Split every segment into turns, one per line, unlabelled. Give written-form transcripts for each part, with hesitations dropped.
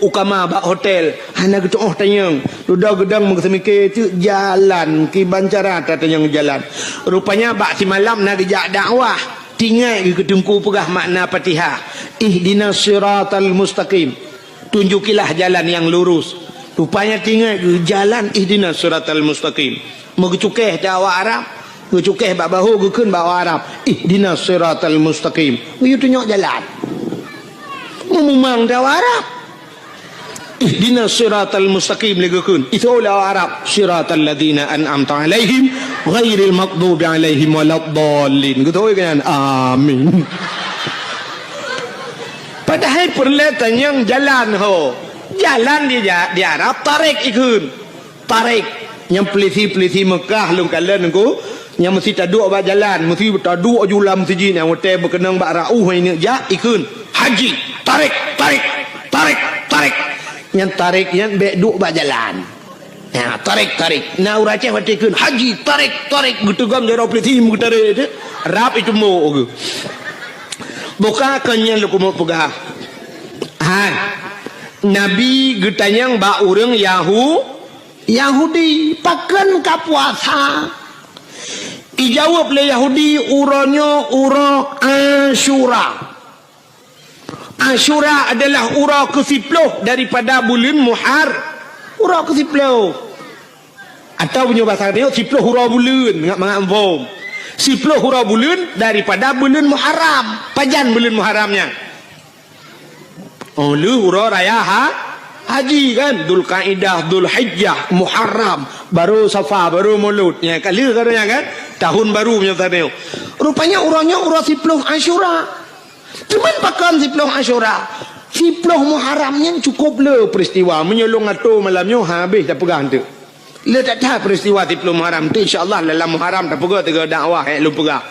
ukama bak hotel hana gitu tanyang ludah gedang mengesemike tu jalan ki bancara tanyang jalan rupanya bak si malam nak dijak dakwah tinggal ke tungku pegah makna Fatihah ihdinas siratal mustaqim tunjukilah jalan yang lurus rupanya tinggal ke jalan ihdinas siratal mustaqim megecukeh dakwah Arab ngecukeh bak bahu gekeun bawa Arab ihdinas siratal mustaqim you tunjuk jalan memang dakwah Arab ihdinas siratal mustaqim legekeun itu dakwah Arab siratal ladzina an'amta alaihim ghairil maghdubi alaihim waladdallin gitu kan amin padahal perlatan yang jalan jalan di Arab tarik ikun tarik yang pelisi-pelisi Mekah lu kalian ku yang mesti taduk bak jalan mesti taduk julam masjid yang hotel berkenang bak rauh ini ja ikun haji tarik yang tarik yang bek duk bak jalan ya tarik na urace watikun haji tarik gitu gam jero pelisi mutare itu rap itu mo buka kanya lu kumo pegah Nabi getanyang bak urang Yahudi pakan ka puasa dijawab oleh Yahudi uronyo uro Asyura adalah ura ke-10 daripada bulan ura ke-10 atau punya bahasa dia 10 ura bulan ngak mengampung 10 ura bulan daripada bulan Muharram pajan bulan Muharramnya lu ura raya haji kan Dzulqa'dah Dzulhijjah Muharram baru Safar baru Maulud ya kali katanya kan tahun baru punya tadi rupanya uranya ura 10 Asyura cuman pakan 10 Asyura 10 Muharramnya cukup le peristiwa menyolong atau malamnya habis dah pegang tu le tak tahu peristiwa 10 Muharram tu insyaallah dalam Muharram dah pegang tiga dakwah lu pegang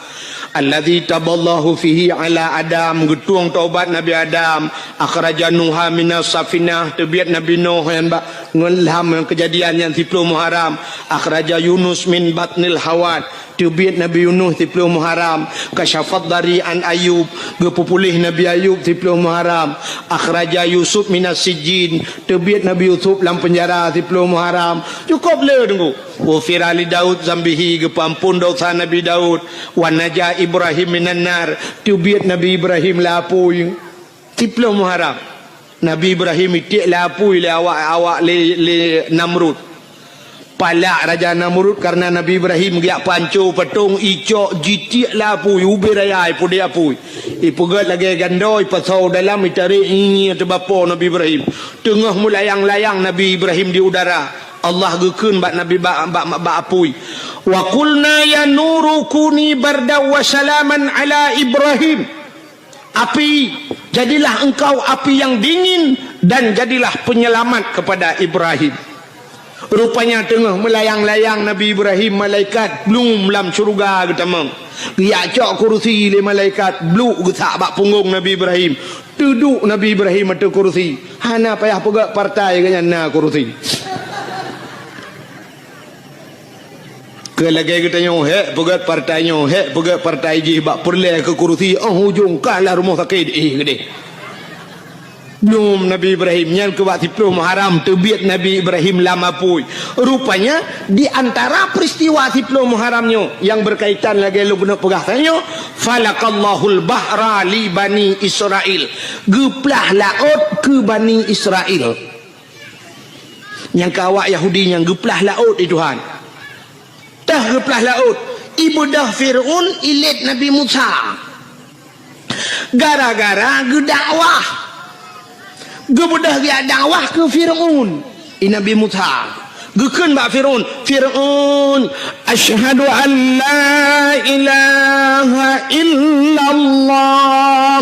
alladzi taballahu fihi ala Adam getuang taubat Nabi Adam akhraja Nuha minas safinah tebiat Nabi Nuh yang ngelham kejadian yang 10 Muharram akhraja Yunus min batnil hawat tebiat Nabi Yunus 10 Muharram kasyafat dari an Ayub gepupulih Nabi Ayub 10 Muharram akhraja Yusuf minas sijin tebiat Nabi Yusuf dalam penjara 10 Muharram cukup le tunggu wa firali Daud zambihi gepampun dosa Nabi Daud wa naja Ibrahim minan nar tebiat Nabi Ibrahim lapui 10 Muharram Nabi Ibrahim itik lapui le awak le Namrud palak Raja Namrud karena Nabi Ibrahim giak pancu petung icok jitik lapui ubir ayai pudi apui ipugat lagi gandoi pasau dalam itari ini atau bapa Nabi Ibrahim tengah melayang-layang Nabi Ibrahim di udara Allah gekeun bak Nabi bak apui wa qulna ya nuru kuni barda wa salaman ala Ibrahim api jadilah engkau api yang dingin dan jadilah penyelamat kepada Ibrahim rupanya tengah melayang-layang Nabi Ibrahim malaikat belum dalam syurga ketamang dia cok kursi le malaikat bluk gesak bak punggung Nabi Ibrahim duduk Nabi Ibrahim atau kursi hana payah pegak partai kanya na kursi ke lagi kita nyo pegat partai ji bak perle ke kursi hujung kalah rumah sakit gede belum Nabi Ibrahim yang ke 10 Muharram tebiat Nabi Ibrahim lama pui rupanya di antara peristiwa 10 Muharramnya yang berkaitan lagi lu guna pegahannya falaqallahul bahra li bani Israel geplah laut ke bani Israel yang kawak Yahudi yang geplah laut itu Tuhan dah geplah laut ibudah Fir'aun ilit Nabi Musa gara-gara gedakwah gebudah dia dakwah ke Fir'aun Nabi Musa gekeun bak Fir'aun asyhadu an la ilaha illallah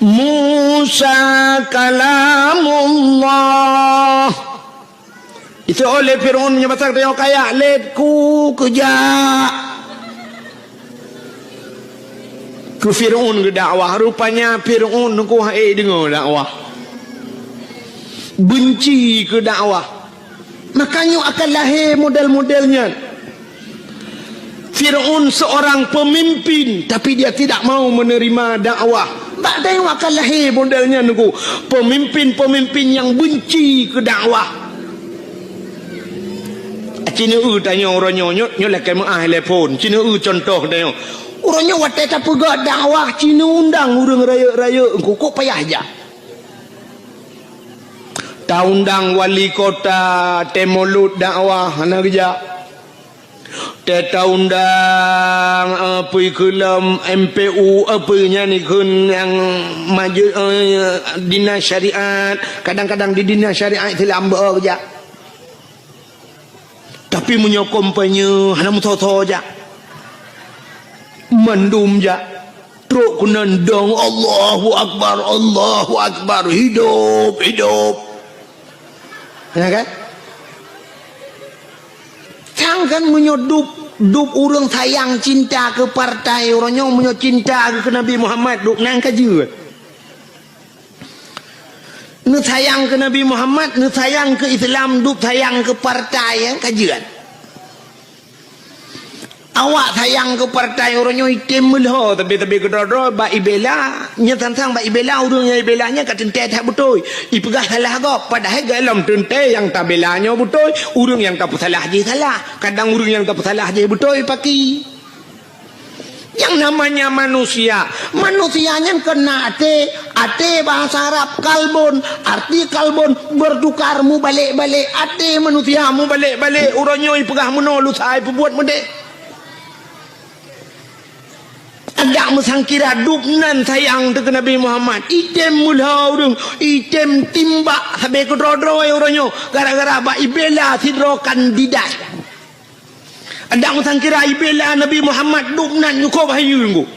Musa kalamullah itu oleh Fir'aun menyebutkan dia kaya letku kejak ke Fir'aun ke dakwah rupanya Fir'aun ku dengar dakwah benci ke dakwah makanya akan lahir model-modelnya Fir'aun seorang pemimpin tapi dia tidak mau menerima dakwah Tak tengok akan lahir modelnya nunggu pemimpin-pemimpin yang benci ke dakwah. Cina tanya orang nyo lekai maah telefon. Cina contoh tanya. Orangnya watai tak pegak dakwah. Cina undang orang raya-raya. Kok payah aja. Tak undang wali kota temolut dakwah. Anak kerja. Tak undang apa kelam MPU apa ni kun yang maju dinas syariat. Kadang-kadang di dinas syariat itu lambat kerja. Tapi menyokong penye hana mutoto aja. Mandum aja. Teruk kunandang Allahu Akbar, hidup. Ya kan? Jangan menyodup orang sayang cinta ke partai, orangnya menyo cinta ke Nabi Muhammad, duk nang kaje. Nu sayang ke Nabi Muhammad, nu sayang ke Islam, duk sayang ke partai yang kajian. Awak sayang ke partai orangnya item melah tapi kedor-dor ba ibela nya tantang ba ibela urangnya ibelanya kat tente tak betul. Ipegah salah gak padahal dalam tente yang tak belanya betul, urang yang tak salah je salah. Kadang urang yang tak salah je betul paki. Yang namanya manusianya kena ate bahasa Arab kalbon, arti kalbon bertukarmu balik-balik, ate manusiamu balik-balik, orangnya ipegah menolu sai perbuat mede. Ada mesangkira dupnan sayang ke Nabi Muhammad, item mula urang, item timbak sampai ke dro-dro orangnya gara-gara ba ibela sidro kandidat. Ada orang kira ibela Nabi Muhammad duknan yuko bahayu nggu.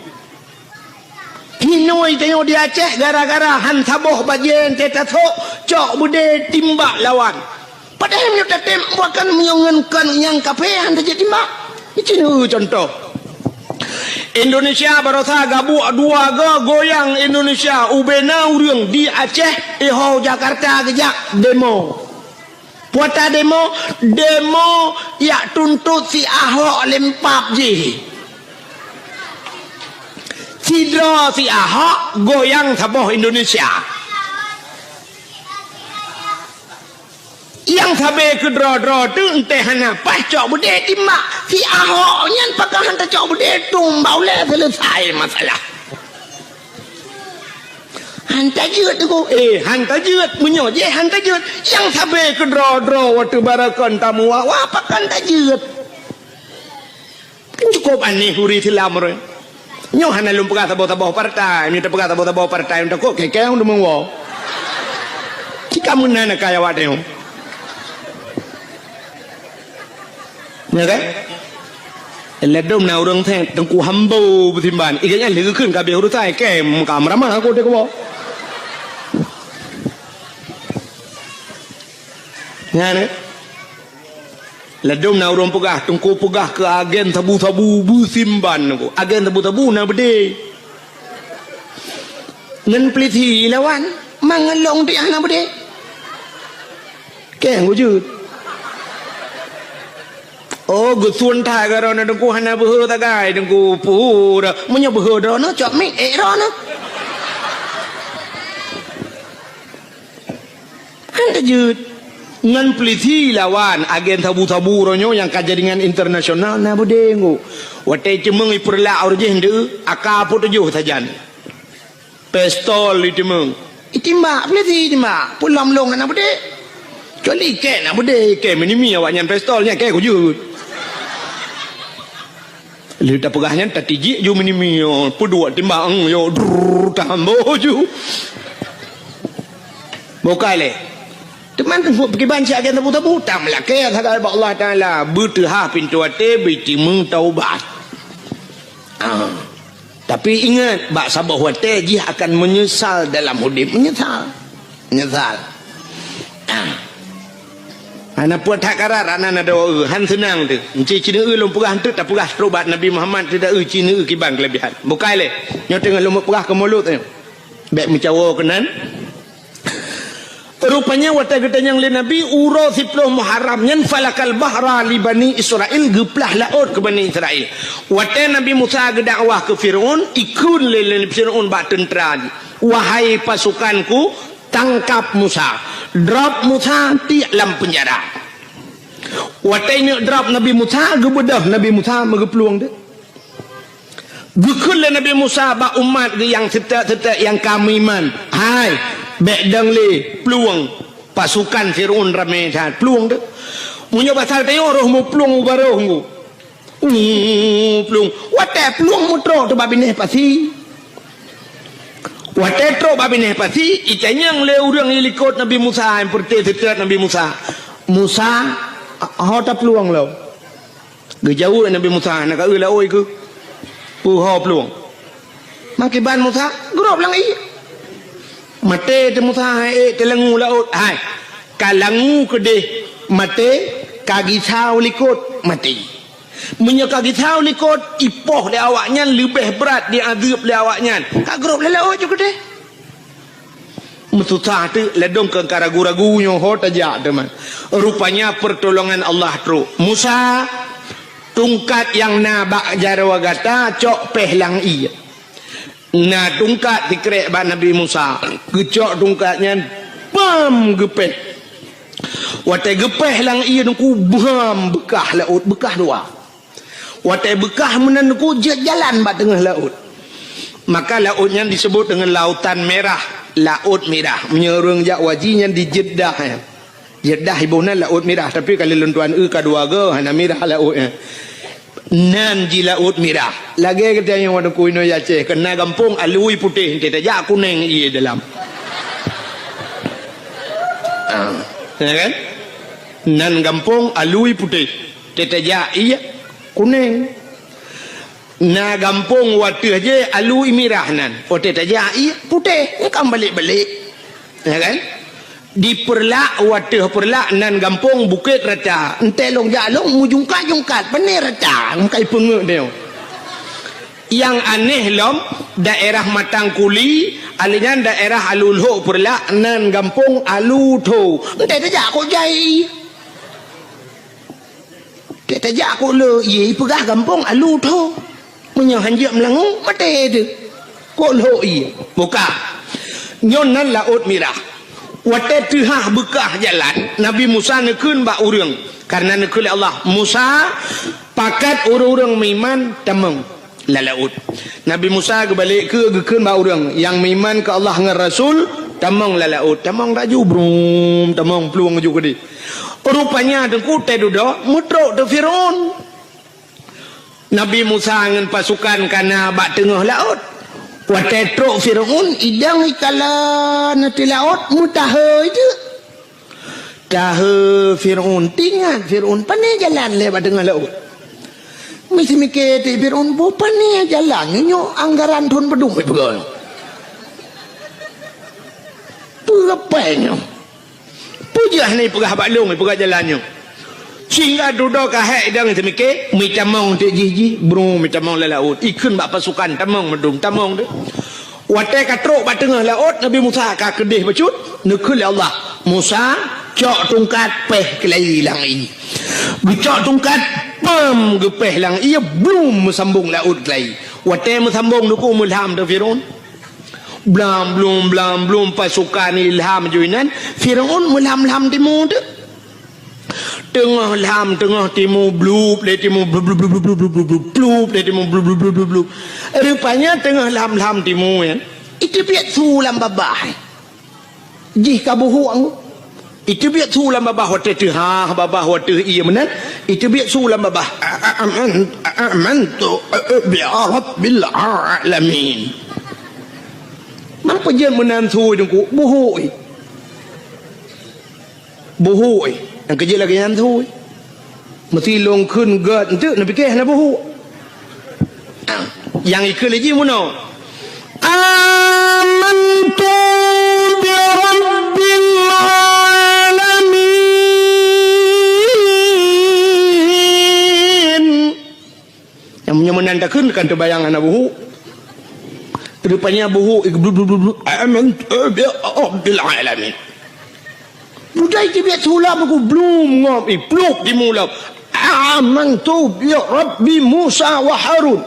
Hinoi tengok di Aceh gara-gara han saboh bajen tetaso cok bude timbak lawan. Padahal dia tembakkan menyongankan yang kapean saja timbak. Ini contoh. Indonesia barosa gabu dua goyang Indonesia ubena urang di Aceh Jakarta kejak demo. Puata demo ya tuntut si Ahok lempap je. Sidro si Ahok goyang saboh Indonesia. Yang sabe ke dro-dro tu entah hana pacok bude timak. Si Ahok nyan pakai hantar cok bude tumbau le selesai masalah. Hantar jeut tu hantar jeut menyo je hantar jeut yang sabe ke dro-dro waktu barakan tamu wa pakan tak jeut cukup aneh huri tilam re nyo hana lum pegah tabo-tabo partai minta pegah tabo-tabo partai untuk kok keke undung wo kamu nana kaya wadeo ya kan ledom na urang theng tengku hambo butimban iganya leu keun ka be huru sai kem kamera mah aku de ko ngane ledom na urang pegah tengku pegah ke agen tabu-tabu butimban ko agen tabu-tabu na bede ngan pliti lawan mangalong di ana bede keng wujud. Oh, gusun thai ga ron dengku hana beuh ta gai dengku pu da munyo beuh do no cok mi ro no. Anda jut ngan peliti lawan agen tabu-tabu ronyo yang kajaringan internasional na bodengu. Wate cemeng iperla urje hende aka pu tujuh sajan. Pistol itimeng. Itimba peliti itimba pulam long na bode. Kecuali ke na bode ke menimi awak nyan pistolnya ke ku jut. Lita pegahnya tatiji ju menimi yo pudua timbang yo tambo ju. Bokai le. Teman pergi banci agen tabu-tabu tamlah ke kata Allah Taala bertah pintu ate bertimu taubat. Tapi ingat bak sabah wate ji akan menyesal dalam hidup menyesal. Ana puat hak karar ana doa han senang tu. Enci cina lom pegah tu tak pegah terubat Nabi Muhammad tidak cina kibang kelebihan. Bukai le. Nyo tengah lom pegah ke mulut tu. Baik mencawa kenan. Rupanya wata getanyang le Nabi uro 10 Muharram nyen falakal bahra li Bani Israel geplah laut ke Bani Israel. Wata Nabi Musa gedakwah ke Firaun ikun le Firaun bak tentera. Wahai pasukanku, tangkap Musa. Drop Musa ti dalam penjara. Wata ini drop Nabi Musa gebedah Nabi Musa megepeluang dia. Gekun le Nabi Musa ba umat yang serta yang kami iman. Hai, bek dang le peluang pasukan Firaun ramai dah peluang dah. Munyo pasal tengok rohmu peluang barohmu. Peluang. Wate peluang mutro tu babineh pasti. Wate tro babineh pasti itanyang le urang ilikot Nabi Musa yang perti serta Nabi Musa. Musa hota peluang lo. Gejauh Nabi Musa nak oi la oi ke. Puho peluang. Makiban Musa gerop lang i. Mate te Musa telengu laut. Hai. Kalangu kede mate kagi sao likut mati. Menyo kagi sao likut ipoh le awaknya lebih berat di azab le awaknya. Ka gerop le laut juga deh. Mesusah tu ledong ke ragu-ragu nyo hot aja teman. Rupanya pertolongan Allah tru. Musa tungkat yang nabak jarawagata cok pehlang iya. Nah tungkat dikrek ba Nabi Musa. Gecok tungkatnya pam gepeh. Watai gepeh lang iya nungku bam bekah laut bekah dua. Watai bekah menanku jalan ba tengah laut. Maka lautnya disebut dengan lautan merah, laut merah. Menyerung jak wajinya di Jeddah. Jeddah ibuna laut merah, tapi kalau lentuan kedua ke hana merah lautnya. Nan ji laut merah. Lagi kita yang wadu kuino Aceh kena kampung alui putih kita jak kuning iya dalam. Ya kan? Nan kampung alui putih kita jak iya kuning. Na kampung watu aja alui merah nan. Oh kita jak iya putih. Kan balik-balik. Ya kan? Di perlak wadah perlak nan gampung bukit rata entelong jalong mujungkat penir rata kai pengek dia. Yang aneh lom daerah Matangkuli alinan daerah Alulho perlak nan gampung Alutho entai tajak kok jai ke tajak kok le ye pegah gampung Alutho menyang hanjak melangu mate de kok lo i buka nyon nan laut merah. Wate tuhah bekah jalan Nabi Musa nekun ba urang karena nekul Allah Musa pakat urang meiman temeng la laut. Nabi Musa kebalik ke gekun ba urang yang meiman ke Allah ngan Rasul temeng la laut. Temeng raju brum temeng peluang juga di. Rupanya dengku te dudo mutro de Firaun. Nabi Musa ngan pasukan kana ba tengah laut. Wate trok Firaun idang ikala nanti laut mutahe itu. Tahe Firaun tinggal Firaun pane jalan lewat tengah laut. Mesti mikir ti Firaun bo pane jalan nyo anggaran tun pedung pegal. Pegapenya. Pujah ni pegah balung pegah jalannya. Sehingga duduk kahek idang mesti mikir mi tamong ti jiji bro mi tamong la laut ikun bak pasukan tamong medung tamong de. Wate katrok ba tengah laut Nabi Musa ka kedih bacut nekul Allah Musa cok tungkat peh kelai lang i. Gecok tungkat pam gepeh lang ia belum sambung laut kelai. Wate sambung duku mulham de Firaun. Belum pasukan ilham joinan Firaun mulham timur de. Tengah lam tengah timur blub le timur blub le timur blub. Rupanya tengah lam timur ya. Itu biat sulam babah. Jih kabuhu itu biat sulam babah hote tu ha babah hote iya menan. Itu biat sulam babah. Amantu bi rabbil alamin. Mampu je menan su dengku buhu. Yang kerja lagi yang tu mesti long kun gad itu nak fikir nak buhu yang ikut lagi mana amantu bi rabbil alamin yang punya menandakan kan terbayang anak buhu rupanya buhu amantu bi rabbil alamin budai tibiat sulam aku belum ngop pluk di mulau. Amantu bi Rabbi Musa wa Harun.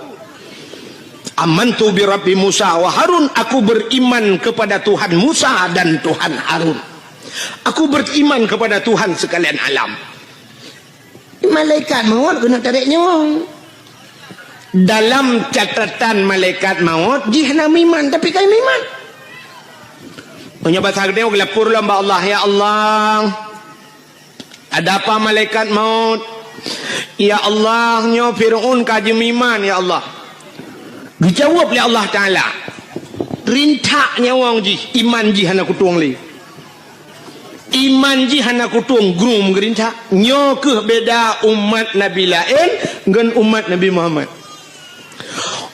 Amantu bi Rabbi Musa wa Harun, aku beriman kepada Tuhan Musa dan Tuhan Harun. Aku beriman kepada Tuhan sekalian alam. Malaikat maut kena tarik nyawa. Dalam catatan malaikat maut jihna iman, tapi kan iman. Punya bahasa gede gelapur lamba Allah, ya Allah, ada apa malaikat maut? Ya Allah, nyo Fir'aun kaji iman, ya Allah. Dijawab oleh Allah Ta'ala, rintak nyawang ji iman ji hana kutuang li. Iman ji hana kutuang grum gerintak. Nyo ke beda umat Nabi lain dengan umat Nabi Muhammad.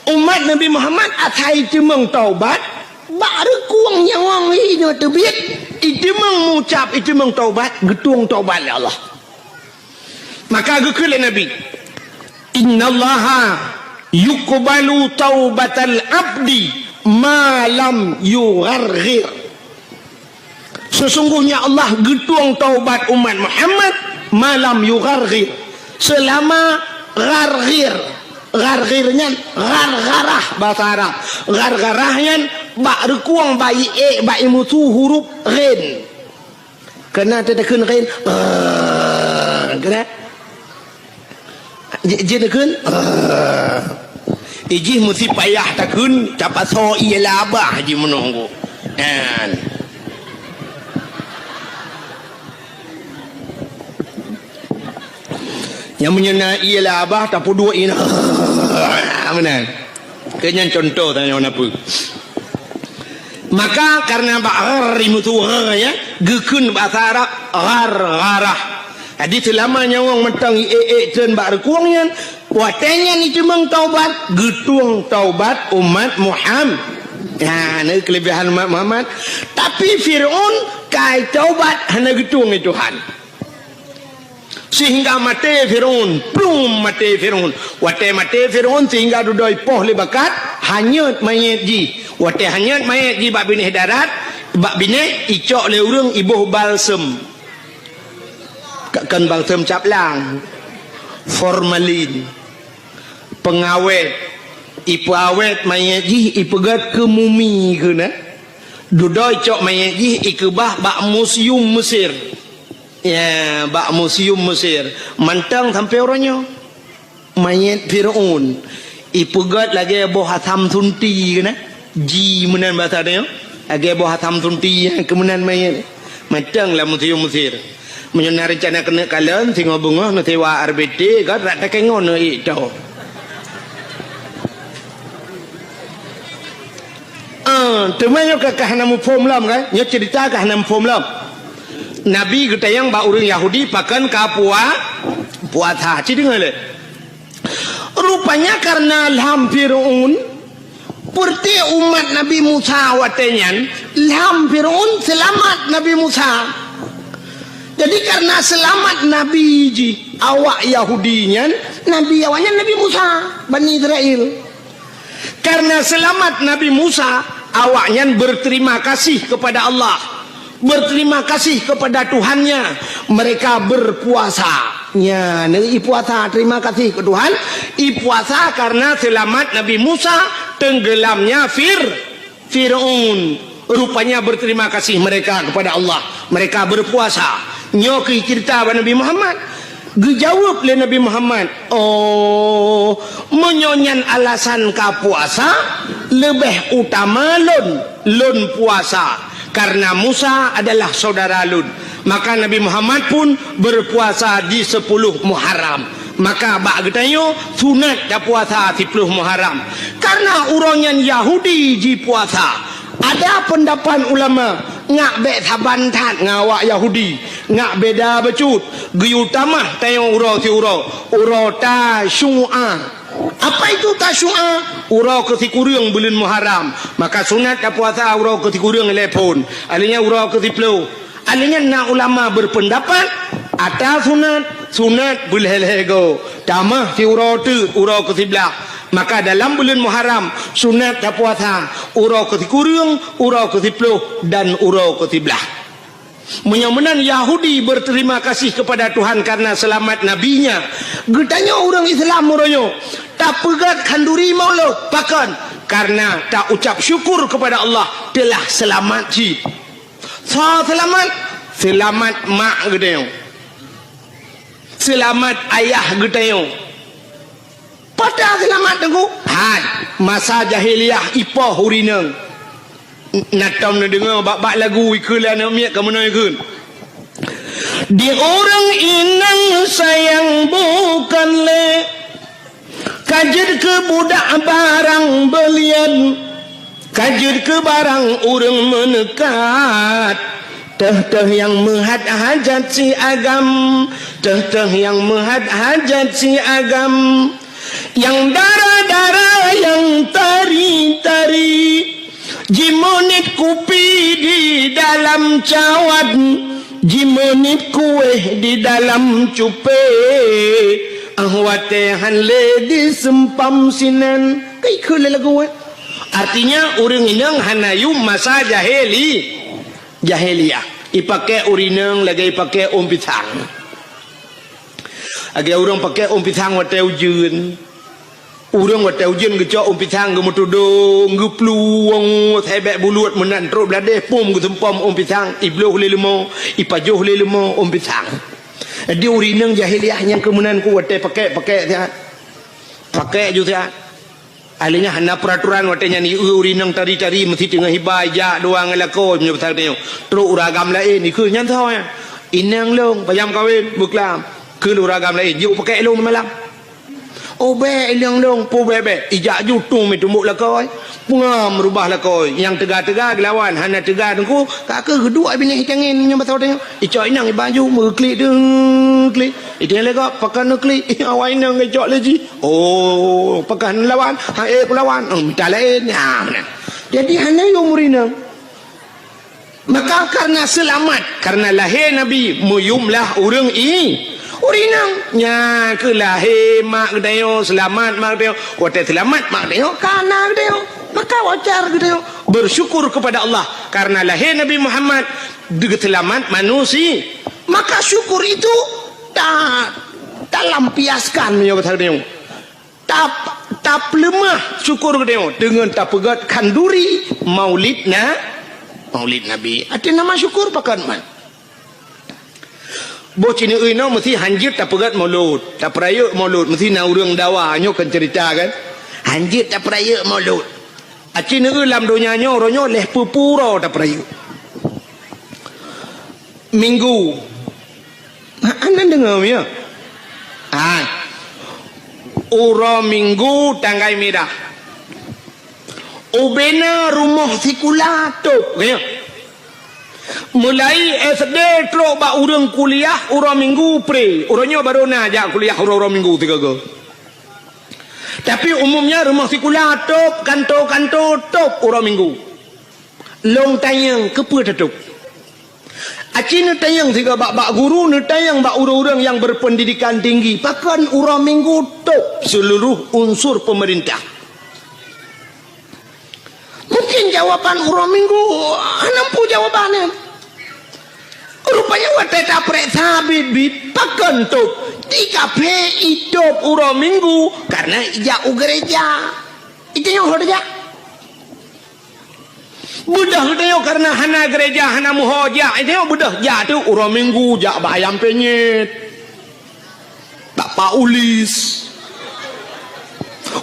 Umat Nabi Muhammad atai cemeng taubat, baru kuang nyawang ini terbit. Itu mengucap, itu taubat, getuang taubat oleh Allah. Maka gekele Nabi, innallaha yuqbalu taubatal abdi ma lam yugharghir. Sesungguhnya Allah getuang taubat umat Muhammad malam yugharghir, selama gharghir. Gharghirnya ghargharah bahasa Arab. Ghargharahnya bak rekuang bayi bayi mutu huruf ghin. Kena tetekan ghin. Kena jedekeun ijih mesti payah takun capa so iya labah ji menunggu dan yang menyena iya labah tapi dua ina benar kenyan contoh tanya apa maka karena ba'ar imutu ya gekun bahasa Arab ghargharah. Jadi selama nyawang mentang jen bak rekuangnya, watenya ni cuma taubat, getuang taubat umat Muhammad. Ya, ini kelebihan umat Muhammad. Tapi Fir'aun kai taubat hanya getuang Tuhan. Sehingga mati Fir'aun, belum mati Fir'aun. Wate mati Fir'aun sehingga dudoi poh lebakat, hanyut mayat ji. Wate hanyut mayat ji bak binih darat, bak binih icok le urang ibuh balsem. Kan balsam caplang, formalin, pengawet, ipu awet mayat ji ipegat ke mumi ke na, dudoi cok mayat ji ikebah bak museum Mesir, ya bak museum Mesir, mantang sampai orangnya, mayat Fir'aun, ipegat lagi boh hatam tunti ke na, ji menan bahasa dia, lagi boh hatam tunti kemudian mayat, mantang lah museum Mesir. Menyana rencana kena kalian tengok bunga nak tewa RBT kan tak kengon itu. Temannya kakak namu formlam kan? Nya cerita kah namu formlam. Nabi kita yang ba orang Yahudi pakan kapua puasa. Ciri ngale. Rupanya karena Fir'aun seperti umat Nabi Musa watenyan, Fir'aun selamat Nabi Musa. Jadi karena selamat Nabi ji awak Yahudinya, Nabi awaknya Nabi Musa Bani Israel. Karena selamat Nabi Musa, awaknya berterima kasih kepada Allah, berterima kasih kepada Tuhannya. Mereka berpuasa. Ya, nih puasa terima kasih ke Tuhan. Puasa karena selamat Nabi Musa tenggelamnya Fir'aun. Rupanya berterima kasih mereka kepada Allah. Mereka berpuasa. Nyoki cerita Nabi Muhammad, dijawab oleh Nabi Muhammad, oh menyonyan alasan ka puasa lebih utama lun puasa karena Musa adalah saudara lun. Maka Nabi Muhammad pun berpuasa di 10 Muharram. Maka bak getanyo sunat dah puasa 10 Muharram karena orangnya Yahudi ji puasa. Ada pendapat ulama ngak be saban tat ngawak Yahudi ngak beda becut giyutama tayo uro ta syu'a. Apa itu tasyu'a? Uro ke tikurung bulan Muharram. Maka sunat dah puasa uro ke tikurung lepon. Alinya uro ke 10. Alinya nak ulama berpendapat ada sunat bulhelego tamah ti uro ke 11. Maka dalam bulan Muharram sunat dah puasa urau ke 10, urau ke 10 dan urau ke 13. Menyamanan Yahudi berterima kasih kepada Tuhan karena selamat nabinya. Getanya orang Islam moronyo tak pegat kanduri maulud pakan karena tak ucap syukur kepada Allah telah selamat ji. Selamat mak getanya. Selamat ayah getanya. Pada selamat tengku masa jahiliah ipoh urineng natam na dengar bak lagu ikulan miak ke mana ikun di orang inang sayang bukan le kajir ke budak barang belian kajir ke barang orang menekat teh yang menghad hajat si agam teh yang menghad hajat si agam yang darah-darah yang tari-tari jimonit kupi di dalam cawan jimonit kue di dalam cupe ahwate hanle di sempam sinan kai khule lagu artinya orang inang hanayu masa jahiliyah ipake urinang lagi ipake pisang agak orang pakai pisang wate ujun urang wate ujian gecok pisang gemutudung gepluang hebek bulut menan teruk belade pum gutempam pisang ibloh lelemo ipajoh lelemo pisang di urinang jahiliah yang kemunan ku wate pakai juga alinya hana peraturan wate nyani urinang tari-tari mesti tengah hibaya doang lako menyebut tadi teruk uragam lain ni ke nyantau ya inang long payam kawin buklam ke uragam lain juk pakai long malam obe ilang long pu bebe ijak jutung mi tumbuk lakoi pengam rubah lakoi yang tegak-tegak lawan hana tegak tengku kak kedua bini hitangin nya batau tengok icok inang baju meklik deng klik itu lega pakan klik awai nang icok leji oh pakan lawan lawan minta lain ya jadi hana yo murina maka karena selamat karena lahir nabi muyumlah urang urinang nya ke lahir mak gedayo selamat mak gedayo wate selamat mak gedayo kana gedayo maka wajar gedayo bersyukur kepada Allah karena lahir Nabi Muhammad selamat manusia maka syukur itu tak lampiaskan ya kata gedayo tak lemah syukur gedayo dengan tak pegat kanduri maulid Nabi ada nama syukur pakan man bocah ni ino mesti hanjit tak pegat maulud tak peraya maulud mesti na urang dawa nyo kan cerita kan hanjit tak peraya maulud aci ni lam dunia nyo ronyo leh pupuro tak peraya minggu anda dengar ya uro minggu tanggai merah ubena rumah sikulatuk ya mulai SD teruk bak urang kuliah urang minggu pre urangnya baru nak ajak kuliah urang minggu tiga go tapi umumnya rumah sekolah top kantor top urang minggu long tayang kepa tetuk aci ne tayang tiga bak guru ne tayang bak urang-urang yang berpendidikan tinggi pakan urang minggu top seluruh unsur pemerintah mungkin jawaban urang minggu nampu jawabannya rupanya wate taprek sabit pakan tu di kafe hidup urang minggu karena ijak gereja itu yang horja budah itu karena hana gereja hana muhoja itu yang budah ja tu urang minggu jak bayam penyet tak paulis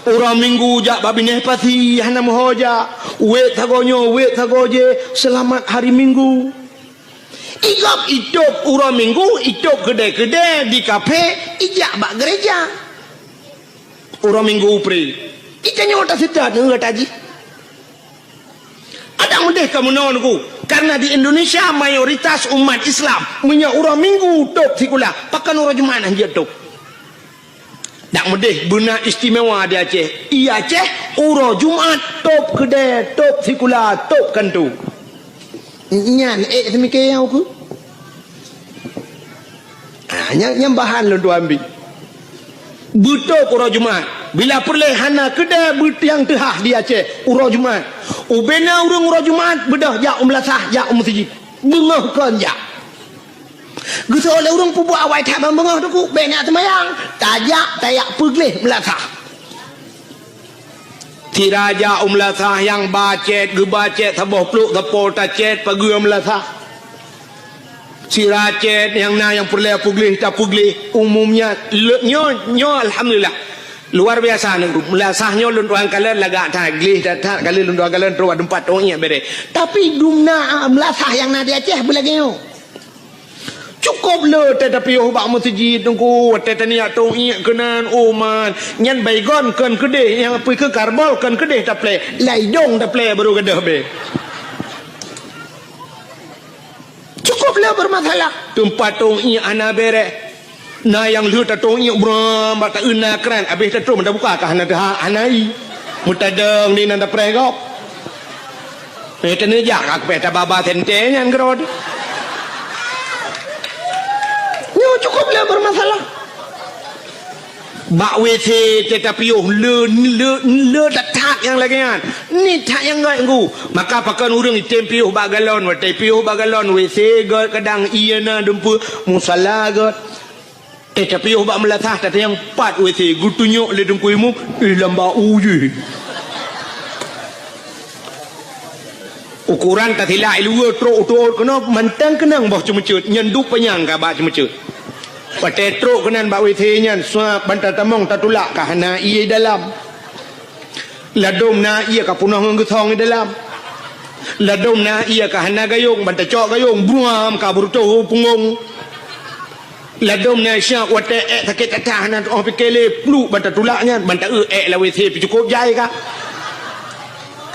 urang minggu jak babineh pati hana muhoja wet tagonyo wet tagoje selamat hari minggu igap hidup urang minggu hidup gede-gede di kafe ijak bak gereja urang minggu pre itanya otak sedar nggak taji ada mudeh kamu nonku karena di Indonesia mayoritas umat Islam punya urang minggu top sikula pakan urang Jumat anjir top tak mudeh benar istimewa di Aceh Aceh urang Jumat top gede top sikula top kantu nyan semikir aku nyambahan lo dua ambil betul urang Jumat bila perlehana kedai yang tehah di Aceh urang Jumat ubena urang Jumat bedah jak umlasah jak masjid bengah kan jak Gusa oleh urang pu buat awai tak bangah tu ku banyak semayang. Tayak pergelih melatah. Si raja melatah yang bacet, gebacet, tabuh peluk, tapol tacet, pagi melatah. Si racet yang perleh pergelih, tak pergelih. Umumnya, nyo alhamdulillah. Luar biasa ni melasahnya lunduan kalian lagak tak glih tak kali lunduan kalian terus tempat orang bere tapi dumna melasah yang nak dia Aceh belagio cukup le tetapi bak masjid tunggu tetania tong iak kenan oman nyan baygon kan kedeh yang pergi ke karbol kan kedeh tak play laidong tak play baru kedah be cukup le bermasalah tempat tong iak ana bere na yang lu ta tong iu bram ba ta una kran habis ta trum dah buka kah na dah anai mutadeng ni nanda pregop petene jak ak peta baba tente nyan grod yo cukup lah bermasalah bak WC tetapi le tak yang lagi kan ni tak yang ngai ngu maka pakan urang item piuh bak galon wa tai piuh bak galon WC god kadang iana dempu musalla god tapi ubak melatah tata yang pat WC gutunyuk le dengkuimu lamba uji ukuran tak hilai luar trok kena mantang kenang bah cemecut nyenduk penyang ka bak cemecut pate trok kenan bak WC nyan suap bantar tamong tatulak ka hana iya dalam ladom na iya ka punah ngeusong di dalam ladom na iya ka hana gayung bantar cok gayung buam ka burto pungong ladom na syak wate sakit tatah na oh pikele plu bantar tulaknya bantar la WC cukup jai ka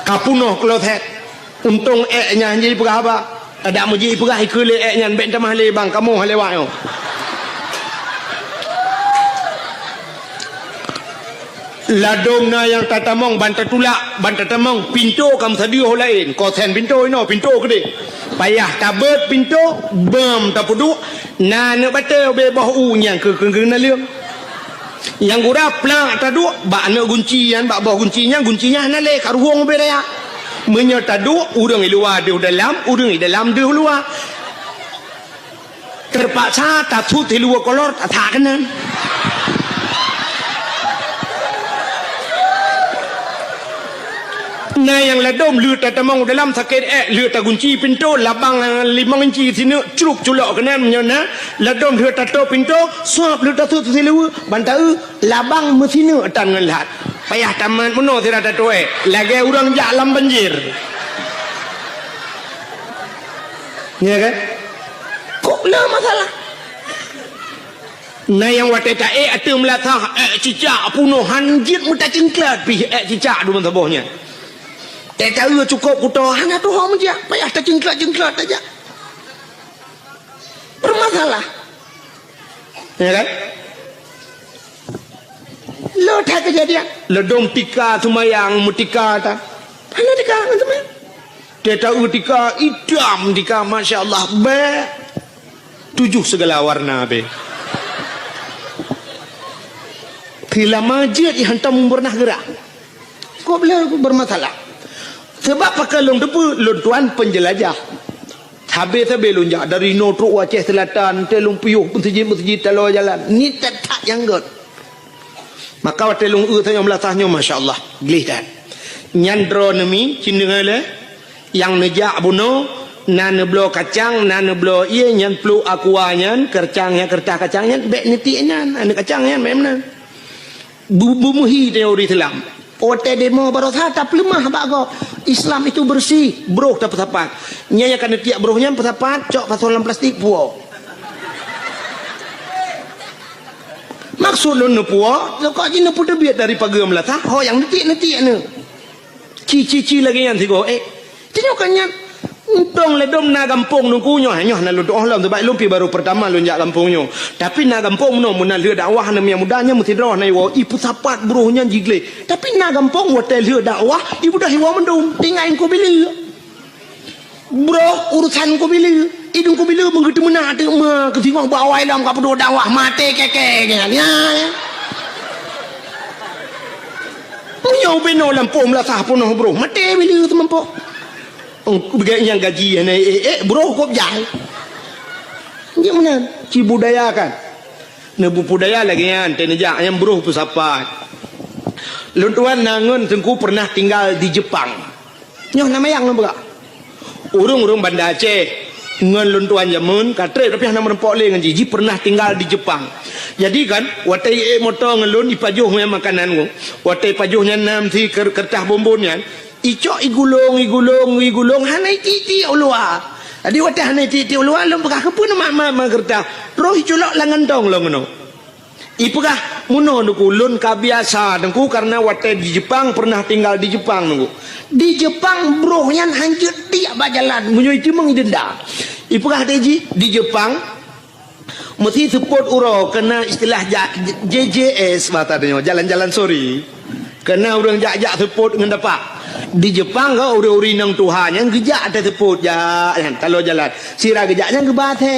kapunoh kloset untung nya jadi berapa ada muji perah ikule nya ben tamah le bang kamu halewak yo ladom na yang tatamong bantar tulak bantar tamong pintu kam sadio lain kosen pintu ino pintu gede payah tabet pintu bom tapudu na ne batel be boh yang ke na leung yang gura plak tadu ba ne guncian ba boh guncinya na le karuhong be ya menyo tadu urang di luar di dalam urang di dalam di luar terpaksa tak tut di luar kolor tak kanan na yang ladom lu tatamong dalam sakit lu ta kunci pintu labang 5 inci sini curuk culok kenan menyona ladom lu tato pintu suap lu tato silu bantai labang mesina tan ngelat payah taman meno sira tato lagi urang jalan banjir ya kan kok lah masalah na yang wateta atum latah cicak puno hanjit muta cingklat pi cicak du mentabahnya tak tahu cukup kuto hanya tu hang je payah tak jengklat aja bermasalah ya kan lo tak kejadian ledom tika sumayang mutika ta mana tika teman tak tahu tika idam tika masya-Allah be 7 segala warna be kila majid hantam pernah gerak kok boleh bermasalah sebab pakai long depu lontuan penjelajah habis lonjak dari Notruk Aceh Selatan telung piuh masjid talo jalan ni tak yang god maka telung saya melasahnya masya-Allah glih dah nyandro nemi cindengale yang nejak buno nan blo kacang nan blo iya nyan plu akuanyan kercangnya kertas kacangnya bek nitinya ane kacangnya memang bumuhi teori Islam ote demo barosah tak lemah bago Islam itu bersih bro tak pesapat nyaya kan tiap brohnya pesapat cok pasolan plastik puo maksud lu puo kok jin pu debiat dari pagi melatah ho yang netik ne cici lagi yang tigo tinyokannya untung ledom na kampung nungku nyoh na lu doh lam sebab lumpi baru pertama lu njak kampung nyo tapi na kampung no mun le dakwah na yang mudanya mesti roh na wo ipu sapat brohnya jigle tapi na kampung hotel le dakwah ibu dah hiwa mendung tingain ko bila bro urusan ko bila idung ko bila mengetu mena ada ma ketingong bawai lam ka pedo dakwah mate keke kan ya nyo beno lampung la sah puno bro mate bila tempo yang gaji bro kok jai Dia mana? Ci budaya kan. Nebu budaya lagi kan. Tenejak yang beruh pusapat. Luntuan nangun tengku pernah tinggal di Jepang. Nyoh nama yang nampak. Urung-urung Banda Aceh. Ngan luntuan jamun katre tapi hana merempok le ngan ji pernah tinggal di Jepang. Jadi kan watai motor ngelun ipajuh me makanan go. Watai pajuhnya nam ti kertah bombonnya. Icok igulung hana titi ulua. Jadi watai hana titi ulua lom pakah kepun mak kertah. Roh iculok langan tong lo ngono. Ipakah muno nuku lun kabiasa nungku karena watai di Jepang pernah tinggal di Jepang nungku. Di Jepang brohnya hancur tiap jalan munyo itu mengidenda. Ipakah teji di Jepang mesti support uro kena istilah JJS matanya jalan-jalan sorry. Kena orang jak-jak support dengan dapat. Di Jepang kau uri-uri nang Tuhan yang gejak ada support jak kalau jalan. Sira gejaknya ke bathe.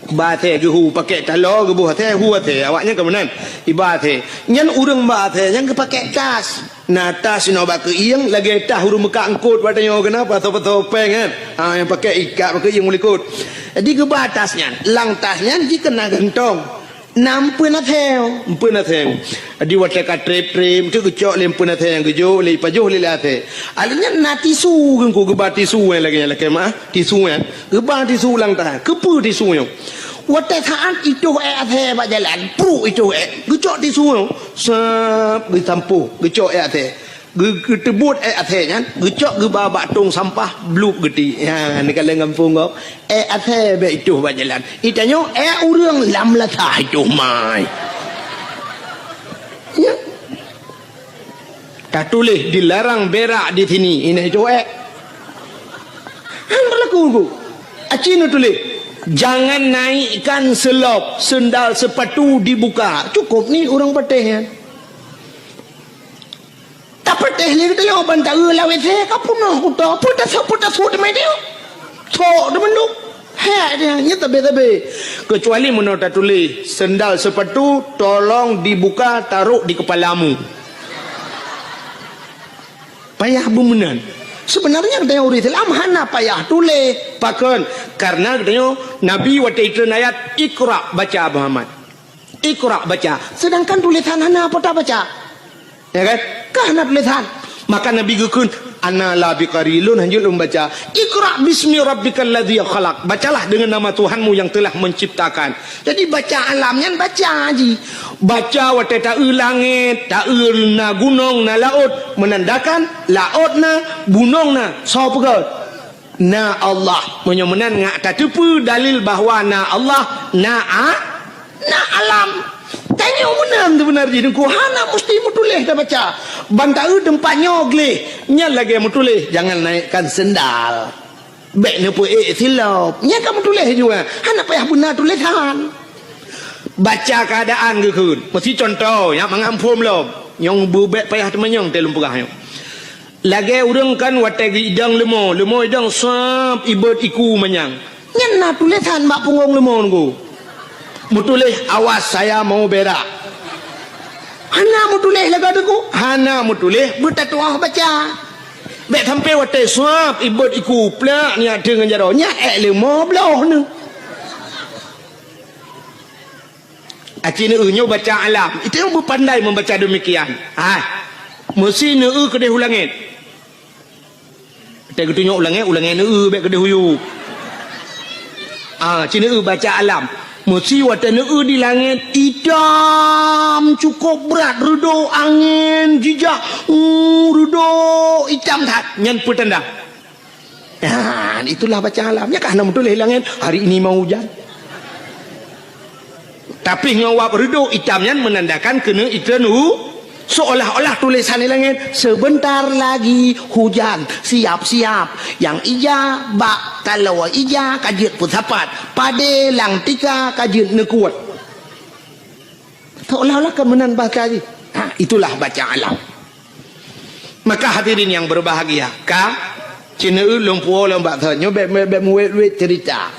Bathe ke hu pakai talo ke buah teh hu teh awaknya ke mana ibathe nyan urang bathe yang ke pakai tas nah tas no ba ke ieng lagi tah hurung muka angkut patanya kenapa topeng kan yang pakai ikat pakai yang mulikut jadi ke batasnya lang tasnya ji kena gentong nampu na theo di wate ka trep tu kecok lempu na theo yang kejo le pajuh le ate alnya na tisu kan ku gebati tisu lagi lagi mah tisu kan gebati tisu lang tah kepu tisu yo wate saat itu ate ba jalan pru itu kecok tisu sep ditampu kecok ate getebut ate kan kecok ge babak tong sampah bluk geti ya ni kalau ngampung kau ate be itu ba jalan itanyo urang lam la tah itu mai ya tak tulis dilarang berak di sini ini itu berlaku ku acino tulis jangan naikkan selop sendal sepatu dibuka cukup ni orang peteh tak peteh ni kita yang bantah lawe saya kapuno kuda putas sudah mai dia so demen tu dia nya tabe kecuali menurut tulis sendal sepatu tolong dibuka taruh di kepalamu payah bemenan sebenarnya katanya uri Islam hana payah tulis pakon karena katanya Nabi waktu itu ayat Iqra baca Muhammad Iqra baca sedangkan tulisan hana apa tak baca ya kan kahana tulisan maka Nabi gukun ana la biqarilun hanjul membaca Iqra bismi rabbikal ladzi khalaq bacalah dengan nama Tuhanmu yang telah menciptakan jadi baca alamnya baca haji baca wate ta langit ta na gunung na laut menandakan laut na gunung na sapa na Allah menyemenan ngak tatepu dalil bahawa na Allah na alam tanya menam tu benar jadi ku hana mesti mutuleh dah baca bantau tempat nyogle nya lagi mutuleh jangan naikkan sendal baik ne pu silap nya kamu tulis juga hana payah benar tulisan baca keadaan ke kun mesti contoh ya mengampum lo nyong bubek payah temenyong telum pegah yo lagi urang kan wategi idang lemo idang sap ibet iku menyang nya na tulisan mak pungong lemo ngku mutulih awas saya mau berak hana mutulih laga deku hana mutulih bertatuah baca bek sampai wate suap ibut iku plak ni ada dengan jaro nya lemo belah ni acine unyo baca alam itu yang berpandai membaca demikian mesti ne kedeh ulangit tak ketunjuk ulangit ne bek kedeh huyu cine baca alam mesti watana di langit hitam cukup berat redo angin jijak redo hitam tak nyan petanda itulah baca alamnya karena betul langit hari ini mau hujan tapi ngawap redo hitamnya menandakan kena itanu seolah-olah tulisan di langit sebentar lagi hujan siap-siap yang ija bak kalau ija kajit putapat pade lang tika kajit nekuat seolah-olah kemenan baca itulah baca alam maka hadirin yang berbahagia cina lumpuo lombak thanyo bek muwet cerita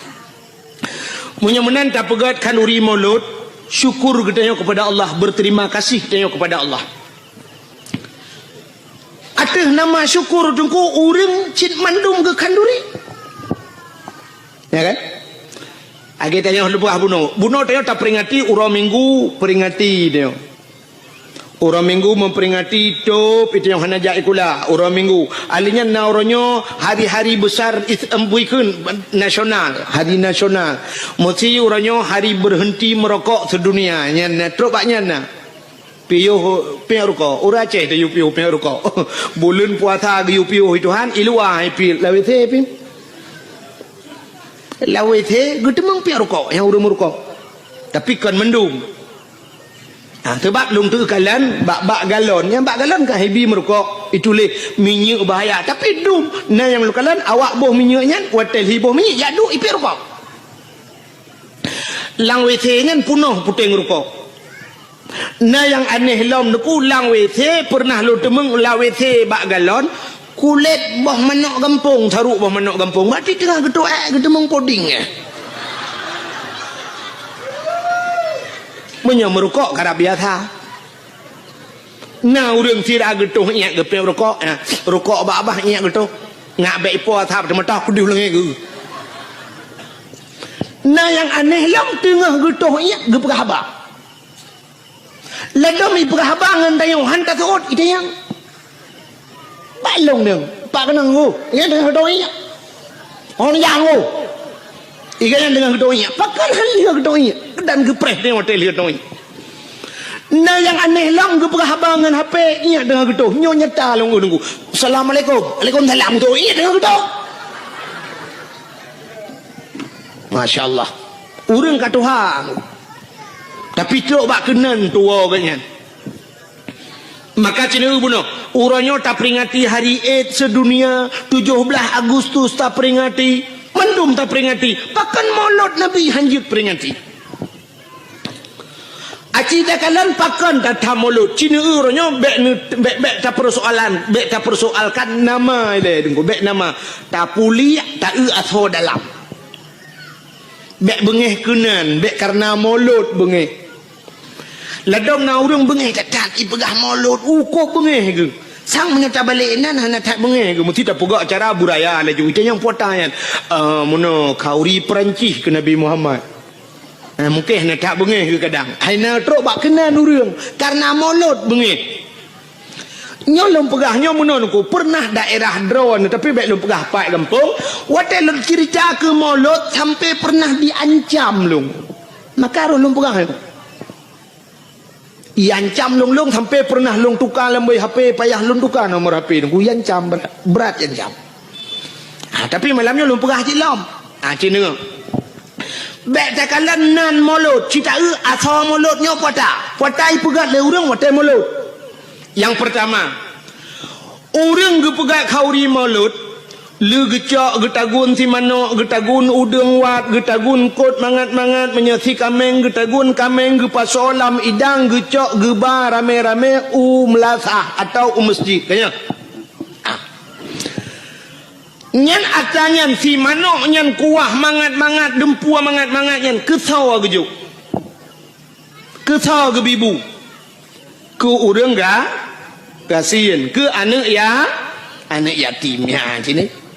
munyamunan tak pegat kan uri mulut syukur katanya kepada Allah berterima kasih katanya kepada Allah ada nama syukur dengku urang cit mandum ke kanduri ya kan Agi tanya lepas bunuh tanya tak peringati urang minggu peringati dia. Urang minggu memperingati hidup itu yang hana jai kula urang minggu. Alinya na orangnya hari-hari besar buikun nasional, hari nasional. Mesti orangnya hari berhenti merokok sedunia. Nya truk baknya na. Piuh rokok. Urang Aceh dia piuh rokok. Bulan puasa ge piuh Tuhan ilua pi lawe te pi. Lawe te ge temang piuh rokok yang urang merokok. Tapi kan mendung. Sebab lung tu kalan bak galon yang bak galon kan hebi merokok itu le minyak bahaya tapi dum na yang lu kalan awak boh minyaknya hotel hiboh minyak ya du ipi rokok lang WC ngan punuh puting rokok na yang aneh lom deku lang WC pernah lu temeng la WC bak galon kulit boh manok gampung saruk boh manok gampung berarti tengah geduk gedemong poding punya merokok kada biasa. Nah urang tidak getuh nyak gepeng rokok, rokok abah nyak getuh. Ngak baik ipo thap tematah kudu lengi ge. Nah yang aneh lam tengah getuh nyak gepeng abah. Ladom ipegah abah ngan dayuhan ka tuot ite yang. Balong deng, pak kenang go. Nyak tengah getuh nyak. On yang go. Ikan dengan gedoinya, pakan hal gedoinya, dan gepres dengan hotel gedoinya. Nah yang aneh lang geperhabangan HP nya dengan gedoh, nyonya ta nunggu. Assalamualaikum, waalaikumsalam tu, iya dengan gedoh. Masya Allah, urang kat Tuhan. Tapi cok bak kenan tua kan. Maka cina bunuh, urangnya tak peringati hari AIDS sedunia 17 Agustus tak peringati. Mendum tak peringati, pakan molot Nabi hanjut peringati. Aci tak kalan pakan tak molot. Cina urangnya bek tak persoalan, bek tak persoalkan nama dia dengku, bek nama tak puli tak aso dalam. Bek bengeh kenan, bek karena molot bengeh. Ladom na urang bengeh tak ipegah molot, ukok bengeh ke. Sang menyata balik nan hana tak bengeh ke mesti tak pegak cara budaya laju itu yang potayan mono kauri Perancis ke Nabi Muhammad mungkin hana tak bengeh ke kadang hana truk bak kenan urang karena molot bengeh nyolong pegahnya mono ku pernah daerah drone tapi baik lu pegah pai kampung watel cerita ke molot sampai pernah diancam lung maka lu pegah iancam long sampai pernah long tukar lembai HP payah long tukar nomor HP nunggu iancam berat iancam. Tapi malamnya long pegah cik lom. Cina. Bek takalan nan molot cita asal molotnya pota. Potai pegat le urang watai molot. Yang pertama, urang gepegat kauri molot lu gecok getagun si manok getagun udeng wat getagun kot mangat-mangat menyasi kameng getagun kameng gepasolam idang gecok geba rame-rame melasah atau masjid kayaknya nyan atanyan si manok nyan kuah mangat-mangat dempua mangat-mangat nyan kesau gejuk kesau gebibu ke urang ga kasihan ke anak yatimnya sini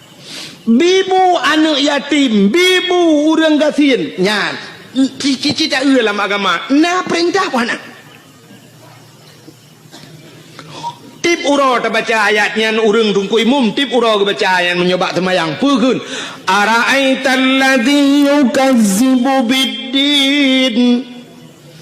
bibu anak yatim bibu urang gasin nyan cici tak dalam agama na perintah mana tip uro tak baca ayatnya urang tungku imum tip uro baca ayat menyoba semayang pukun ara'aital ladzi yukazzibu biddin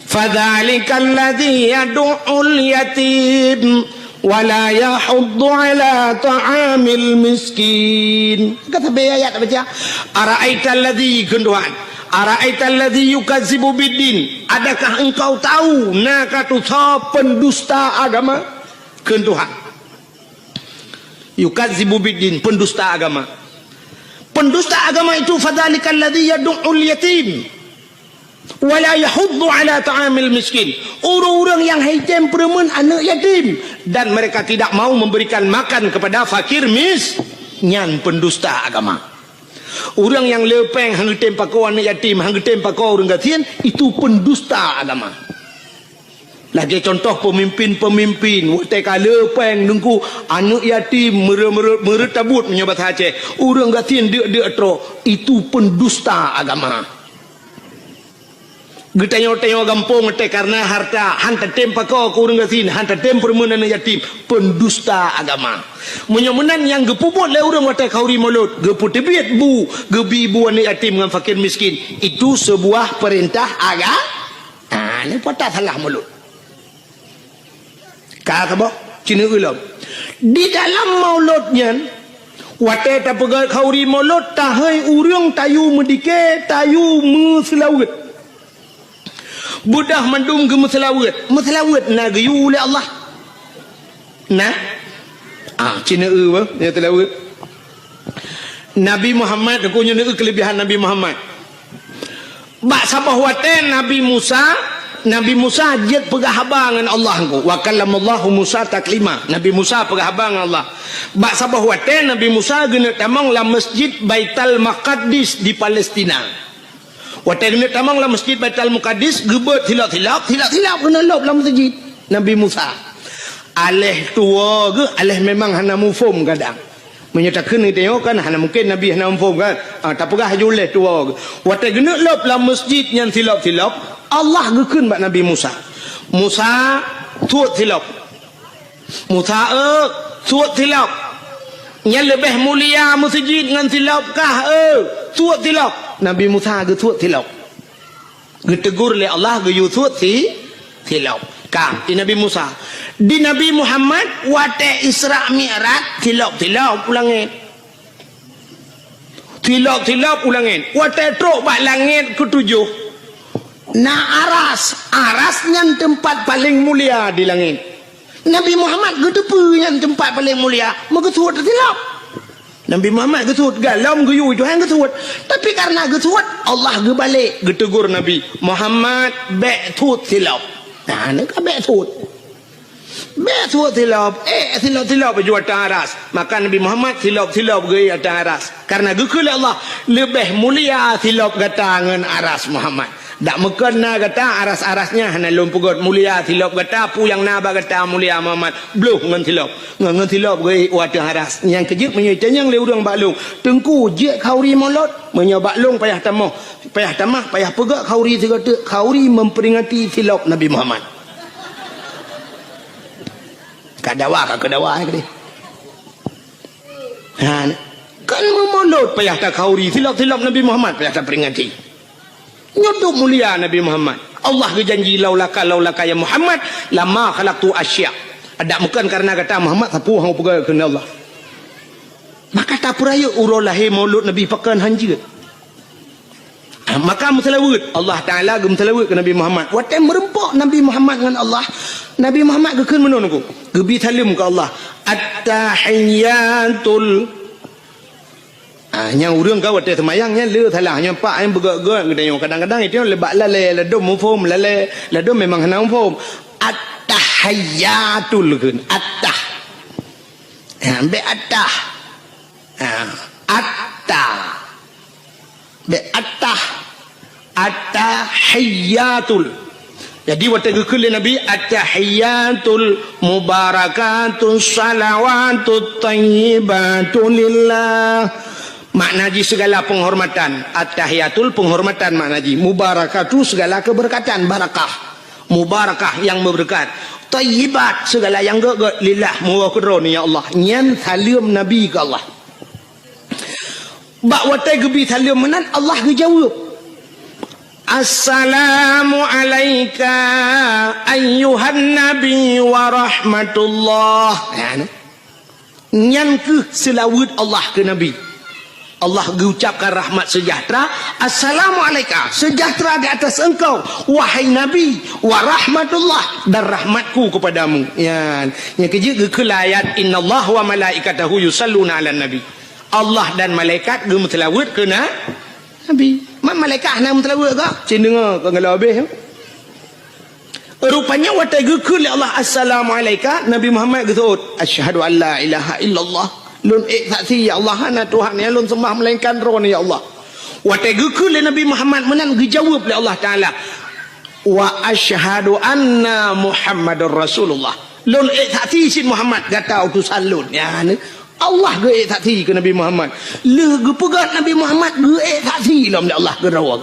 fadzalikal ladzi yad'ul yatim wala yahuddu ala ta'amil miskin kata ayat baca ara'aital ladzi kenduan ara'aital ladzi yukazzibu biddin adakah engkau tahu nakatu pendusta agama kenduhan yukazzibu biddin pendusta agama itu fadzalikal ladzi yad'ul yatim wala yahuddu ala ta'amil miskin orang-orang yang hitam peremun anak yatim dan mereka tidak mau memberikan makan kepada fakir nyan pendusta agama orang yang lepeng hang tempa kau anak yatim hang tempa kau orang gatiin itu pendusta agama lagi contoh pemimpin mereka lepeng nunggu anak yatim meretabut menyobat Aceh orang gatiin dia tro itu pendusta agama Getanya-tanya gampung te karena harta hanta tem pakau kurang gasin hanta tem permenan yatim pendusta agama. Menyamunan yang gepuput le urang wate kauri mulut, geput tebiat bu, gebi buan yatim dengan fakir miskin. Itu sebuah perintah agama. Ni patah salah mulut. Kata boh, cina ulam. Di dalam mauludnya wate ta pegat kauri mulut tahai urang tayu medike, tayu meselawat. Budah mandum ke meselawat na gayu oleh Allah nah cina apa dia telawat Nabi Muhammad aku nyana kelebihan Nabi Muhammad bak sabah waten Nabi Musa jet pegah habangan Allah ku wa kallamallahu Musa taklima Nabi Musa pegah habangan Allah bak sabah waten Nabi Musa gena tamang la masjid Baitul Maqdis di Palestina. Waktu kena tamang lah masjid Baitul Maqdis gebet hilap kena lop dalam masjid Nabi Musa. Aleh tua ke aleh memang hana mufum kadang. Menyatakan ni tengok kan hana mungkin Nabi hana mufum kan. Tak pegah juleh tua ke. Waktu kena lop dalam masjid yang hilap Allah gekun bak Nabi Musa. Musa tuat hilap. Musa tuat hilap. Yang lebih mulia masjid dengan hilap kah tuat hilap. Nabi Musa ge thuat tilap. Ge tegur le Allah ge yu thuat tilap. Kam di Nabi Musa. Di Nabi Muhammad wate Isra Mi'raj tilap ulangin. Tilap ulangin. Wate truk bak langit ketujuh. Na aras yang tempat paling mulia di langit. Nabi Muhammad ge tepu yang tempat paling mulia. Maka thuat tilap. Nabi Muhammad getut galam geyu Tuhan getut tapi karena getut Allah ge balik getegur Nabi Muhammad betut tilap nah ni ka betut tilap tilap baju atas aras maka Nabi Muhammad tilap ge atas aras karena gekul Allah lebih mulia tilap gatangan aras Muhammad dak mekena kata aras-arasnya hana lumpugot mulia tilap kata puyang naba kata mulia Muhammad bluh ngan tilap ge wadah aras yang kejik menyetanya le urang baklung tengku je kauri molot menyabaklung payah tamah payah pegak kauri segata kauri memperingati tilap Nabi Muhammad kadawa ke kan memolot payah tak kauri tilap Nabi Muhammad payah tak peringati nyodok mulia Nabi Muhammad Allah berjanji laulaka ya Muhammad lama khalaqtu asya ada bukan karena kata Muhammad sapu hang pegang kena Allah maka tak peraya urang lahir maulud Nabi pakan hanjir maka musalawat Allah Ta'ala musalawat ke Nabi Muhammad waktu merempok Nabi Muhammad dengan Allah Nabi Muhammad kekan menurut gebi salim ke Allah at-tahiyyatul yang urang kau waktu semayangnya le salah yang pak yang bergerak kadang-kadang itu lebak lalai ladum mufum lalai ladum memang hana mufum at-tahiyyatul kun at-tah be at-tah be at-tah at-tahiyyatul jadi waktu gekul Nabi at-tahiyyatul mubarakatun salawatut tayyibatun lillah maknaji segala penghormatan at-tahiyatul penghormatan maknaji mubarakatuh segala keberkatan barakah mubarakah yang berberkat tayyibat segala yang geget lillah muwakron ya Allah nyan salim Nabi ke Allah bak watai gebi salim menan Allah gejawab assalamu alayka ayyuhan nabi wa rahmatullah nyan ke selawat Allah ke Nabi Allah mengucapkan rahmat sejahtera assalamualaikum sejahtera di atas engkau wahai Nabi wa rahmatullah dan rahmatku kepadamu yang kejik ke ayat innallaha wa malaikatahu yusalluna ala nabi Allah dan malaikat ge melawat ke Nabi malaikat nak melawat ke cin dengar ke ngala habis rupanya watai ge ke Allah assalamualaikum Nabi Muhammad getut asyhadu an la ilaha illallah lun saksi ya Allah hana Tuhan ya lun sembah melainkan ron ya Allah waktu gekul Nabi Muhammad menan dijawab oleh Allah Ta'ala wa asyhadu anna Muhammadur Rasulullah lun saksi sin Muhammad kata utusan lun ya Allah ge saksi ke Nabi Muhammad le gepegat Nabi Muhammad ge saksi lam Allah ke rawa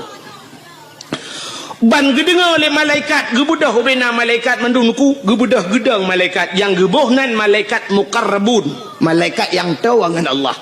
ban gedengar oleh malaikat gebudah bina malaikat mandunku gebudah gedang malaikat yang gebuhnan malaikat muqarrabun malaikat yang tahu dengan Allah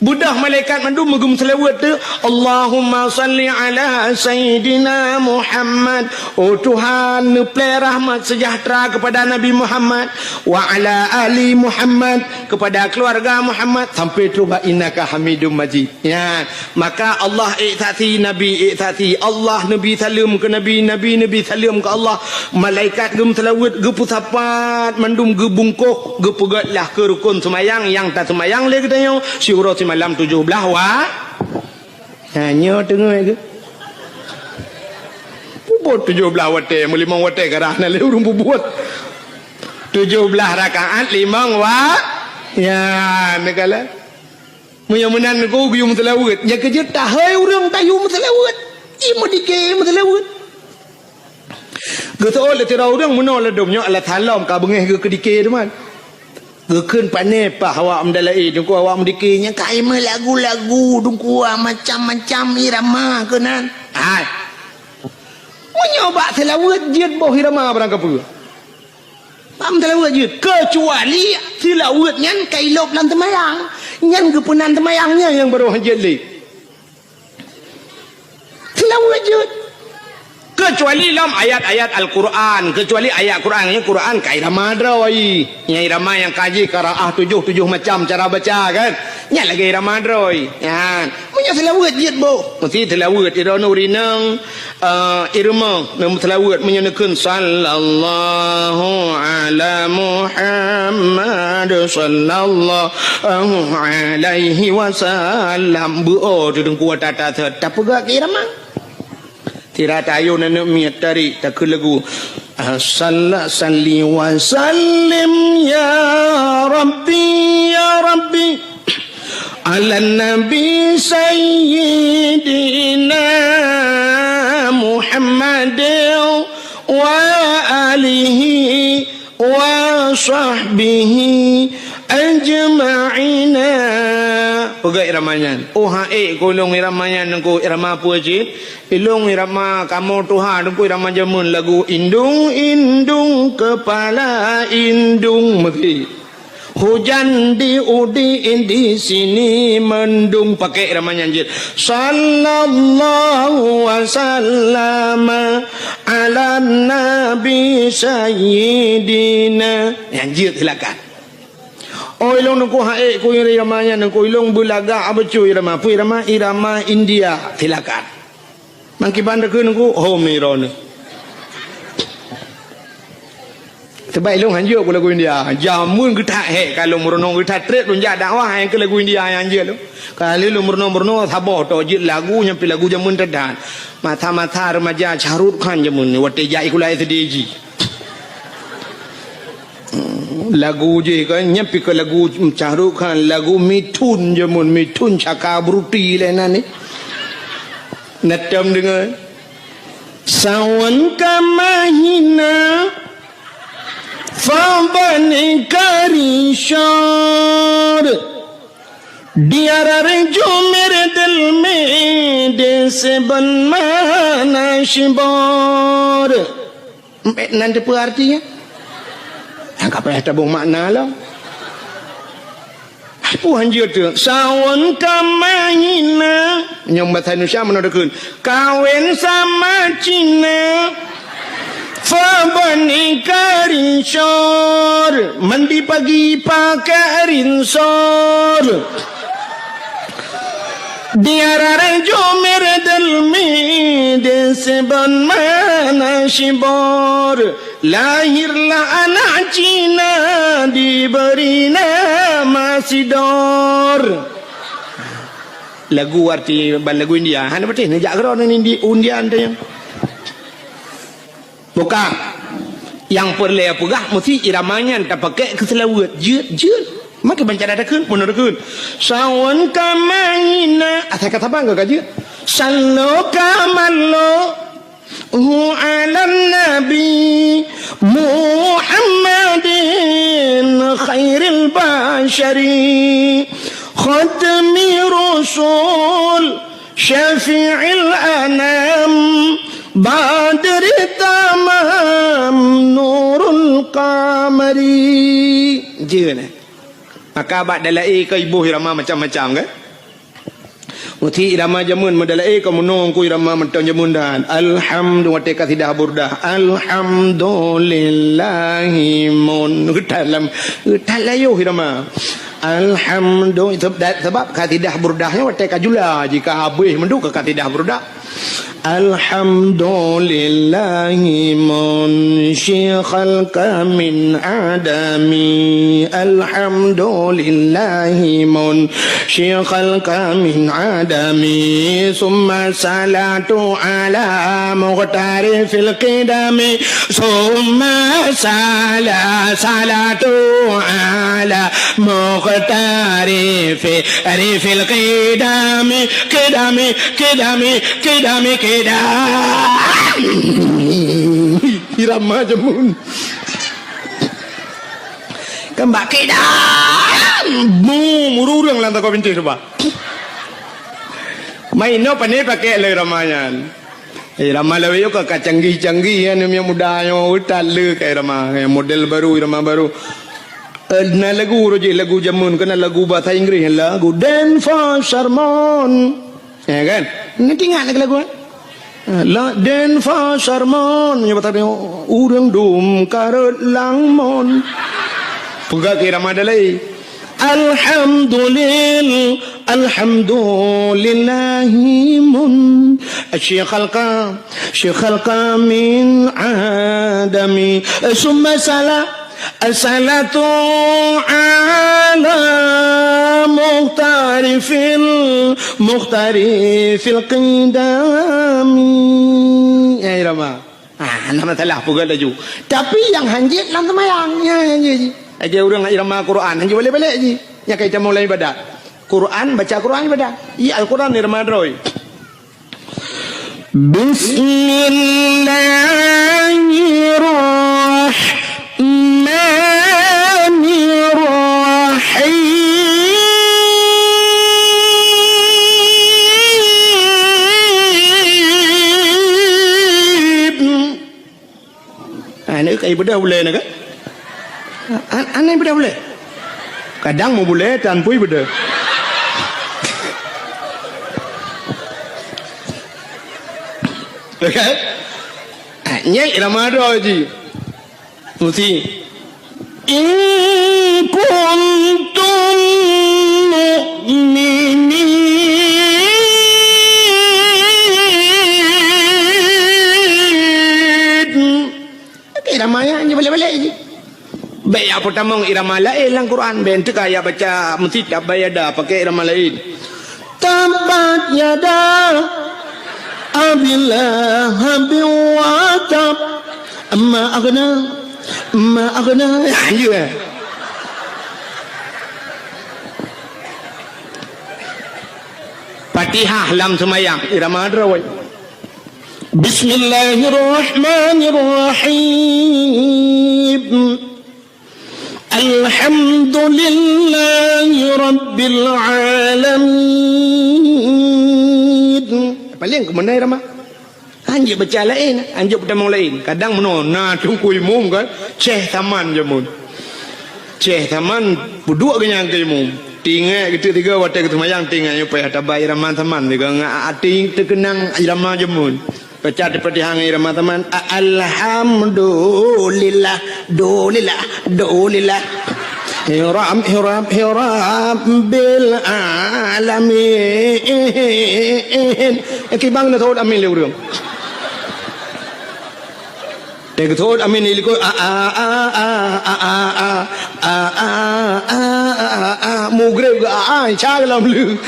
budah malaikat mandum megum selawat tu Allahumma salli ala sayyidina Muhammad oh Tuhan nuplai rahmat sejahtera kepada Nabi Muhammad wa ala ali Muhammad kepada keluarga Muhammad sampai tu ba innaka hamidum majid ya maka Allah iktati Nabi iktati Allah Nabi salam ke Nabi Nabi salam ke Allah malaikat gum selawat gepusapat mandum gebungkuh gepegatlah ke rukun semayang yang tak semayang lagi katanya syurah malam 17 wa hanya tengah ke buat 17 wate melimang wate kerana lewung buat 17 rakaat limang wa ya negala menyamanan ko bium selawat ya kerja tahai urang tayu selawat imu dike selawat geto le tira urang menol domnya Allah talam ka bengeh ke dike teman gekeun pane pa awak mendalai dungku awak mendikinya kai lagu-lagu dungku macam-macam irama kenan ai menyoba selawat jid boh irama barang apa pam selawat jid kecuali selawat nyan kailop lan temayang nyan gepunan temayangnya yang baru jid li selawat jid kecuali dalam ayat-ayat Al-Quran kecuali ayat Quran yang Quran kai irama droi yang irama yang kaji qiraah 7 macam cara baca kan nya lagi irama droi ya punya selawat jid bo mesti selawat ira nurinang irama nam selawat menyenekeun sallallahu ala Muhammad sallallahu alaihi wasallam bu oh tu dengku tata tak pegak irama tira tayo na miat tari takul lagu salli wa sallim ya rabbi ala nabi sayyidina Muhammad wa alihi wa sahbihi ajma'ina pegai iramanya oh hae golong iramanya nengku irama apa je ilung irama kamu Tuhan nengku irama jamun lagu indung kepala indung mesti hujan di di sini mendung pakai iramanya je sallallahu wasallam ala nabi sayyidina yang je silakan oh ilung nengku hae ku iramanya nengku ilung bulaga abecu irama pu irama India silakan mangki bandar ke nengku oh mirone sebab ilung hanjur ku lagu India jamun kita he kalau merenung kita trek lunja dakwah yang ke lagu India yang hanjur lu kalau lu merenung sabah to jit lagu nyampi lagu jamun tedan mata remaja Shahrukh Khan jamun wate jai kulai sedeji lagu je kan nyampi ke lagu Shahrukh Khan lagu mitun jamun mitun Chakrabarti lena ni natam dengan sawan kamahina fabani karishar diara jo mere dil mein dese banmana shibar nanti apa artinya apa payah tabung makna lah apa hanjir tu sawan kamahina yang bahasa Indonesia menodakun kawin sama Cina fabani karinsor mandi pagi pakai rinsor diara jo mere dil mein dese banmana shibar lahirlah anak Cina diberi nama Sidor lagu arti lagu India hanya betul ni jak keron ni undian tu yang bukan yang perlu pegah mesti iramanya tak pakai keselawat jut maka baca dadakan menurutkan sawan kamaina asal kata bangga kaji sallu kamallo ala nabi Muhammadin khairil bashari khatmi rasul syafi'il anam badri tamam nurul qamari. Je ni. Maka abad dalai ke ibu irama macam-macam kan? Muti irama jamun madalai ke menong ku irama mentang jamun dan alhamdulillah te kasidah burdah alhamdulillahi mun dalam talayo irama alhamdulillah sebab kasidah burdahnya wate kajula jika habis menduk ke kasidah burdah alhamdulillahi munsyikhal min adami alhamdulillahi munsyikhal min adami summa salatu ala muqtari fil qidami summa salatu ala muqtari fil qidami qidami irama jamun kembak kedam mururang lantak kau pintu coba main no pane pakai le ramayan irama lewe yo ka canggih-canggih yang muda yang utal le ke irama model baru irama baru na lagu roji lagu jamun kena lagu bahasa Inggris lagu Dan for Sharmon ya kan nanti ingat lagu la den fa sarmon nya batane urang dum karut langmon puga kira madalai alhamdulillahi mun syekh khalqa min adami summa salatu ala muhtari fil qidami ya irama nama salah pugak laju tapi yang hanjit lang semayang ya aja orang irama Quran hanjit balik-balik je ya kaita mulai ibadat Quran baca Quran ibadat ya Al-Quran irama droi Bismillahirrahmanirrahim kayak beda boleh nak? Aneh beda boleh. Kadang mau boleh, tanpa beda. Okay? Nyai Ramadan ji. Mesti. In kuntum mu'minin. Irama hanya balik-balik je. Baik yang pertama irama lain dalam Quran. Bentuk ayat baca mesti tabat yada pakai irama lain. Tabat yada abillah biwatab amma aghna ya. Fatihah dalam semayang irama drawai. Bismillahirrahmanirrahim. Alhamdulillahi rabbil alamin. Paling ke mana Rama? Anjir baca lain, anjir pertama lain. Kadang menona tungku imum kan, Syekh Taman je mun. Syekh Taman duduk kenyang ke imum. Tinggal kita tiga watak semayang tinggal supaya tabai Rama Taman juga ating terkenang Rama je mun. Baca seperti hang irama teman alhamdulillah hiram bil alamin kibang na thod amin lewrung te thod amin iliko mugre chaglam lu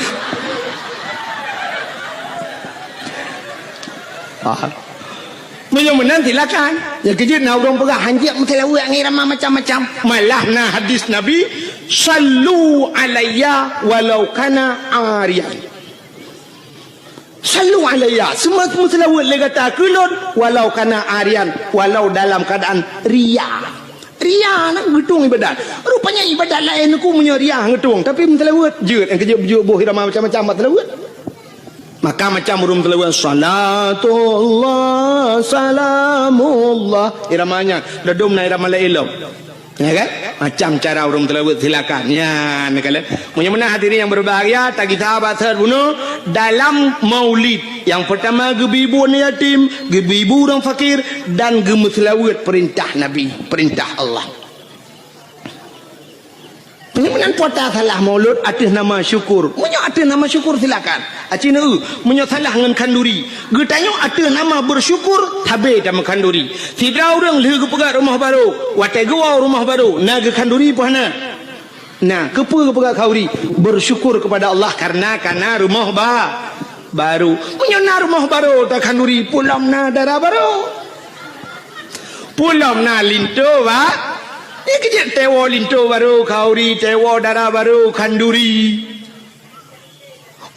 Macam mana silakan. Ya kerja nak orang pegang hanjit mutilawat ngirama macam-macam. Malah na hadis Nabi sallu alayya walau kana ariyan. Sallu alayya semua mutilawat le kata kulun walau kana ariyan walau dalam keadaan ria. Ria nak getung ibadat. Rupanya ibadat lain aku punya ria getung tapi mutilawat je yang kerja buh irama macam-macam mutilawat. Maka macam urung telawat salatullah salamullah iramanya dadum na irama lailom. Ya kan? Macam cara urung telawat silakan. Ya, ni kala. Munya-munya hadirin yang berbahagia, tak kita bahas bunuh dalam Maulid. Yang pertama gebibu yatim, gebibu orang fakir dan gemeselawat perintah Nabi, perintah Allah. Munya-munya puasa salah Maulud atas nama syukur. Munya atas nama syukur silakan. Acina munya salah dengan kanduri. Getanya atas nama bersyukur habis sama kanduri. Tidak orang leh ke pegat rumah baru. Watai gua rumah baru. Nah ke kanduri puana. Nah ke pegat kauri bersyukur kepada Allah karena rumah baru. Munya na rumah baru tak kanduri pulam na darah baru. Pulam na linto ba. Ini kejap tewa linto baru, kauri, tewa darah baru, kanduri.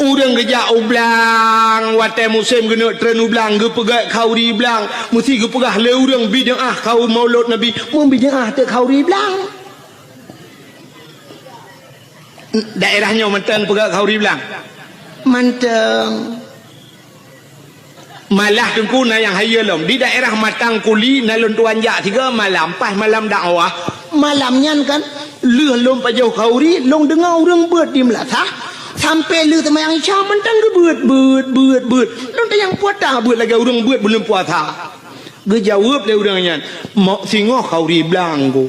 Udang kejap ublang, watai musim kena tren ublang, gepegat kauri belang. Mesti gepegah le udang bidang kau maulud Nabi. Membidang tak kauri belang. Daerahnya mentang pegat kauri belang. Mentang. Malah tengku na yang hayalom di daerah Matang Kuli nalun tuan jak 3 malam pas malam dakwah malamnya kan leh lom pajau kauri long dengar orang beut di Melaka sampai leh temayang isya mentang ke beut long tayang puasa beut lagi orang beut belum puasa ge jawab le urangnya mak singoh kauri belang ku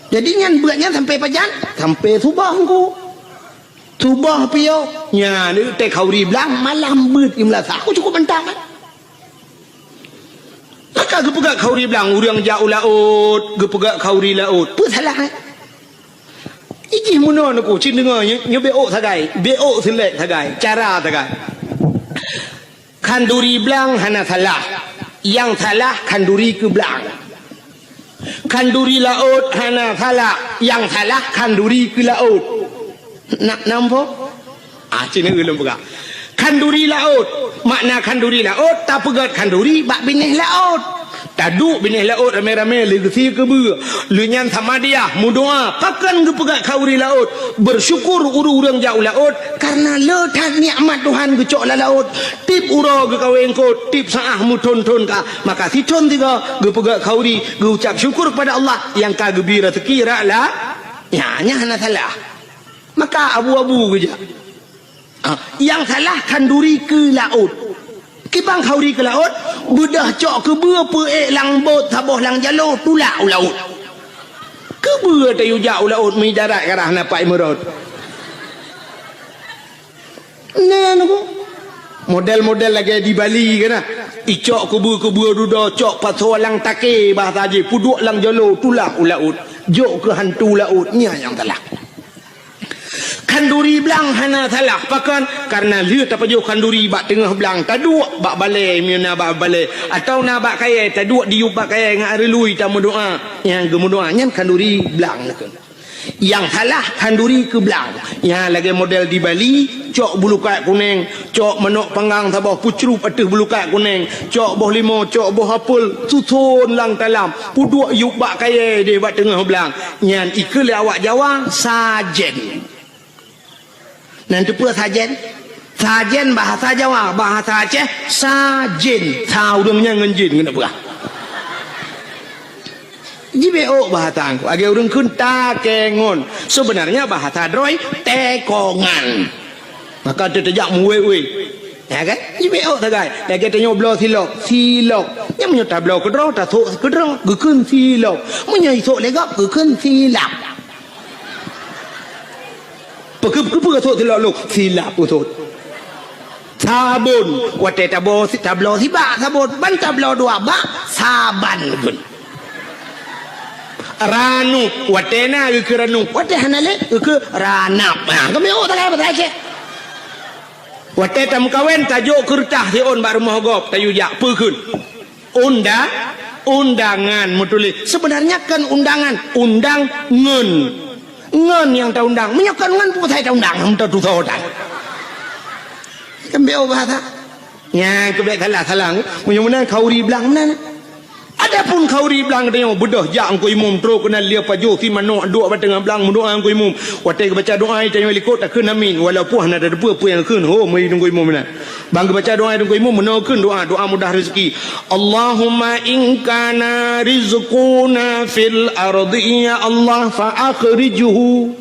jadi nyan beutnya sampai pajan sampai subah ku subah piau nya ni teh kauri belang malam beut di Melaka aku cukup mentang kan. Maka gepegak kauri belang urang jauh laut gepegak kauri laut apa salah iji muno aku cin dengarnya nya beo sagai beo selek sagai cara sagai kanduri belang hana salah yang salah kanduri ke belang kanduri laut hana salah yang salah kanduri ke laut nak nampak cin ngelem pegak kanduri laut makna kanduri laut tak pegat kanduri bak binih laut taduk binih laut rame-rame legesi ke ber lenyan sama dia mudoa pakan ke pegat kauri laut bersyukur urang jauh laut karena letak nikmat Tuhan ke cok laut tip ura ke kawin ko tip saah mu ton-ton ka maka si ton tiga ke pegat kauri ke ucap syukur pada Allah yang ka gebira sekira lah nya hana salah maka abu-abu ke yang salah kanduri ke laut kibang kauri ke laut budah cok ke berapa lang bot taboh lang jalur tulak laut ke ber tayu jauh laut mi darat karah napai merot nah aku model-model lagi di Bali kan icok ke ber duda cok pasal lang take bahasa je puduk lang jalur tulak laut jok ke hantu lautnya yang salah kanduri belang hana salah pakan karena lihat apa jauh kanduri bak tengah belang taduk bak balai miuna bak balai atau na bak kaya taduk diup bak kaya ngak relui tamu doa yang gemu doa nyan kanduri belang yang salah kanduri ke belang yang lagi model di Bali cok bulu kat kuning cok menok panggang tabah pucru patih bulu kat kuning cok boh limo cok boh apel susun lang talam puduk yuk bak kaya dia bak tengah belang nyan ikul awak Jawa sajen. Nanti pula sajen bahasa Jawa bahasa Aceh sajen saudangnya ngenjin kena pula jibeo bahasa angku agak urang kun takengon sebenarnya bahasa droi tekongan maka terjak muwe ya kan jibeo tagai lagi tanya blo silok yang menyota blo kedro ta sok kedro gekun silok menyai sok legap gekun silap Pekep tu silap utut sabun wate tablo si bak sabun ban tablo dua bak saban gun ranu wate na ke ranu wate hanale ke ranap kami tak ada bahasa wate tam kawen tajuk kertas si on bak rumah gop tayujak pekun undangan mutuli sebenarnya kan undangan undang ngen yang tak undang menyakan ngen pun saya tak undang minta tu saudara kembali bahasa nya kebek salah mudah-mudahan kauri belang mana ada Adapun khauri belang dia bedah jak angko imum terus kena lia pajuh si manuk duk pada tengah belang doa angko imum. Watai baca doa tanya likut tak kena amin walaupun ada depa yang keun ho mai tunggu imum na. Bang baca doa tunggu imum menakeun doa mudah rezeki. Allahumma in kana rizquna fil ardi ya Allah fa akhrijhu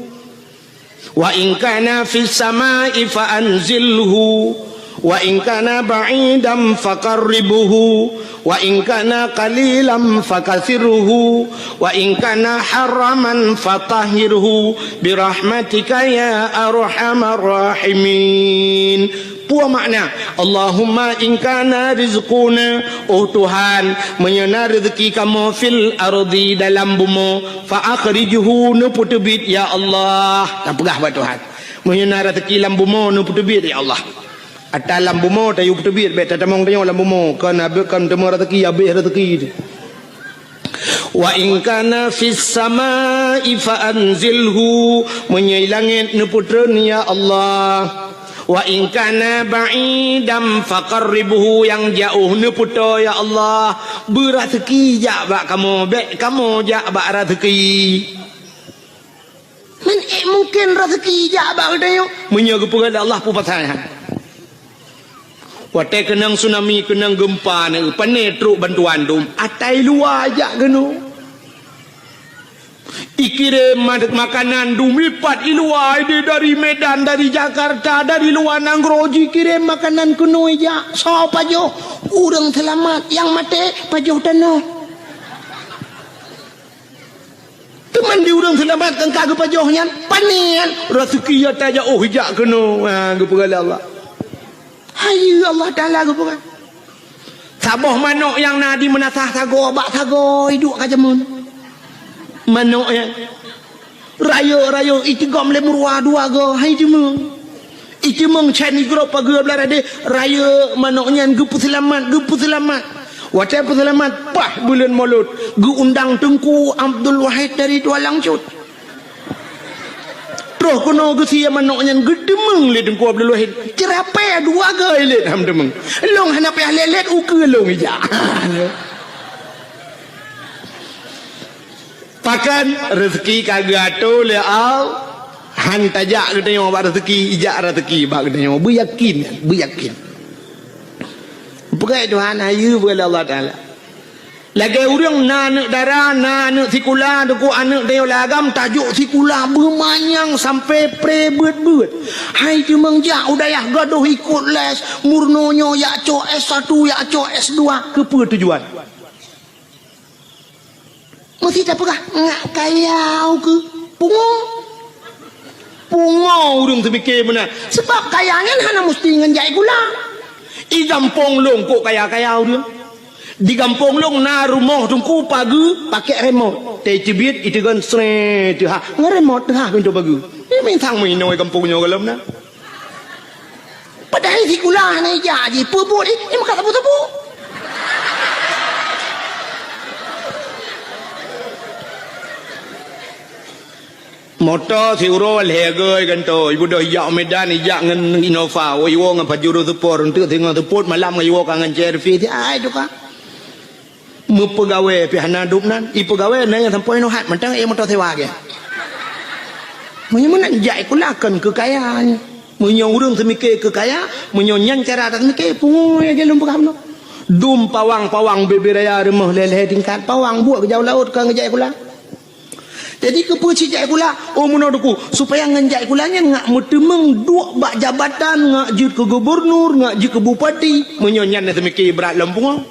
wa in kana fis samai fa anzilhu wa in kana ba'idan faqarribhu wa in kana qalilan fakathirhu wa in kana haraman fatahhirhu birahmatika ya arhamar rahimin. Puas makna Allahumma in kana rizquna, oh Tuhan menyana rezeki kamu fil ardi dalam bumi fa akhrijhu nu putubit ya Allah. Tak pegah buat Tuhan menyana rezeki dalam bumi nu putubit ya Allah. Atas lam bumi tayu putubit bet tamong tayo lam bumi kan abkan temu rezeki habis rezeki. Wa in kana fis samai fa anzilhu, menyai langit nu putreun ya Allah. Wa in kana ba'idan faqarribhu, yang jauh ne puto ya Allah. Berazeki jak bak kamu, bek kamu jak bak rezeki. Men mungkin rezeki jak bak dayo menyaga pada Allah pu pasal. Watai kenang tsunami kenang gempa ne pane truk bantuan dum atai luar jak geno. Ikirim makanan dumipat iluai dari Medan, dari Jakarta, dari luar Nangroji kirim makanan kuno aja. So pajoh urang selamat yang mati pajoh tanah. Teman di urang selamat kan kagak pajohnya panen rezeki ya taja oh hijak kuno. Ha gepegala Allah. Hai Allah Taala gepegala. Saboh manuk yang nadi menasah sago bak sago hidup kajamun. Manuk ya raya itigam le murwa dua go hai jemeng itimeng chani gro pageu belarade raya manuknya gepu selamat watai selamat pah bulan maulud gu undang Tengku Abdul Wahid dari Tualang Cut terus kono gu sia manuknya gedemeng le Tengku Abdul Wahid cerape dua go le ham demeng long hanape lelet uke long ija. Pakan rezeki kagak tu le au han tajak katanya bak rezeki ijak rezeki bak katanya beryakin pegai Tuhan ayu kepada Allah Taala lagi urang na darah na sikula deku anak dia lagam tajuk sikula bermanyang sampai prebet hai cemang jak udayah gaduh ikut les murnonyo ya co S1 ya co S2 kepa tujuan mesti tak pegah ngak kayau ke pungo urang terfikir benar sebab kayangan hana mesti ngenjai gula i gampong long kok kaya-kayau dia di gampong long na rumah tungku pagi pakai remote te cibit itu kan sre tu ha ngeremote ha pintu pagi ni main thang main noi kampungnya kalam na padahal si gula na jadi pupuk ni makan tabu-tabu. Motor si urol hegoi kan to ibu dah yak Medan yak ngan Innova wo yo ngan pajuro support untuk tengok support malam ngan yo kangen cerfi ti ai tu ka mu pegawe pi hana dup nan i pegawe na yang sampai no hat mentang e motor sewa ke munyo nak jai kulakan kekayaan munyo urang semike kekaya munyo nyang cara tak semike pungo ya gelum pegam no dum pawang beberaya rumah leleh tingkat pawang buat ke jauh laut ke ngejai kula. Jadi kepuci jai kula oh menaduku supaya ngenjai kulanya ngak mutemeng duk bak jabatan ngak jut ke gubernur ngak jut ke bupati menyonyan semiki berat lempung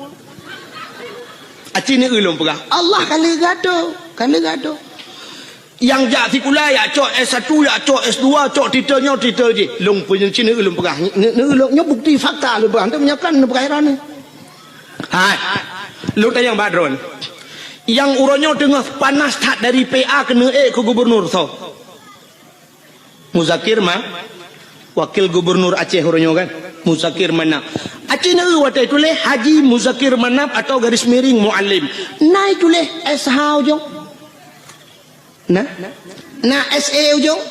acine ulum pegah Allah kali gado yang jak si kula ya cok S1 ya cok S2 cok titel je long punya cine ulum pegah ne ulumnya bukti fakta lu bang tu menyakan perkara ni hai lu tayang badron yang uronyo tengah panas tak dari PA kena ke gubernur so Muzakir mah wakil gubernur Aceh uronyo kan Muzakir Manap Aceh na watai tule Haji Muzakir Manap atau garis miring muallim nai tule SH ujung na SE ujung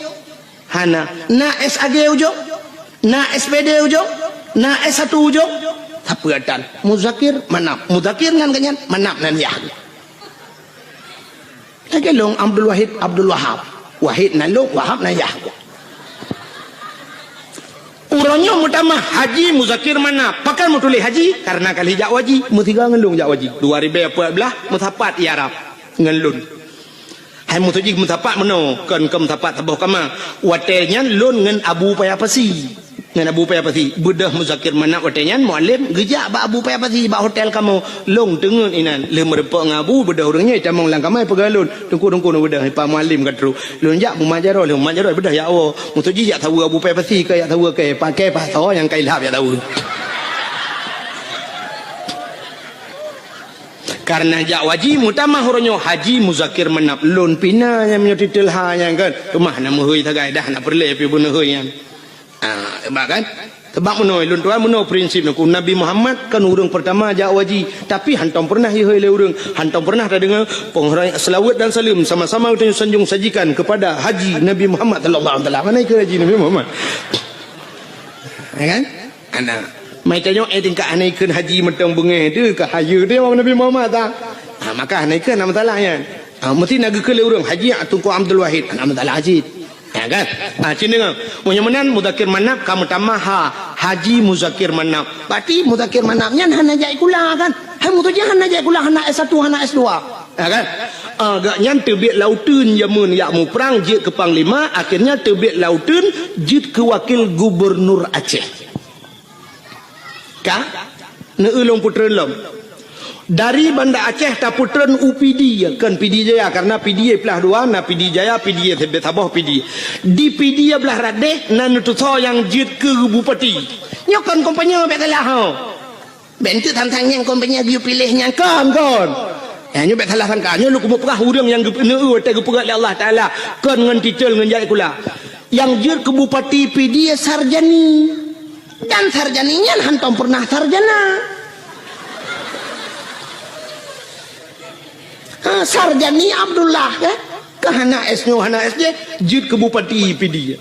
hana na SAG ujung na SPD ujung na S1 ujung Siapa atan? Muzakir manap. Muzakir ngan ganyan manap nan ya. Lagi long Abdul Wahid Abdul Wahab. Wahid nan long Wahab nan ya. Urangnya mutama haji muzakir mana? Pakai mutuli haji karena kali jak waji mutiga ngelung jak waji. 2014 mutapat ya Arab ngelun. Hai mutuji mutapat meno kan ke mutapat tabuh kama. Watenya lun ngen Abu Payapasi. Ngen Abu Payapasi. Bedah muzakir mana watenya mualim gejak ba Abu Payapasi ba hotel kamu long tengen inan le merepak ngabu bedah urangnya camong lang kamai pegalun. Tungku-tungku no bedah pa mualim katru. Lun jak mumajaro le mumajaro bedah ya Allah. Mutuji jak tahu Abu Payapasi ke jak tahu ke pakai pasal yang kai lap ya tahu. Karena jak waji mutama huronyo haji muzakir menap lon pina yang menyotitil ha yang kan rumah nama hui tagai dah nak perle pi buna hui yang sebab kan sebab menoi lon tuan menoi prinsip nak Nabi Muhammad kan urang pertama jak waji tapi hantam pernah hui le urang hantam pernah tak dengar penghurai selawat dan salim sama-sama kita sanjung sajikan kepada haji Nabi Muhammad sallallahu alaihi wasallam. Mana ke haji Nabi Muhammad kan anak mai tanya tingkat anaikkan haji metang bengai tu ke hayu dia orang Nabi Muhammad tak maka anaikkan nama talah kan mesti nak ke le urang haji Tunku Abdul Wahid nama talah haji ya kan cina ngah munyaman muzakir manap kamu tamah haji muzakir manap berarti muzakir manapnya hana jai kula kan hai mutuja hana jai kula hana S1 hana S2 ya kan agaknya terbit lautun jamun yakmu perang jid ke panglima akhirnya terbit lautun jid ke wakil gubernur Aceh kah neulung putren lom dari Banda Aceh ta putren UPD kan PD Jaya karena PD pelah dua na PD Jaya PD tebet sabah PD di PD belah radeh nan tuso yang jid ke bupati nyokan kompanya betalah ha bentuk tantang yang kompanya dia pilihnya kan ya nyo betalah sangkanya lu kumu perah urang yang neu te gepegat Allah taala kan ngan titel ngan jai kula yang jid ke bupati PD sarjani dan sarjaninya hantam pernah sarjana sarjani Abdullah ya kehana S-nya hana S-j jid ke bupati PD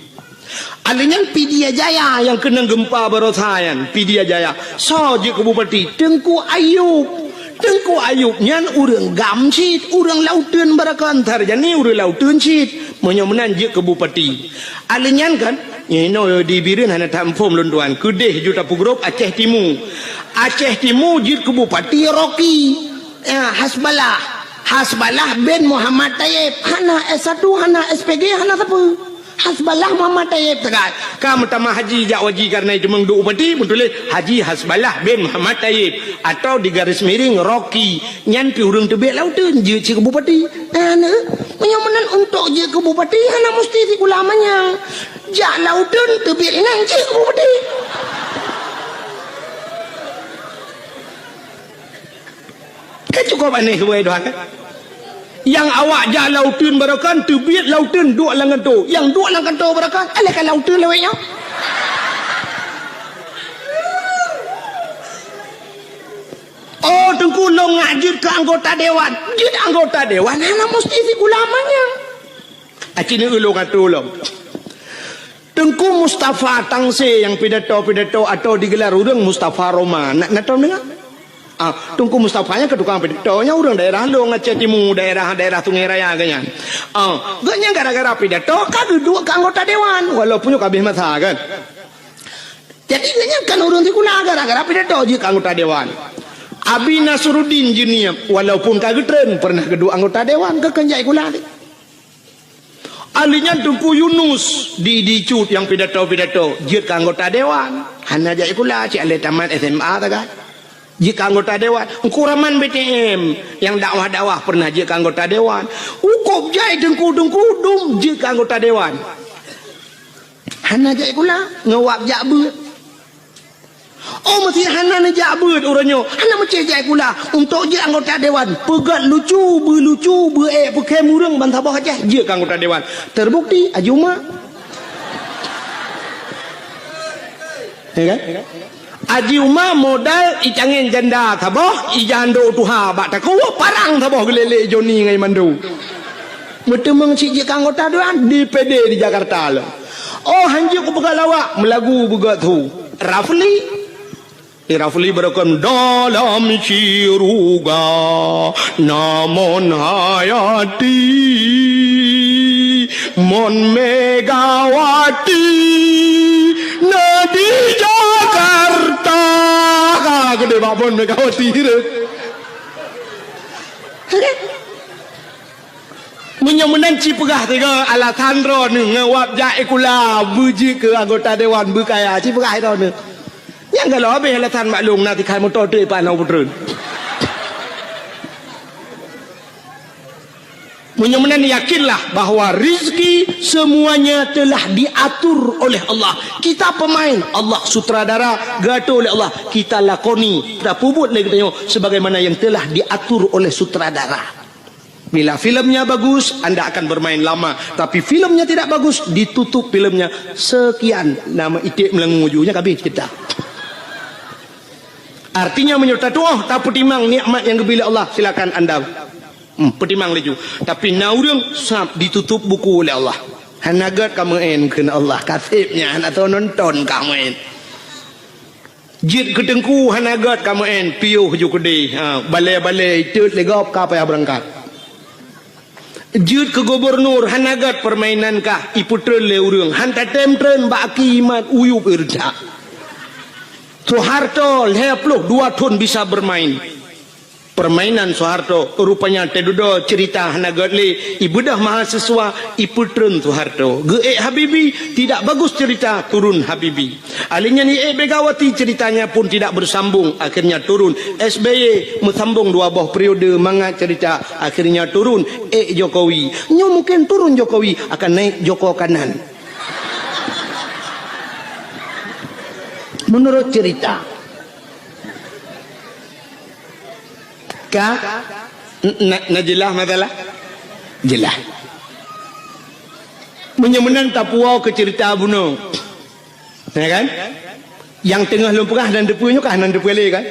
alinyan PD Jaya yang kena gempa barosayan PD Jaya so jid ke bupati Tengku Ayub nyan urang gamsit urang lauteun barakan sarjani urang lauteun sit menyomenan jid ke bupati alinyan kan Ino di birin hana tampom lunduan kedeh juta pugrop Aceh Timur jid ke bupati Rocky Hasbalah bin Muhammad Tayyib hana S1 hana SPG hana apa Hasbalah Muhammad Tayyib tegat kamu tamah haji jak waji karena itu mengdu bupati betul haji Hasbalah bin Muhammad Tayyib atau di garis miring Rocky nyan pi urang tebek lautun je ke bupati menyomenan untuk je ke bupati hana mesti di ulamanya jak lautun tebek nang je ke bupati kan cukup aneh huai doa kan yang awak jak lautun barakan tebek lautun duk langan tu yang duk langan tu barakan alakan lautun leweknya oh tengku long ngajut ke anggota dewan jid anggota dewan hana mesti si ulamanya acini ulung atulong Tengku Mustafa Tangse yang pidato atau digelar urang Mustafa Roma nak tahu dengar Tengku Mustafanya ke tukang pidatonya urang daerah long Aceh Timur daerah Sungai Raya ganyan ganyan gara-gara pidato kageduk ke anggota dewan walaupun kabeh masa kan jadi ganyan kan urang tikula gara-gara pidato je ke anggota dewan Abi Nasruddin Junior walaupun kagedren pernah geduk anggota dewan ke kenjai kula alinya Tengku Yunus di cut yang pidato jid ke anggota dewan hana jai kula cik ale tamat SMA taga jid ke anggota dewan Kuraman BTM yang dakwah pernah jid ke anggota dewan ukup jai Tengku dum jid ke anggota dewan hana jai kula ngewap jak beut oh mesti hana nejak beut uranyo hana macam jai kula untuk je anggota dewan pegat lucu pakai murang bantabah aja je ke anggota dewan terbukti ajuma ya kan Aji Umar modal icangin janda tabah ijando tuha bak taku parang tabah gelele Joni ngai mandu mutemeng si je ke anggota dewan di PD di Jakarta lo oh hanjuk ku pegat lawak melagu begat tu Rafli Irafli berakam dalam ciruga namun hayati mon Megawati nadi Jakarta gede babon Megawati menang cipegah tiga alasan ro nung ngawap jae kula buji ke anggota dewan berkaya cipegah ro nung yang kalau habis alasan maklum nanti kai motor tu panau putren menang yakinlah bahawa rizki semuanya telah diatur oleh Allah. Kita pemain, Allah sutradara, gato oleh Allah, kita lakoni, kita puput lagi tanya sebagaimana yang telah diatur oleh sutradara. Bila filmnya bagus, anda akan bermain lama. Tapi filmnya tidak bagus, ditutup filmnya. Sekian nama itik melengujunya habis kita. Artinya menyerta tuah tak petimang nikmat yang diberi Allah, silakan anda petimang laju. Tapi naurang sab ditutup buku oleh Allah. Hanagat kamu en kena Allah kasihnya atau nonton kamu en. Jid kedengku hanagat kamu en piuh ju kedi. Balai-balai cut legop ka payah berangkat. Jid ke gubernur hanagat permainan kah iputren le urang. Hanta temtren baki mat uyup irja. Soeharto lepluh 2 tahun bisa bermain permainan Soeharto rupanya tedudo cerita hanagat le ibudah mahasiswa iputren Soeharto ge Habibi tidak bagus cerita turun Habibi alinya ni Megawati ceritanya pun tidak bersambung akhirnya turun SBY mesambung 2 buah periode manga cerita akhirnya turun Jokowi nyo mungkin turun Jokowi akan naik Joko kanan menurut cerita jelas masalah jelas menyemenan tapuau ke cerita bunuh ya kan yang tengah lumpurah dan depunya kanan depule kan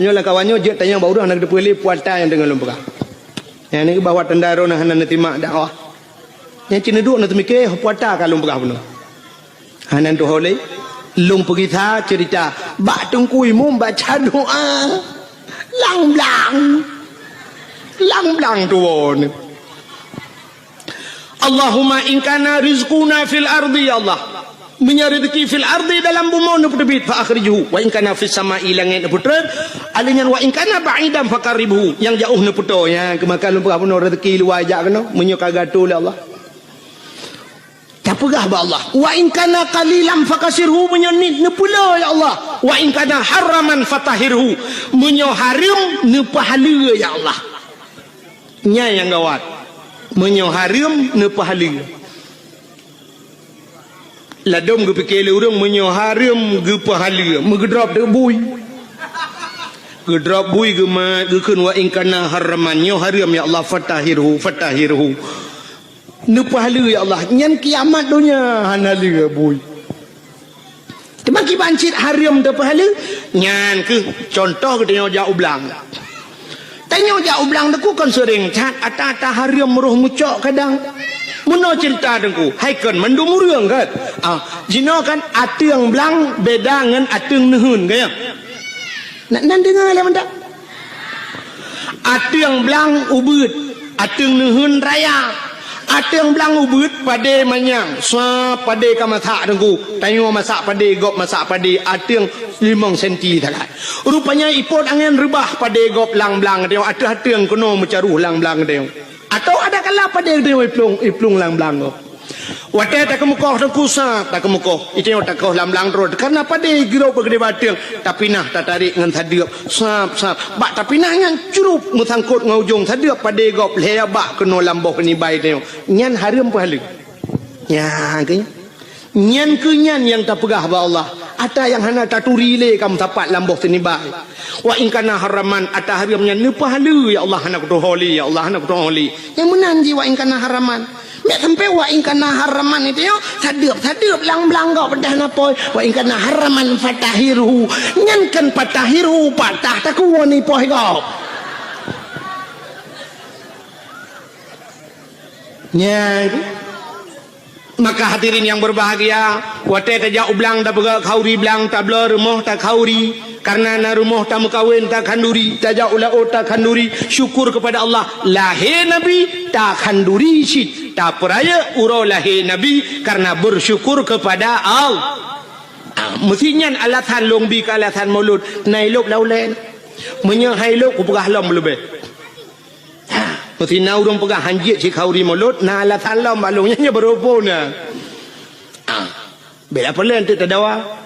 nyolah kawannya je tanya baru anak depule puata yang tengah lumpurah yang ni bawa tendaro nah hanan timak dakwah yang cina duk nak mikir puata ka lumpurah bunuh hanan tu holei lung pergi cerita bak tengkui mu baca doa lang-lang tuan Allahumma in kana rizquna fil ardi ya Allah menyarezeki fil ardi dalam bumi neputebit fa akhrijuhu wa in kana fis sama'i langit neputret alinyan wa in kana ba'idan faqaribhu yang jauh neputo yang kemakan lumpur puno rezeki luar ajak kena menyoka gato oleh Allah tapugah ba Allah wa in kana qalilan fakasirhu menyonit nepula ya Allah wa in kana haraman fatahirhu menyo haram ne pahala ya Allah nya yang gawat menyo haram ne pahala ladom ge pikir urang menyo haram ge pahala megedrop de bui gedrop bui ge ma ge kun wa in kana haraman nyo haram ya Allah fatahirhu ne pahala ya Allah nyan kiamat dunia hanali boy temaki bancit haram de pahala nyan ke contoh ke tanya jauh belang deku kan sering cat ata haram meruh mucok kadang muno cerita deku haikon mendum urang kan jino kan ateung belang beda ngan ateung nehun gaya nak dengar le mendak ateung belang ubud ateung nehun raya ateung belang ubud pade manyang sa pade ka masak dengku tayo masak pade gop masak pade ateung 5 senti takat rupanya ipot angin rebah pade gop lang-lang dia ateung kono mecaruh lang-lang dia atau ada kala pade dia iplung lang-lang gop wate tak kemukoh dengku sa tak kemukoh itu tak koh lang-lang rod karena pade giro begede bateung tapi nah tak tarik ngan thadiop sap bak tapi nah ngan curup musangkut ngaujung thadiop pade gop lea bak keno lamboh ni bai teo nyan haram pahala ya ke nyan ke nyan yang tak pegah ba Allah ada yang hana taturi le kam tapat lamboh ni bai wa in kana haraman ata haramnya ne pahala ya Allah hana kutu holi ya Allah hana kutu holi yang menanji wa in kana haraman mek sampai wa in kana haraman itu yo sadeup lang-lang gau pedah napoi wa in kana haraman fatahiru nyan kan fatahiru patah taku woni poh gau nya maka hadirin yang berbahagia wate ka jau blang da bega khauri blang tabler moh ta khauri Karena na rumah tamu kawin tak khanduri, tajak ulau tak khanduri, syukur kepada Allah. Lahir Nabi tak khanduri syit. Tak peraya urau lahir Nabi karena bersyukur kepada Allah. Mestinya alatan longbi ke alatan maulud. Nailuk laulen. Menyahailuk ku pegah lom lebih. Mesti na urang pegah hanjit si kauri maulud. Na alatan lom balungnya berupuna. Bela pelan tu tadawa.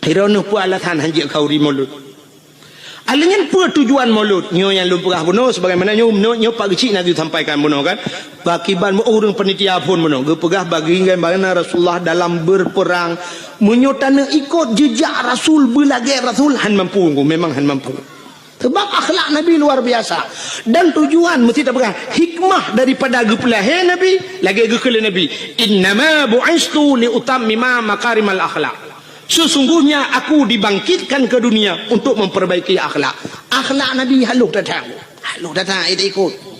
Hironuh pu alatan hanjit kauri maulud. Alingan apa tujuan maulud? Nyo yang lumpurah bunuh sebagaimana nyo pak kecil nanti sampaikan bunuh kan. Bakiban orang penitia pun bunuh. Gepegah bagi bagaimana Rasulullah dalam berperang menyotana ikut jejak Rasul belagi Rasul han mampu, memang han mampu. Sebab akhlak Nabi luar biasa. Dan tujuan mesti tak pegang hikmah daripada gepelahe Nabi lagi gekele Nabi. Innama bu'istu li utammima makarimal akhlak. Sesungguhnya aku dibangkitkan ke dunia untuk memperbaiki akhlak. Akhlak Nabi haluk datang. Haluk datang ikut.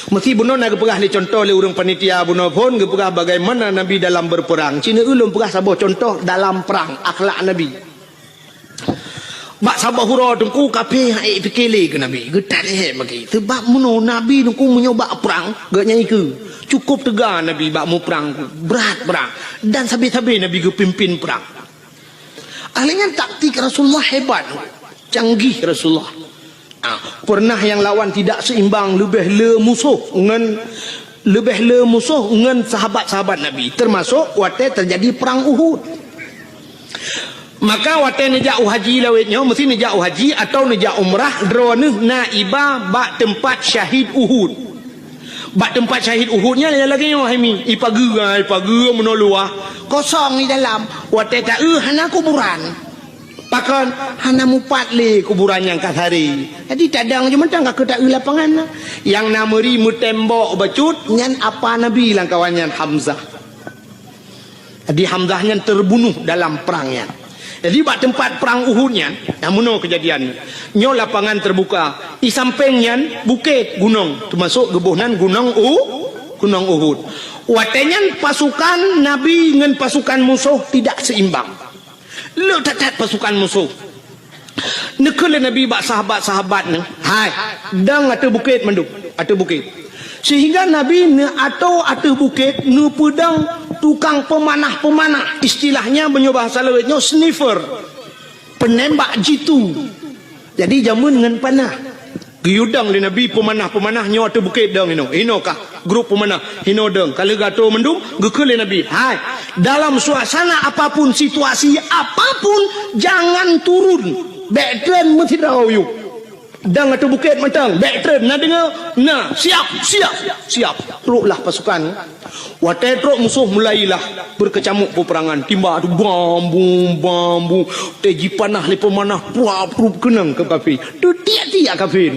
Mesti bunuh nak pegah ni contoh le urang panitia bunuh pun gepegah bagaimana Nabi dalam berperang. Cina ulun pegah sabah contoh dalam perang akhlak Nabi. Bak sabah hura tengku kape hai fikile ke Nabi. Getat he bagi. Sebab muno Nabi tengku menyoba perang, gaknya iku. Cukup tegar Nabi bak mu perang, berat perang. Dan sabi-sabi Nabi ke pimpin perang. Ahlinya taktik Rasulullah hebat. Canggih Rasulullah. Pernah yang lawan tidak seimbang lebih le musuh dengan sahabat-sahabat Nabi, termasuk waktu terjadi perang Uhud. Maka waktu nejak haji lawitnya mesti nejak haji atau nejak umrah drone naibah bak tempat syahid Uhud. Bak tempat syahid Uhudnya lagi hami ipagi menoluah kosong di dalam waktu tak hana kuburan. Pakan hana mupat le kuburan yang kat hari. Jadi tadang je mentang ka tak lapangan. Yang nameri mutembok bacut ngan apa Nabi lang kawannya Hamzah. Jadi Hamzahnya terbunuh dalam perangnya. Jadi bak tempat perang Uhudnya, namuno kejadian. Nyo lapangan terbuka, di sampingnya bukit gunung, termasuk gebuhnan gunung Uhud. Watenya pasukan Nabi dengan pasukan musuh tidak seimbang. Lo tak pasukan musuh. Nekele Nabi bak sahabat-sahabat ni, hai, dang atau bukit manduk, atau bukit. Sehingga Nabi ne atau bukit ne pedang tukang pemanah, istilahnya benyobah salawitnya sniffer, penembak jitu. Jadi jamun dengan panah giudang li Nabi pemanah nyo atau bukit dang ino kah grup pemanah hino dang kalau gato mendung gekele Nabi, hai, dalam suasana apapun, situasi apapun jangan turun, backtrain mesti tahu dang atau bukit matang backtrain nak dengar nah siap teruklah pasukan waktu teruk musuh mulailah berkecamuk peperangan timba tu bambu teji panah le pemanah puap kenang ke kafir tu tiak kafir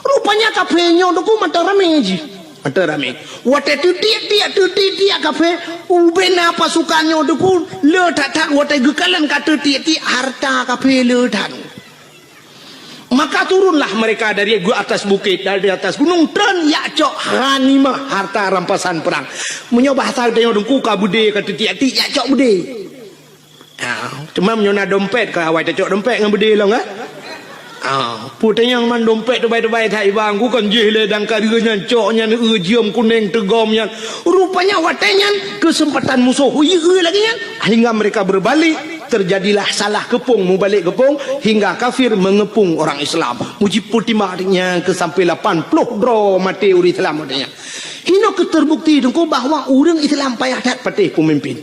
rupanya kafirnya tu mata rame ji mata rame waktu tu tiak kafir ubena pasukannya tu le tak waktu gekalan kata tiak harta kafir le tak. Maka turunlah mereka dari atas bukit, dari atas gunung, dan yakcok ghanimah, harta rampasan perang. Menyobah tahu tengok dengku kabude kata tiak-tiak yakcok bude. Cuma menyona dompet ke awal cok dompet dengan bude lah kan? Putanya man dompet tu baik-baik tak ibang ku kan jih dan karirnya coknya jiam kuning tegomnya. Rupanya watanya kesempatan musuh lagi kan? Hingga mereka berbalik. Terjadilah salah kepung mubalik kepung hingga kafir mengepung orang Islam. Muji putimahnya ke sampai 80 dro mati uri Islam adanya. Hino keterbukti dengko bahawa orang Islam payah dat patih pemimpin.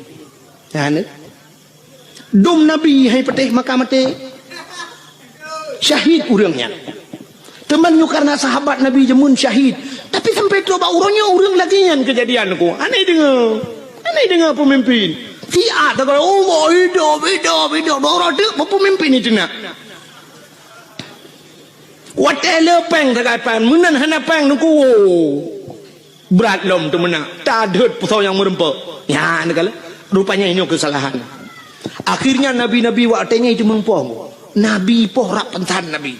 Ya ne. Dom Nabi hai patih maka mati. Syahid orangnya. Temannya karena sahabat Nabi jemun syahid. Tapi sampai tu orangnya orang lagi yang kejadian ku. Aneh dengar pemimpin. Tiak tak kalau hidup orang tu pemimpin itu nak. Whatever peng tak apa, menan hana peng nunggu berat lom tu mana. Tak ada pusau yang merempak. Ya, negala. Rupanya ini kesalahan. Akhirnya Nabi waktunya itu mempong. Nabi poh rak pentan Nabi.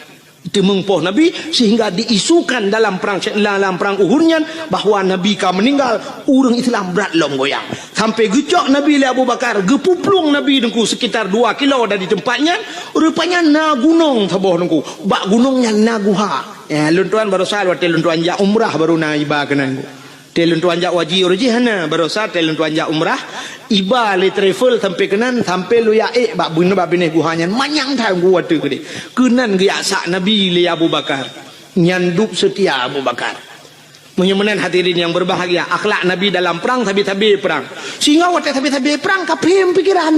Temengpoh Nabi sehingga diisukan dalam perang Uhudnya bahawa Nabi ka meninggal, urang Islam berat lom goyang. Sampai gejok Nabi le Abu Bakar, gepuplung Nabi dengku sekitar 2 kilo dari tempatnya, rupanya na gunung taboh dengku. Bak gunungnya na guha. Ya luntuan baru sal wa luntuan ja umrah baru na iba kenangku. Telun tuan jak wajib urjihana barosa telun tuan jak umrah iba le travel sampai kenan sampai lu ya bak bune bak bine guhanya manyang tha gua tu gede kenan ge sak Nabi le Abu Bakar nyanduk setia Abu Bakar menyemanan hadirin yang berbahagia akhlak Nabi dalam perang tabi-tabi perang sehingga waktu tabi-tabi perang kapem pikiran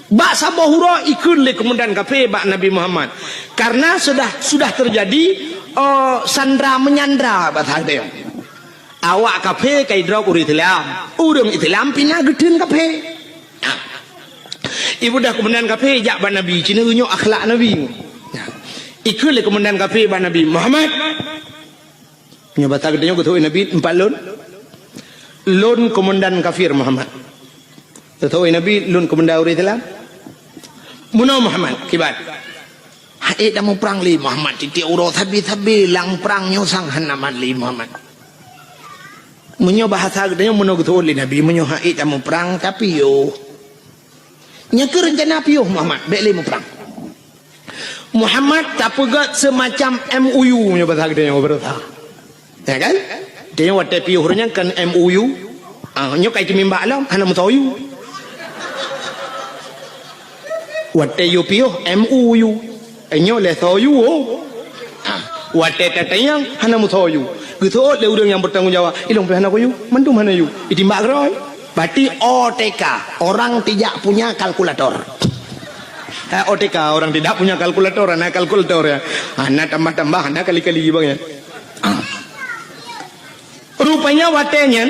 bak sabahura ikun le kemudian kape bak Nabi Muhammad karena sudah terjadi sandra menyandra bahasa dia awak kafe kai drop uri Islam pina gedun kafe ibu dah kemudian kafe jak ban Nabi cina unyo akhlak Nabi ikut le kemudian kafe ban Nabi Muhammad nya bata gedenya gotoi Nabi 4 lon komandan kafir Muhammad gotoi Nabi lon komandan uri Islam muno Muhammad kibat hae damu perang li Muhammad titi uro tabi lang perang nyo sang hanaman li Muhammad menyo bahasa gedenya menurut oleh Nabi menyo haid mau perang tapi yo nyake rencana piyo Muhammad bek le perang Muhammad tak pegat semacam MOU menyo bahasa gedenya berita ya kan dia wate piyo hurnya kan MOU nyo kai timimba alam hana mutayu wate yo piyo MOU nyo le soyu wate tatayang hana mutayu gitu le urang yang bertanggung jawab ilong pehana koyu mandum hana yu itimbak roy berarti OTK orang tidak punya kalkulator OTK orang tidak punya kalkulator anak kalkulator ya anak tambah anak kali-kali bang ya rupanya watenya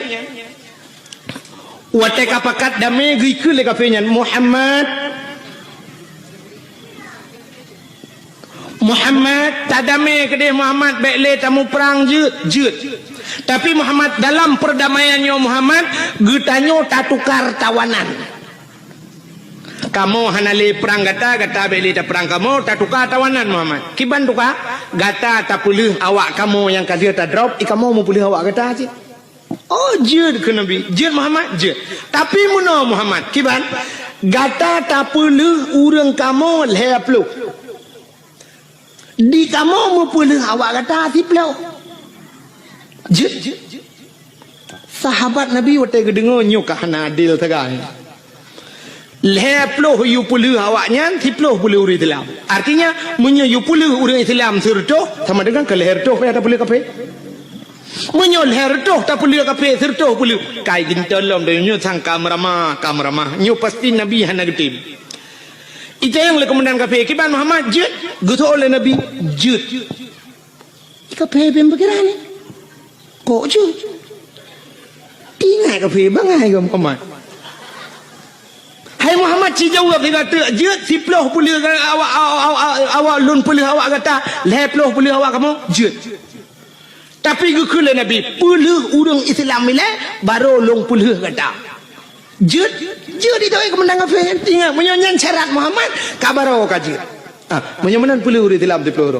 wateka pakat dame gikul le kafenya Muhammad tadame kedeh Muhammad bekle tamu perang jut tapi Muhammad dalam perdamaiannya Muhammad getanyo tak tukar tawanan kamu hanale perang gata bekle ta perang kamu tak tukar tawanan Muhammad kiban tukar gata tak pulih awak kamu yang kadia tak drop kamu mau pulih awak gata aja oh jut ke Nabi jut Muhammad jut tapi muno Muhammad kiban gata tak pulih urang kamu leplu di kamu mupulih awak kata tiplau sahabat Nabi waktu kedengar nyuk hana adil tegang leploh yu pulih awaknya tiploh pulih uri Islam artinya menyo yu pulih uri Islam sertoh sama dengan ke leher toh ada pulih kape menyo leher toh tak pulih kape sertoh pulih kai gintelom de nyu sang kamramah nyu pasti Nabi hana getim itu yang kemudian kafe kiban Muhammad jut gitu oleh Nabi jut kafe bem berkira ni kok jut tinggal kafe bangai gam Muhammad hai Muhammad ci jawab dia kata jut siploh pulih awak lun pulih awak kata leploh pulih awak kamu jut tapi gukul Nabi pulih urang Islam ile baru long pulih kata jut itu kemenang kafe tinggal menyonyan syarat Muhammad kabaro kaji menyomanan puluh uri dalam di peluru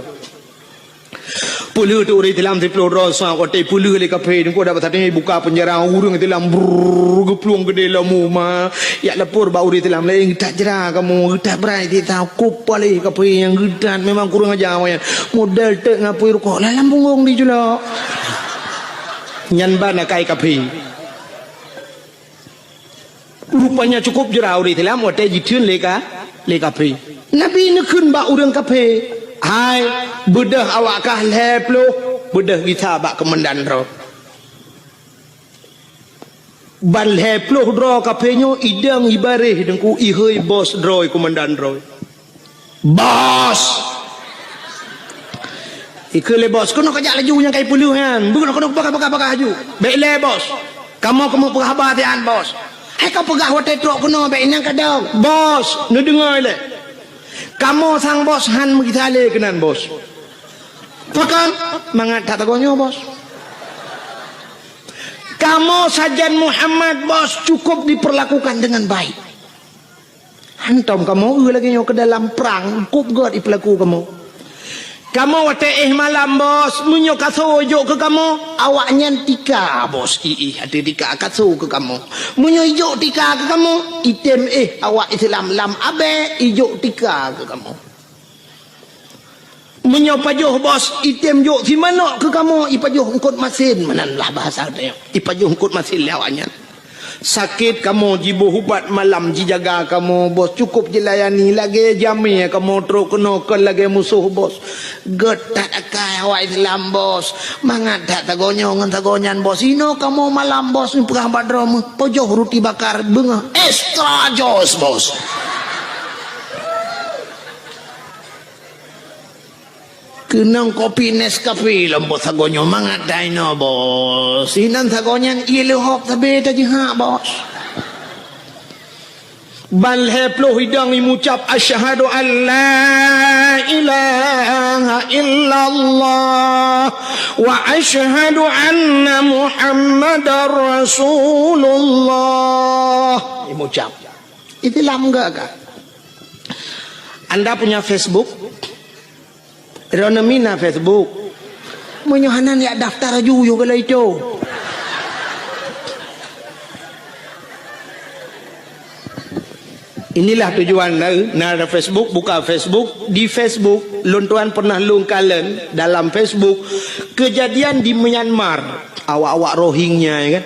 puluh tu uri dalam di peluru soal kote puluh le kafe ni ko dapat tadi buka penjara urang dalam gepluang gede lamu ma ya lapor ba uri dalam le tak jera kamu tak berai dia tahu kupale kafe yang gedan memang kurang ajar awak modal tek ngapui kok dalam punggung di jula nyan bana kai kafe rupanya cukup jera uri Islam wate jitun le kafe Nabi nekun ba urang kafe hai bedah awak kah leplo bedah kita bak kemendan ro ban leplo dro kafe nyo idang ibareh dengku ihoi bos droi kemendan ro bos ikele bos kono kajak laju yang kai puluh kan bukan kono bakar haju baik le bos kamu penghabar tian bos hai kau pegah hotel truk kuno baik nang kadang bos nu dengar le kamu sang bos han kita le kenan bos pakan mangat tak tagonyo bos kamu sajan Muhammad bos cukup diperlakukan dengan baik hantam kamu lagi nyo ke dalam perang cukup god diperlaku kamu Kamu wate malam bos, munyo kaso jo ke kamu, awaknya tika bos, ada tika kaso ke kamu, munyo ijo tika ke kamu, item awak Islam lam abe ijo tika ke kamu, munyo pajuh bos, item jo si mana ke kamu, ipajuh engkut masin, mananlah bahasa dia, ipajuh engkut masin lawaknya. Sakit kamu jibu hubat malam jijaga kamu bos cukup jelayani lagi jami kamu teruk kena lagi musuh bos getat akai awak Islam bos mangat tak tagonya ngan tagonyan bos ino kamu malam bos ni perang badrom pojoh roti bakar bunga extra jos bos kenang kopi Nescafe lembut sagonyo mangat daino bos inan sagonyan yellow hop tabe taji ha bos bal heplo hidang imucap asyhadu an la ilaha illallah wa asyhadu anna muhammadar rasulullah imucap itu lam enggak kah anda punya Facebook Rona mina Facebook. Menyohanan ya daftar aja kalau itu. Inilah tujuan nara Facebook, buka Facebook. Di Facebook, lontuan pernah lungkalan dalam Facebook kejadian di Myanmar. Awak-awak Rohingya ya kan.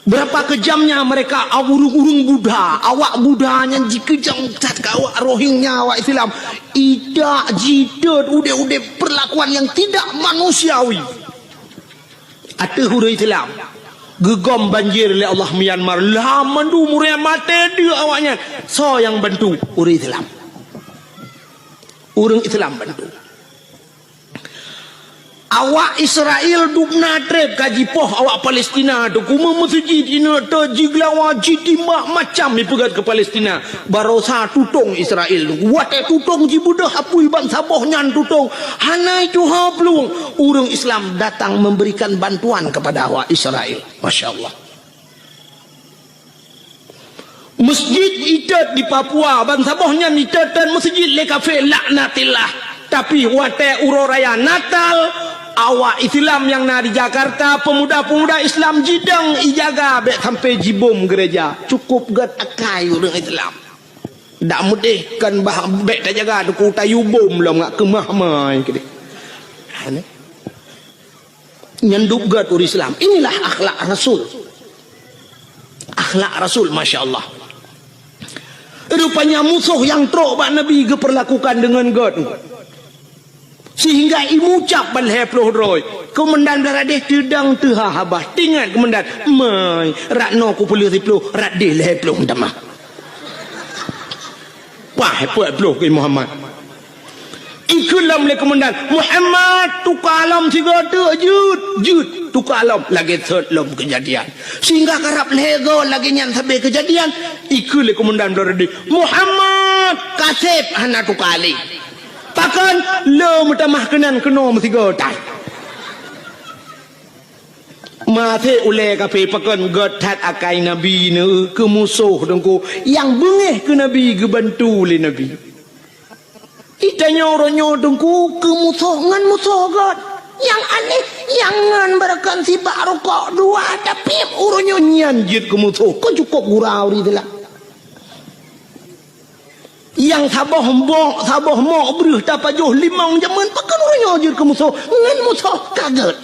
Berapa kejamnya mereka urung-urung Buddha, awak Buddhanya dikejam kat awak Rohingya, awak Islam. Idak jidat udah perlakuan yang tidak manusiawi. Ada huruf Islam. Gegom banjir oleh Allah Myanmar. Lah mandu muria mati dia awaknya. So yang bantu huruf Islam. Urang Islam bantu. Awak Israel duk natrep kaji poh awak Palestina tu kuma masjid ina tu jiglawa jitimak macam ni pegat ke Palestina barosa tutong Israel tu wate tutong jibudah apui bangsa boh nyan tutong hanai tu hablung urang Islam datang memberikan bantuan kepada awak Israel masya-Allah. Masjid itat di Papua bangsa boh nyan itat dan masjid le kafe laknatillah tapi wate uroraya Natal awak Islam yang di Jakarta pemuda-pemuda Islam jidang ijaga bek sampai jibom gereja cukup gat akai orang Islam dak mudih kan bah bek tak jaga tu ku tayu bom lah ngak kemah mai ke ane nyanduk gat orang Islam inilah akhlak Rasul masya-Allah. Rupanya musuh yang teruk bak Nabi geperlakukan dengan gat sehingga imucap balhe ploh roy komandan beradeh tedang teha habah tingat komandan mai rakno ku puluh ploh radeh le ploh damah wah puat ploh ke Muhammad ikulam le komandan Muhammad tu kalam tiga jud tu kalam lagi third lom kejadian sehingga karap lego lagi nyan sampai kejadian ikul le komandan beradeh Muhammad kasep hana tu kali pakan lo mutamah kenan keno mesti gotai mate ule kape pakan gotat akai nabi ne ke musuh dengku yang bengeh ke nabi ke bantu le nabi itanya orangnya dengku ke musuh ngan musuh god yang aneh yang ngan berakan si baru kok dua tapi orangnya nyanjit ke musuh kok cukup gurau di dalam yang sabah mok beruh tapajuh limang jaman pakan orangnya ajur ke musuh ngan musuh kaget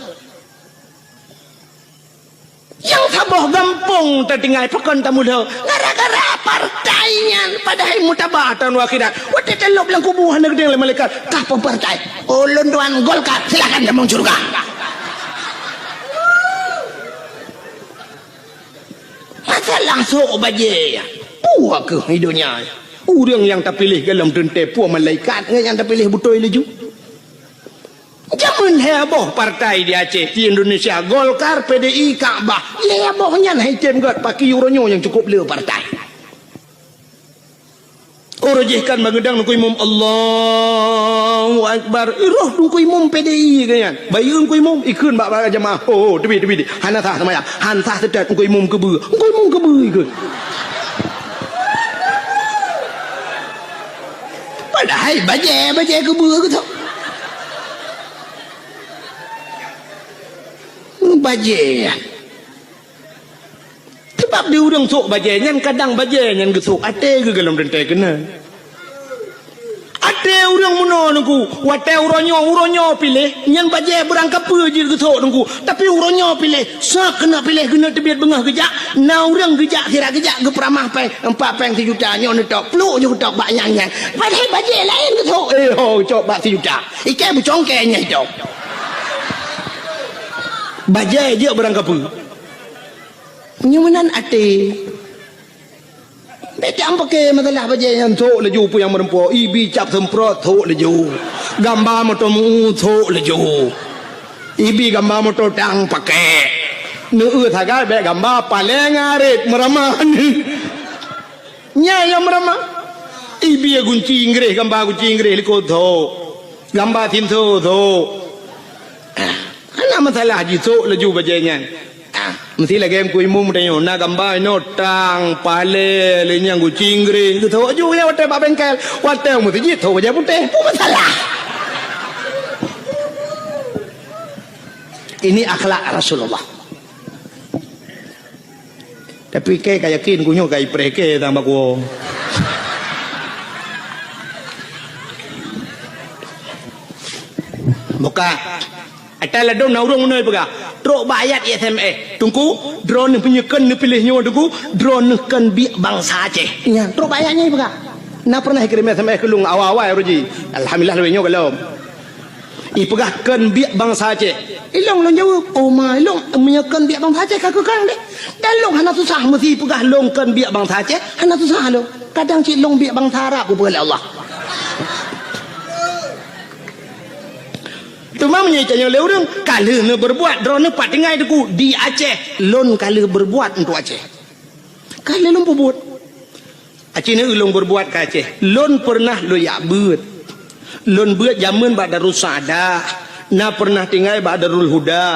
yang sabah gampang tertinggal pakan tamu dah gara-gara partainya padahal mutabatan wakidat wate telok bilang kubuhan negeri oleh malaikat kah partai ulun tuan Golkar silakan jamang surga masalah sok baje puak ke hidupnya orang yang terpilih dalam tentepu malaikat yang terpilih betul leju zaman heboh partai di Aceh di Indonesia Golkar PDI Kaabah hebohnya haitem gat paki uronyo yang cukup leu partai orojihkan bagedang ku imam Allahu akbar iroh ku imam PDI kan bayung ku imam ikun bak jamaah oh tebi hana sah sama ya han sah sedat ku imam kebe ikut Padahal baje ke bua ke tu. Baje. Sebab dia orang sok baje nyan kadang baje nyan ke sok ate ke dalam dentai kena. Ate orang muno nungku, wate uronyo pilih nyan baje berangkap je ke sok nungku. Tapi uronyo pilih, sak kena pilih kena tebiat bengah kejak. Na orang kejak kira kejak ke peramah peng 4 peng 1 juta nyon tok peluk je tok bak nyang. Padahal baje lain ke sok. Cok bak 1 juta. Ikai bucongkenya tok. Baje je berangkap. Nyumanan ate. Betul pakai masalah baje yang tok laju pu yang merempuan. Ibi cap semprot tok laju. Gambar motor mu tok laju. Ibi gambar motor tang pakai. Nu thagai be gambar paling arit meramah ni. Nya yang meramah. Ibi gunci Inggris gambar gunci Inggris liko tok. Gambar tim tok. Ana masalah ji tok laju baje nya. Mesti lagi aku imum tanya nak gambar no tang pale lenyang kucingre tu tahu juga ya hotel bengkel hotel mesti je tahu aja putih apa masalah ini akhlak Rasulullah tapi kayak yakin kunyo kayak preke tambah ku buka Atal ladom na urang munai pega. Trok bayat SMA. Tungku drone penyekan ni pilihnya tungku drone kan bi bangsa Aceh. Ya, trok bayatnya pega. Na pernah kirim SMA kelung awal-awal roji. Alhamdulillah lebihnya kalau. I pegah kan bi bangsa Aceh. Ilong long jawab, "Oh ma, ilong menyekan bi bangsa Aceh kakak kang deh." Dan long hana susah mesti pegah long kan bi bangsa Aceh, hana susah lo. Kadang cik long bi bangsa Arab ku oleh Allah. Cuma menyaitannya oleh orang kalau nak berbuat drone pat tinggal itu di Aceh lon kalau berbuat untuk Aceh kalau lon berbuat Aceh ni lon berbuat ke Aceh lon pernah lo ya buat lon buat zaman bak Darus Saadah na pernah tinggal bak Darul Huda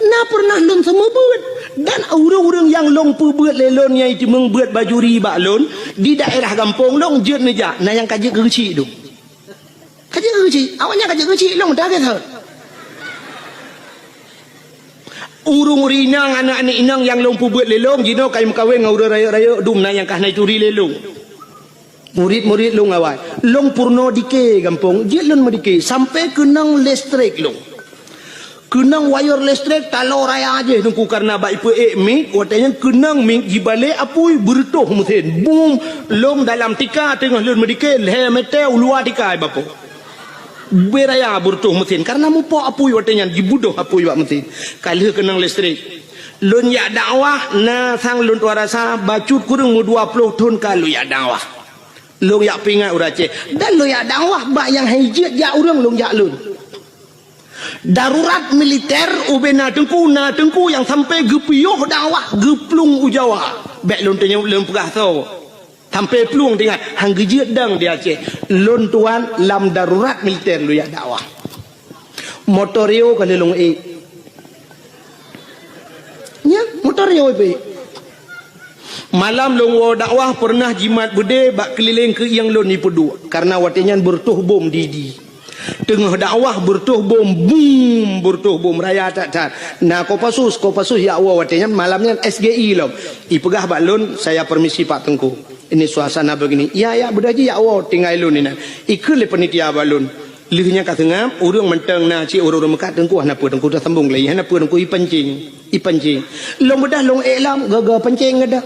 na pernah lon semua buat dan orang-orang yang lon buat lelon yang itu membuat baju riba lon di daerah kampung lon jet neja na yang kaji kecil tu kaji kecil awaknya kaji kecil lon dah kata urung rinang anak-anak inang yang lompu buat lelong jino kai mekawin ngau raya-raya dumna yang kah nai turi lelong murid-murid long awal long purno dike gampong je lon medike sampai kenang listrik long kenang wire listrik talo raya aja tungku karena ba ipu mi watanya kenang mi jibale apui bertoh muthen boom long dalam tika tengah lon medike le mete ulua tika bapo beraya bertuh mesin karena mupo apui watanya dibudoh apui wak mesin kalau kenang listrik lon ya dakwah na sang lon rasa bacut kurang mu 20 tahun kalau ya dakwah long ya pingat urace dan lo ya dakwah bak yang hijit ya urang long ya lon darurat militer ubena tengku yang sampai gepioh dakwah geplung ujawa bek lon tanya lon pegah tau sampai peluang dengan hang gejit dang di Aceh lon tuan lam darurat militer lu ya dakwah motorio kalau long nya motorio malam long wo dakwah pernah jimat bude bak keliling ke yang lon ni pedu karena watinyan bertuh bom didi tengah dakwah bertuh bom boom bertuh bom raya tak nah kopasus ya Allah watinyan malamnya SGI lo ipegah bak lon saya permisi Pak Tengku ini suasana begini ya berdaji ya Allah tinggal lun ini ikut le penitia balun lihnya katengam urang menteng na ci urang mekat tengku hana pu tengku dah sambung lagi hana pu tengku ipancing long bedah long elam gaga pancing ada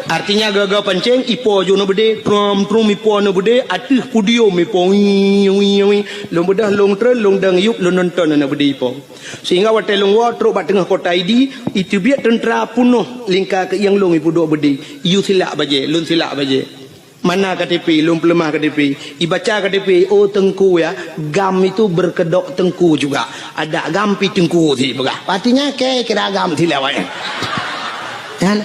artinya gaga pancing ipo jo no bede prom ipo no bede atuh pudio mi po long bedah long tren long dang yup long nonton na bede ipo sehingga watai long wa truk bat tengah kota ID itu biar tentera punuh lingkar ke yang long ipu dok bede you silak baje lun silak baje mana KTP long pelemah KTP ibaca KTP oh tengku ya gam itu berkedok tengku juga ada gam pi tengku si begah artinya kira gam silawanya kan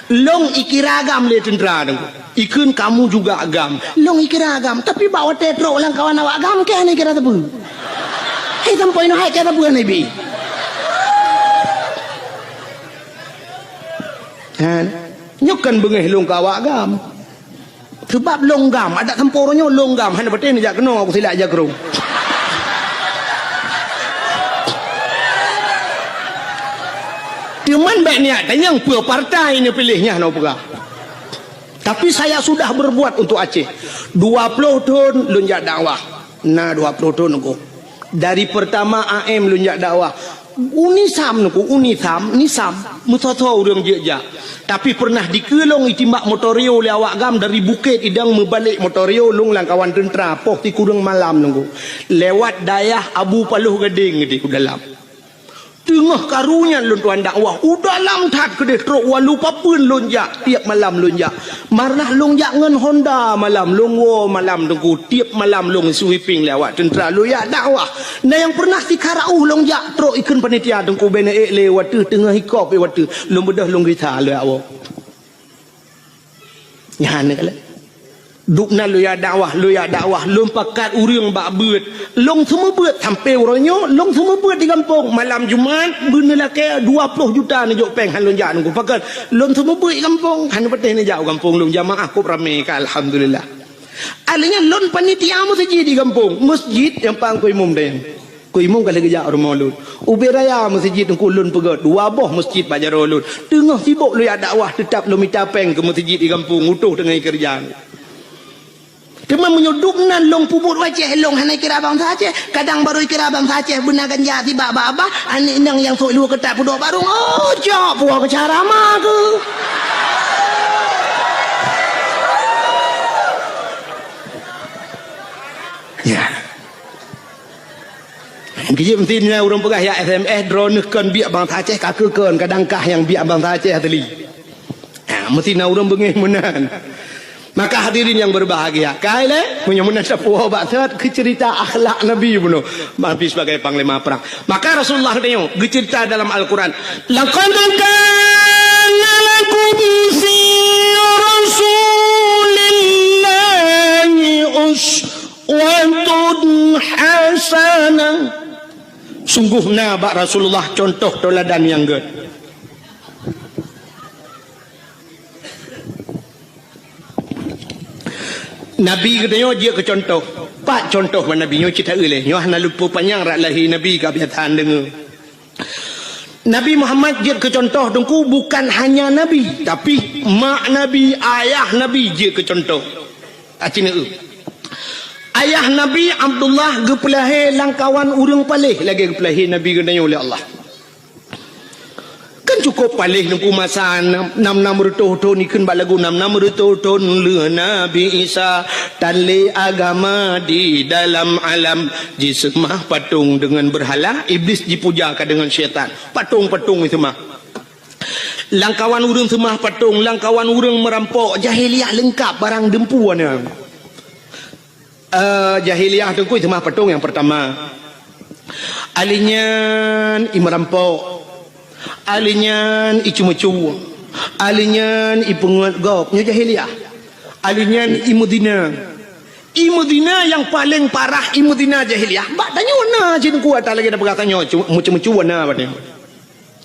long ikiragam le tentera tengku ikun kamu juga agam long ikiragam tapi bawa tetro lang kawan awak agam ke ni kira tebu hai sampai no hai kira tebu ni bi kan nyokan bengeh long kawak agam Sebab longgam, ada tempurnya longgam. Hanya betul ni jak kena aku silap aja kerung. Cuman baik niat tanya apa partai ni pilihnya nak apa. Tapi saya sudah berbuat untuk Aceh. 20 tahun lunjak dakwah. Nah 20 tahun aku. Dari pertama AM lunjak dakwah. Unisam aku, nisam mutatho urang je. Tapi pernah dikelong itimbak motorio le awak gam dari Bukit Idang membalik motorio lung langkawan tentera poh ti kurang malam nunggu. Lewat dayah Abu Paluh Gading di dalam. Tengah karunya lun tuan dakwah dalam tat kedeh truk walu papun lonjak tiap malam lonjak marah lonjak ngan Honda malam longwo malam tunggu tiap malam long sweeping lewat tentera lu ya dakwah nah yang pernah tikarau lonjak truk ikan panitia tunggu bene lewat tengah hikop lewat long bedah long kita lu awak nyane kala dukna lu ya dakwah lom pakat urang bak beut long semua beut sampai uronyo long semua beut di kampung malam Jumaat bener laki 20 juta ni jok peng han lonjak nunggu pakat long semua beut di kampung han peteh ni jauh kampung long jamaah kop rame ka alhamdulillah alanya lon panitia masjid di kampung masjid yang pang ko imam deh ko imam kala geja rumah lun ubi raya masjid nunggu lun pegat dua boh masjid bajar lun tengah sibuk lu ya dakwah tetap lu minta peng ke masjid di kampung utuh dengan kerjaan. Cuma menyuduknan long puput wajah long hanai kira bang saja kadang baru kira bang saja benar ganja tiba baba ani indang yang sok lu ketak pudok baru oh jok puak cara mah ke ya Gigi pentingnya orang pegah ya SMS drone kan biak bang saja kakekan kadang kah yang biak bang saja tadi mesti na orang bengih menan. Maka hadirin yang berbahagia, kaile punya menasapuh bakat cerita akhlak Nabi bunuh, Nabi sebagai panglima perang. Maka Rasulullah tanya, cerita dalam Al-Quran, laqad kana lakum fi rasulillahi uswatun hasanah. Sungguhnya bak Rasulullah contoh teladan yang good. Nabi katanya dia ke contoh. Pak contoh mana Nabi nyo cerita oleh. Nyo hana lupa panjang rak lahir Nabi kebiasaan dengar. Nabi Muhammad dia ke contoh dengku bukan hanya Nabi tapi mak Nabi, ayah Nabi dia ke contoh. Acina ayah Nabi Abdullah gepelahe langkawan urang palih lagi gepelahe Nabi katanya oleh Allah. Kan cukup palih nunggu masa 6 tahun ikan bak lagu 6 tahun le Nabi Isa tali agama di dalam alam jisemah patung dengan berhala iblis dipujakan dengan syaitan patung-patung itu mah langkawan urang semah patung langkawan urang merampok jahiliah lengkap barang dempuannya jahiliah tengku itu mah patung yang pertama alinyan merampok alinyan icu-mecu alinyan ipenguat gop nya jahiliah alinyan imudina yang paling parah imudina jahiliah bak tanya mana jin kuat lagi ada berkatanya mecu-mecu mana batnya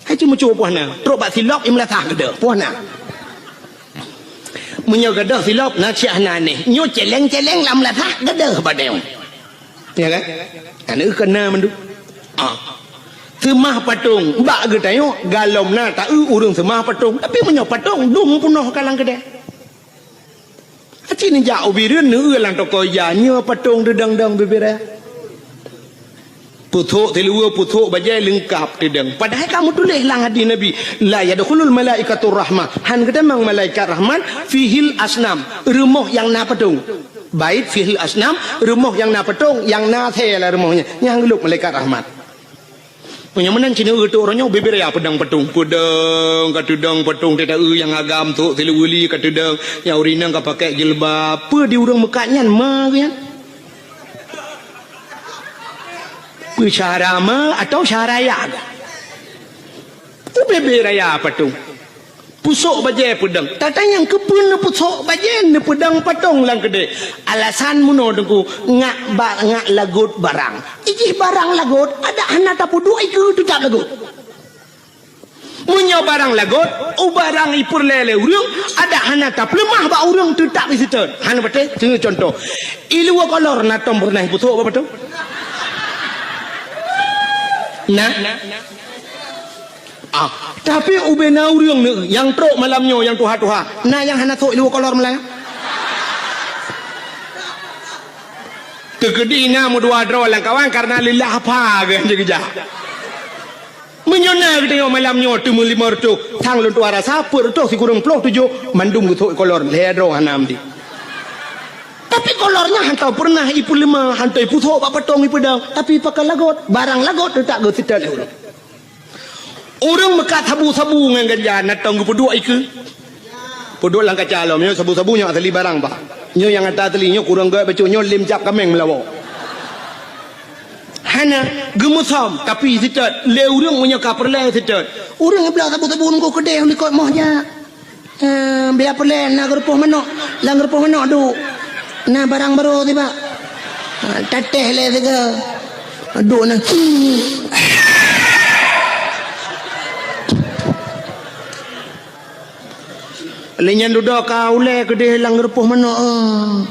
hai mecu puana trok bak silap imlatah gede puana menyo gede silap nak syahna ni nyo celeng-celeng lam latah gede batnya ya kan ana kena mendu semah patung bak ge tayo galom na tak urung semah patung tapi menyo patung dum punoh kalang kedai aci ni jauh bireun nu lang toko ya nyo patung dedang-dang bibira puthuk tilua puthuk bajai lengkap dedang padahal kamu tulis lang hadis Nabi la yadkhulul malaikatur rahmah han kedai mang malaikat rahman fihil asnam rumah yang na patung bait fihil asnam rumah yang na patung yang na the lah rumahnya yang geluk malaikat rahmat. Punya menan Cina tu orangnya bibir ya pedang patung tidak yang agam tu tiluli katudang yang urinang ka pakai jilbab apa di urang mekatnya mah kan syara mah atau syaraya tu bibir ya patung pusuk bajai pedang tata yang kepun pusuk bajai ne pedang patung lang gede alasan muno dengku ngak lagut barang ijih barang lagut ada anak tapu dua iku tu tak lagut Munyo barang lagot, barang ipur lele urang, ada hana tap lemah ba urang tu tak visitor. Hana betul, contoh. Ilu kolor na tom pernah putuk apa betul? Nah. Tapi ubena urang ni yang trok malamnya yang tuha-tuha. Nah yang hana tok ilu kolor Melayu. Tegedi nga mo dua draw lang kawan karena lillah apa kan je menyona kita tengok malamnya tu lima ratus thang lon tuara sapur tu si kurang pelok tujuh mandum tu kolor le draw hanam di tapi kolornya hantau pernah ipu lima hantau ipu thok pak petong ipu dah tapi pakai lagot barang lagot tu tak go sitat orang mekat sabu-sabu ngan ganja natong pedua iku pedua lang kacalo nyo sabu-sabunya asli barang pak nyo yang atas telinya kurang gak baca nyo lim cap kameng melawa hana gemusam tapi sitat le urang punya kaperle sitat urang belah sabu-sabu ko kedai ni kok mohnya biar perle nak gerupuh manok lang gerupuh manok du nah barang baru tiba teteh le tiga du nah lenyan duduk kau le kedai lang gerupuh manok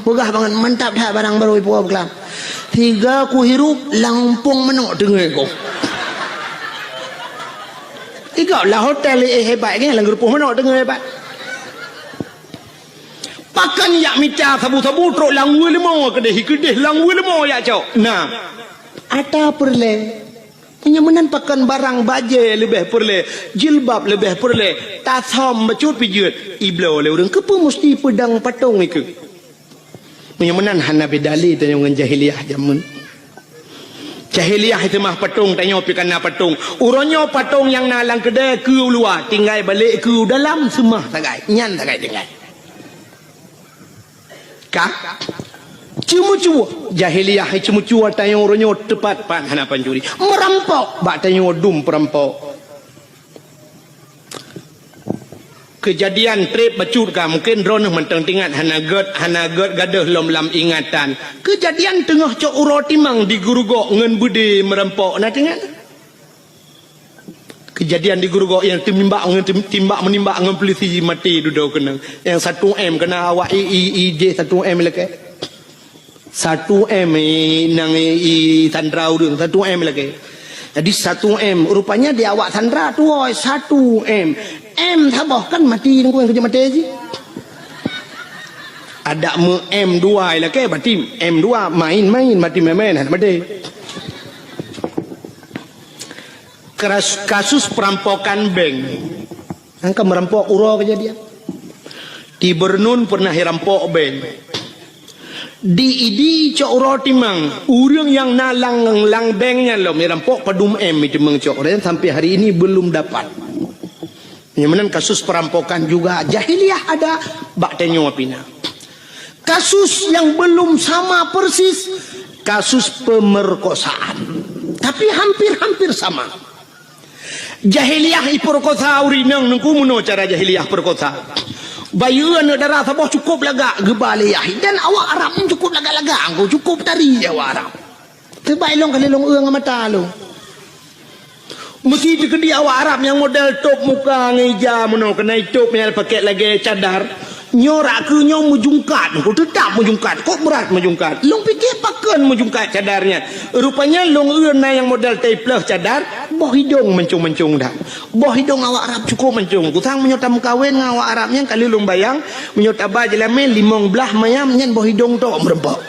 pegah banget mantap dah barang baru ibu kelam tiga ku hirup lampung manok dengar kau tiga lah hotel hebat kan lang gerupuh manok dengar hebat pakan yak mica sabu-sabu trok lang limo kedai lang limo ya cok nah ada perle penyamanan pakan barang baje lebih perle jilbab lebih perle tasom bacut pijut iblo le urang kepa mesti pedang patong iku penyamanan hana bedali tanya dengan jahiliyah jamun jahiliyah itu mah patong tanya pikana patong uronyo patong yang nalang kedai ke luar tinggal balik ke dalam semah tagai nyan tagai tinggal kah cuma-cuma jahiliyah cuma-cuma tanya uronyo tepat pan hana pancuri merampok bak tanya dum perampok kejadian trip bacut ka mungkin ronah mentang tingat hana ged gadah lom lam ingatan kejadian tengah cok uro timang di gurugok ngen budi merampok na tingat kejadian di gurugok yang timbak menimbak ngen polisi mati duduk kena yang 1M kena awak IJ 1M leke 1M nang Sandra urang 1M lagi. Jadi 1M rupanya dia awak Sandra tu 1M. M sabah kan mati nang kerja mati sih. Ada M2 lagi berarti M2 main mati main mati. Kasus perampokan bank. Angka merampok uro kejadian. Di Bernun pernah dirampok bank. Di cok roti mang urang yang nalang lang banknya lo merampok padum M itu mengcok dan sampai hari ini belum dapat. Yang kasus perampokan juga jahiliyah ada bak tenyo pina. Kasus yang belum sama persis kasus pemerkosaan. Tapi hampir sama. Jahiliyah iperkosa urinang nengku muno cara jahiliyah perkosa. Bayuan darah sabah cukup lagak gebaliyah dan awak Arab pun cukup lagak-lagak angko cukup tari awak Arab terbaik long kali long eung mata lo mesti dikedi awak Arab yang model top muka ngeja mono kena top yang pakai lagi cadar nyorak ke nyom mujungkat kau tetap mujungkat kok berat mujungkat long fikir pakan mujungkat cadarnya rupanya long eung yang model taplah cadar boh hidung mencung-mencung dah boh hidung awak Arab cukup mencung kusang menyota mukawin dengan awak Arabnya kali long bayang menyota abah jelamin limong belah mayam nyen boh hidung tu merempok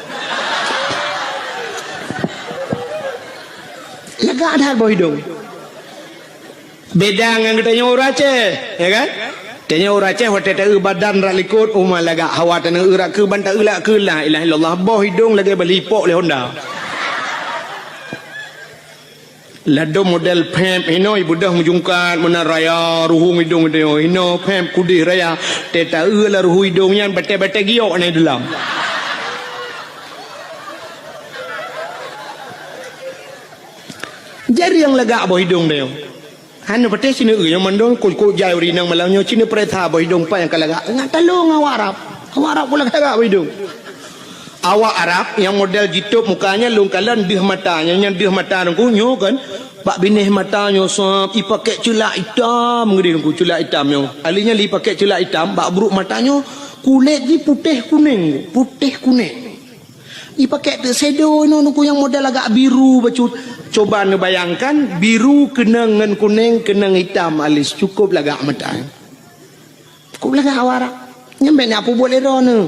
lega dah boh hidung beda dengan kita nyawa Aceh ya kan tanya orang Aceh waktu tak badan rak likut umar lagak hawa tanah urak ke bantak ulak ke la ilaha illallah boh hidung lagi belipok le Honda lado model pem ino ibu dah mujungkan mana raya ruhung hidung dia ino pem kudih raya teta la ruhu hidungnya bete-bete giok ni dalam jadi yang lagak boh hidung dia hanya pete sini yang mandong kul jai urinang malangnya cina pereta boh hidung pa yang kalaga ngat talung awak Arab pula kagak boh hidung Awak Arab yang model jitup mukanya lungkalan dih matanya yang dih mata nunggu kan pak binih matanya sop i pakai celak hitam ngeri nunggu celak hitamnya alinya li pakai celak hitam bak buruk matanya kulit di putih kuning i pakai tuxedo nunggu yang model agak biru bacut coba bayangkan biru kena dengan kuning kena hitam alis cukup lagak mata cukup lagak awak nyampe ni apa boleh rona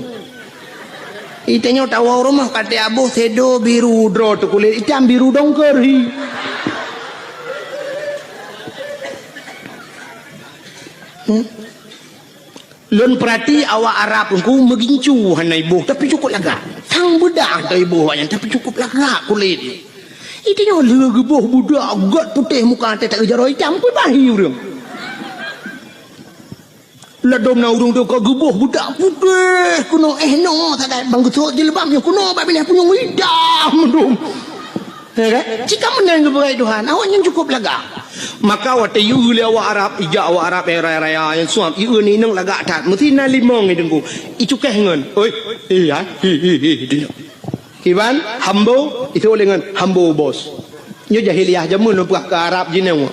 itanya tahu rumah kata abu sedo biru dro tu kulit hitam biru dongker hi lun perhati awak Arab ku megincu hanai ibu tapi cukup lagak tang budak tu ibu yang tapi cukup lagak kulit itanya legebuh budak gat putih muka tak jaro hitam pun bahi urang ladom na urung tu kau gebuh budak putih kuno no tak ada bang getuk jilbabnya kuno bab bila punya hitam dum ya kan jika menang kepada Tuhan awaknya cukup lega maka waktu you le awak Arab ija awak Arab raya yang suam ieu ni nang lega tat mesti na limong ni dengku i cukeh ngon oi iya kiban hambo itu dengan hambo bos nyo jahiliah jamun lupa ke Arab jinau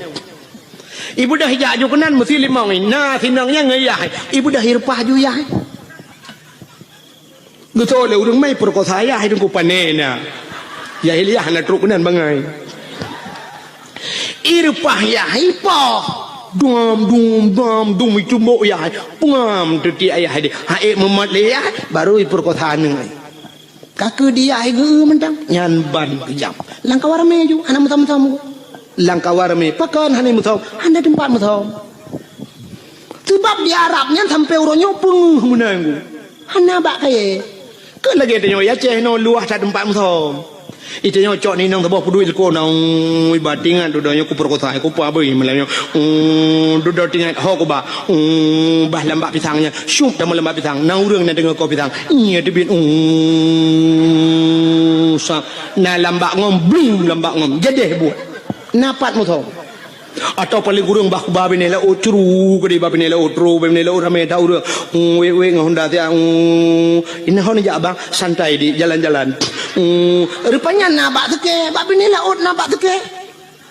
ibu dah hijak ju kenan mesti limong ni nah sinangnya ngayah ibu dah hirpah ju ya betul le urang mai perkosa ya hidung ku panena jahiliah na truk kenan bangai irpah ya hipo dum itu mo ya pengam teti ayah dia hae memat le ya baru perkosa nang kaku dia ai ge mentang nyan ban kejam langkah warame ju anak mutam-mutam langkah warame pakan hani mutam anda tempat mutam sebab di Arabnya sampai uronyo penguh menanggu hana bak kaye ke lagi tanya ya ceh no luah tak tempat mutam itu nyo cok ni nang tebah pedui ko nang batingan dudanya ku perkosa ku pa beuy melanyo dudo tingan ho ko ba bah lambak pisangnya syup dah lambak pisang nang urang na dengar ko pisang iya debin sa na lambak ngom bling lambak ngom jedeh buat napat mutam atau paling gurung bah babi nela otru ke di babi nela otru babi nela rame dah urang we ngahonda dia ini hon ja abang santai di jalan-jalan rupanya nabak teke babi nela ot nabak teke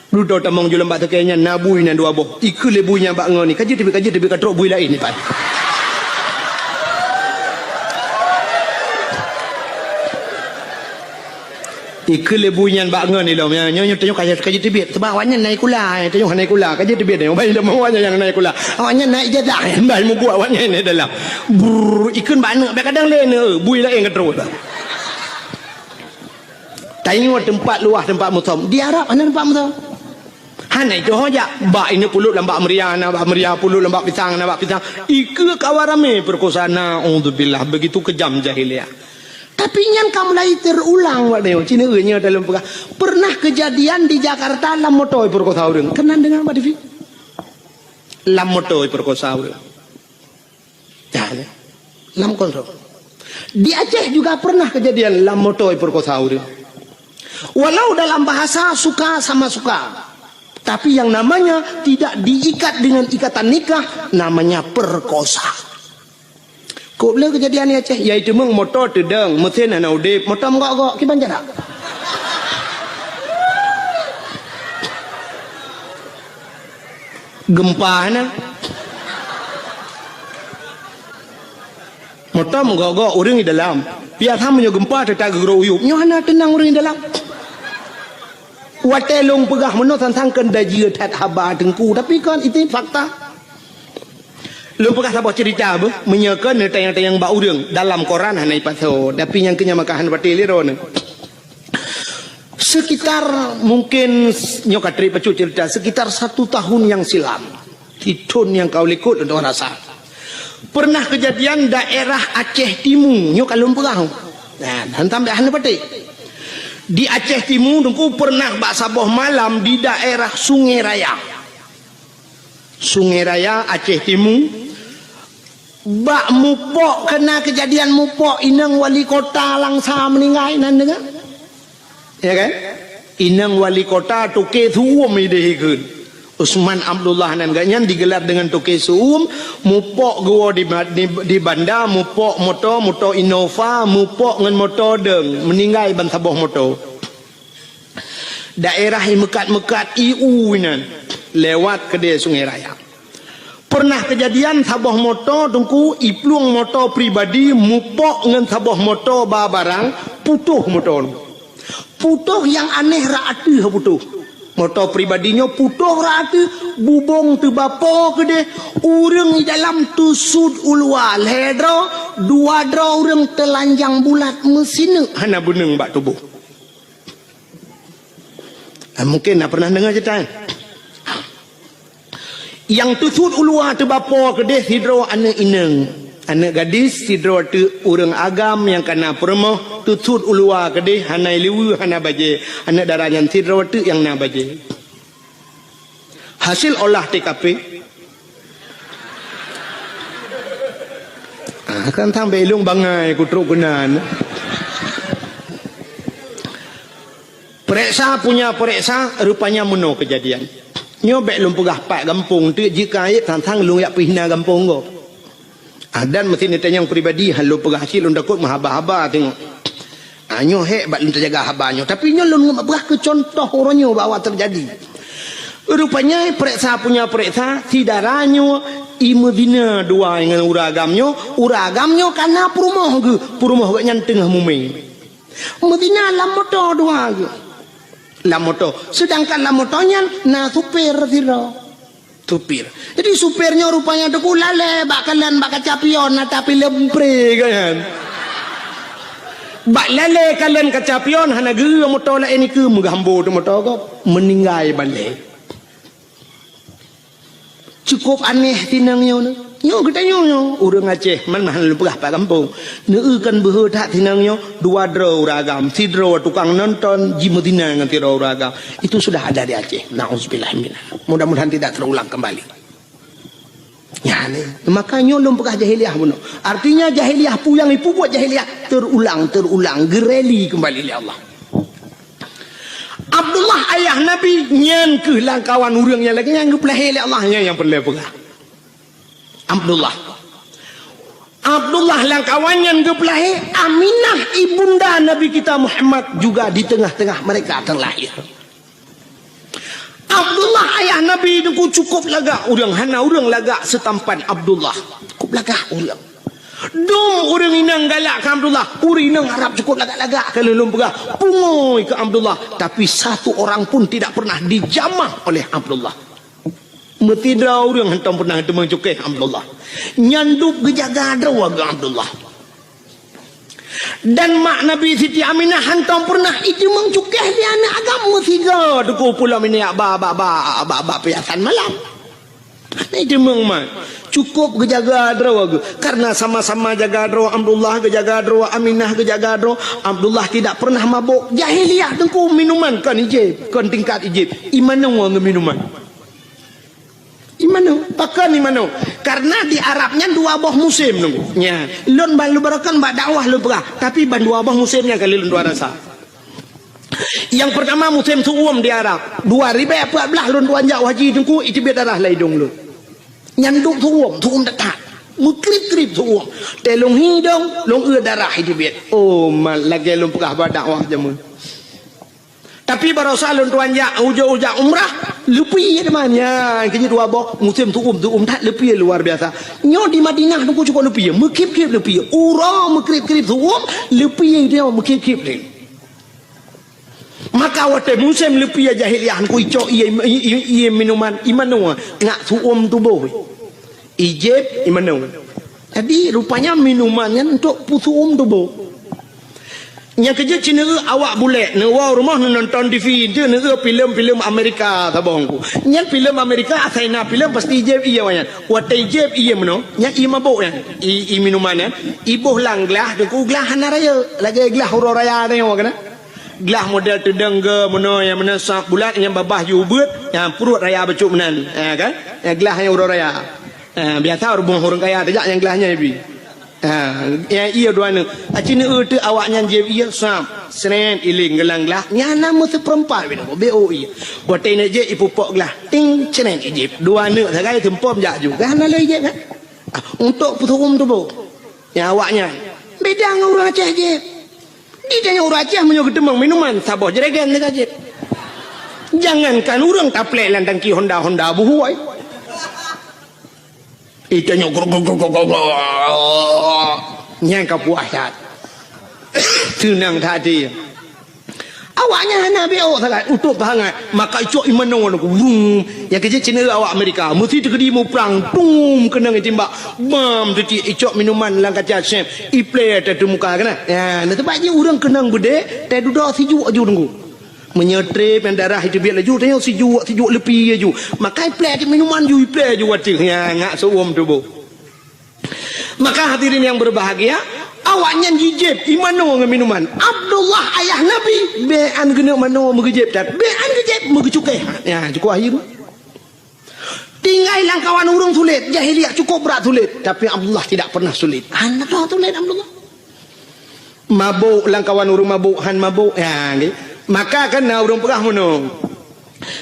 duduk tamang jual nabak tekenya nabui nan dua boh ikut lebunya bak ngoni kaji tapi katrok bui lain ni pan ikut lebunya bak ngoni lo nyo tanya kaji tibet sebab awaknya naik kula tanya naik kula kaji tibet ni baik dah awaknya yang naik kula awaknya naik jadah baik mu buat awaknya ni dalam ikut bak nak kadang lain bui lain katrok tengok tempat luah tempat mutam di Arab mana tempat mutam hanai tu hoja bak ini pulut lambak meriah pulut lambak pisang ikut kawarame perkosana auzubillah begitu kejam jahiliah tapi yang kamu lagi terulang wadeo cina nya dalam pernah kejadian di Jakarta lam motoi perkosa urang kenan dengan Mbak Devi lam motoi perkosa urang jangan lam kontrol di Aceh juga pernah kejadian lam motoi perkosa urang walau dalam bahasa suka sama suka tapi yang namanya tidak diikat dengan ikatan nikah namanya perkosa kok boleh kejadian ni Aceh iaitu meng motor tedeng mesin ana udip motor gok kiban jarak gempa na motor gok urang di dalam biar hamnya gempa tetap gero uyup nyo ana tenang urang di dalam watelong pegah meno tentang kendaji tat haba tengku tapi kan itu fakta lu pegah sabah cerita apa menyekan tayang-tayang bak urang dalam koran hanai paso tapi yang kenya makahan pati liron sekitar mungkin nyokatri pacu cerita sekitar 1 tahun yang silam hitun yang kau likut untuk rasa pernah kejadian daerah Aceh Timur nyok kalum pegah nah hantam dah hanai pati di Aceh Timur dengku pernah bak sabah malam di daerah Sungai Raya Aceh Timur bak mupok kena kejadian mupok inang wali kota langsa meninggal nan dengar ya kan inang wali kota tu ke thuom ide hikeun Usman Abdullah nan ganyan digelar dengan toke suum, mupok gua di bandar, mupok motor Innova, mupok ngan motor deng, meninggal ban saboh motor. Daerah yang mekat-mekat IU nan lewat ke dia Sungai Raya. Pernah kejadian saboh motor tungku iplung motor pribadi mupok ngan saboh motor barang putuh motor. Putuh yang aneh raatu putuh. Motor pribadinya putuh rata bubong tu bapa ke dia urang di dalam tu sud ulwa ledro dua dro urang telanjang bulat mesin hana beneng bak tubuh. Mungkin nak pernah dengar cerita yang tu sud ulwa tu bapa ke dia hidro anak ineng anak gadis hidro tu urang agam yang kena permoh tu sud ulwa ke dia hana liwu hana baje anak darah yang hidro tu yang na baje. Hasil olah TKP kan sampai ilung bangai kutruk kenan. Periksa punya periksa rupanya meno kejadian. Nyobek lum pegah pak kampung tu jika ayat tantang lung yak pihna kampung go. Dan mesti ni tanya yang pribadi halu pegah hasil lun takut mahaba-haba tengok. Nyo hebat lun terjaga habanyo tapi nyo lun pegah ke contoh orangnya bawa terjadi. Rupanya periksa punya periksa si daranyo i Medina dua dengan uragamnya karena perumoh ke yang tengah muming Medina lam motor dua ke lam motor sedangkan lam motornya na supir tiro supir jadi supirnya rupanya tu lale bakalan bak capion tapi lempre kan bak lale kalian kacapion hana ge motor la ini ke menggambo tu motor ko meninggal balik. Cukup aneh tinangnya nyo kita nyo urang Aceh man mahal pegah pak kampung neukan behe tak tinangnya dua dro uragam sidro tukang nonton di Medina dengan tiro uragam itu sudah ada di Aceh. Nauzubillah minah. Mudah-mudahan tidak terulang kembali. Ya nih makanya lum pegah jahiliyah bunuh. Artinya jahiliyah puyang ipu buat jahiliyah terulang gereli kembali oleh Allah. Abdullah ayah Nabi nyen ke langkawan urang yang lagi yang geplah oleh Allahnya yang perlu pegah. Abdullah langkawan yang geplah Aminah ibunda Nabi kita Muhammad juga di tengah-tengah mereka terlahir. Abdullah ayah Nabi itu cukup laga urang hana urang laga setampan Abdullah. Cukup laga urang. Dong orang inang galak ke Abdullah, orang inang harap cukup lagak-lagak kalau belum pegah pungoi ke Abdullah, tapi satu orang pun tidak pernah dijamah oleh Abdullah. Metidra orang hentam pernah temang cukai Abdullah, nyanduk gejaga drawa ke Abdullah. Dan mak Nabi Siti Aminah hentam pernah itu mengcukai dia anak agama tiga duku pulau ini abah piasan malam. Itu mengman cukup kejaga drawa karena sama-sama jaga drawa Abdullah kejaga drawa Aminah kejaga drawa Abdullah tidak pernah mabuk jahiliyah tengku minuman kan ijib kan tingkat ijib imano wang minuman imano pakan imano karena di Arabnya dua buah musim nunggunya lon balu barakan bak dakwah lu pegah tapi ban dua buah musimnya kali lon dua rasa. Yang pertama musim suum di Arab 2014 lon dua jak haji tengku itu biar darah laidung lu nyanduk tuum dekat mukrip-krip tuum telung hidung long darah itu biar oh mal lagi long pegah dakwah jamun tapi baru salun tuan jak ujak umrah lepi namanya kini dua boh musim tuum tak lepi luar biasa nyo di Madinah tu cukup lepi mukrip-krip lepi ura mukrip-krip tuum lepi dia mukrip-krip ni maka waktu musim lepi jahiliyah ku icok iya minuman imano ngak tuum tubuh ijib imano jadi rupanya minumannya untuk tuum tubuh yang kerja Cina awak boleh nawa rumah nonton TV itu nega filem-filem Amerika tabongku yang filem Amerika asaina filem pasti ijib iya wanyan waktu ijib iya mano yang iya mabuk yang i minumannya ibuh lang gelah deku gelah hanaraya lagi gelah huru raya tengok kena gelah model tedeng ke mana yang mana sak bulat yang babah jubut yang perut raya becuk menan kan yang gelah yang huru raya biasa orang kaya tajak yang gelahnya ibi Ya ia dua ni. Acini tu awaknya je ia sam. Senen iling gelang lah. Nya nama seperempat bina BOI. Botai nak je ipupok lah. Ting cenen ijip. Dua ni sagai tempom jak juga. Hana lagi je kan. Untuk puturum tu bu. Ya awaknya. Beda dengan orang Aceh je. Dia tanya orang Aceh menyok demang minuman sabah jeragan ni saja. Jangankan orang taplek landang ki Honda buhuai. Itanya yang kepuasan senang tadi awaknya hana BO sangat untuk banget maka icok imano aku yang kerja Cina awak Amerika mesti terkedi mau perang tum kena ngetimbak bam tu icok minuman lang kaca chef iple ada muka kena ya nanti banyak orang kenang gede tak duduk sejuk aja tunggu menyetrip yang darah itu biar laju tanya sejuk lebih aja maka iple minuman ju iple aja watik ya ngak seuam tu bu. Maka hadirin yang berbahagia awaknya jijib imano dengan minuman Abdullah ayah Nabi bean kena mano megejib dan bean gejib megecukai ya cukup akhir tinggal lang kawan urung sulit jahiliah cukup berat sulit tapi Abdullah tidak pernah sulit anak sulit Abdullah mabuk lang kawan urung mabuk han mabuk ya maka kena urung perah mano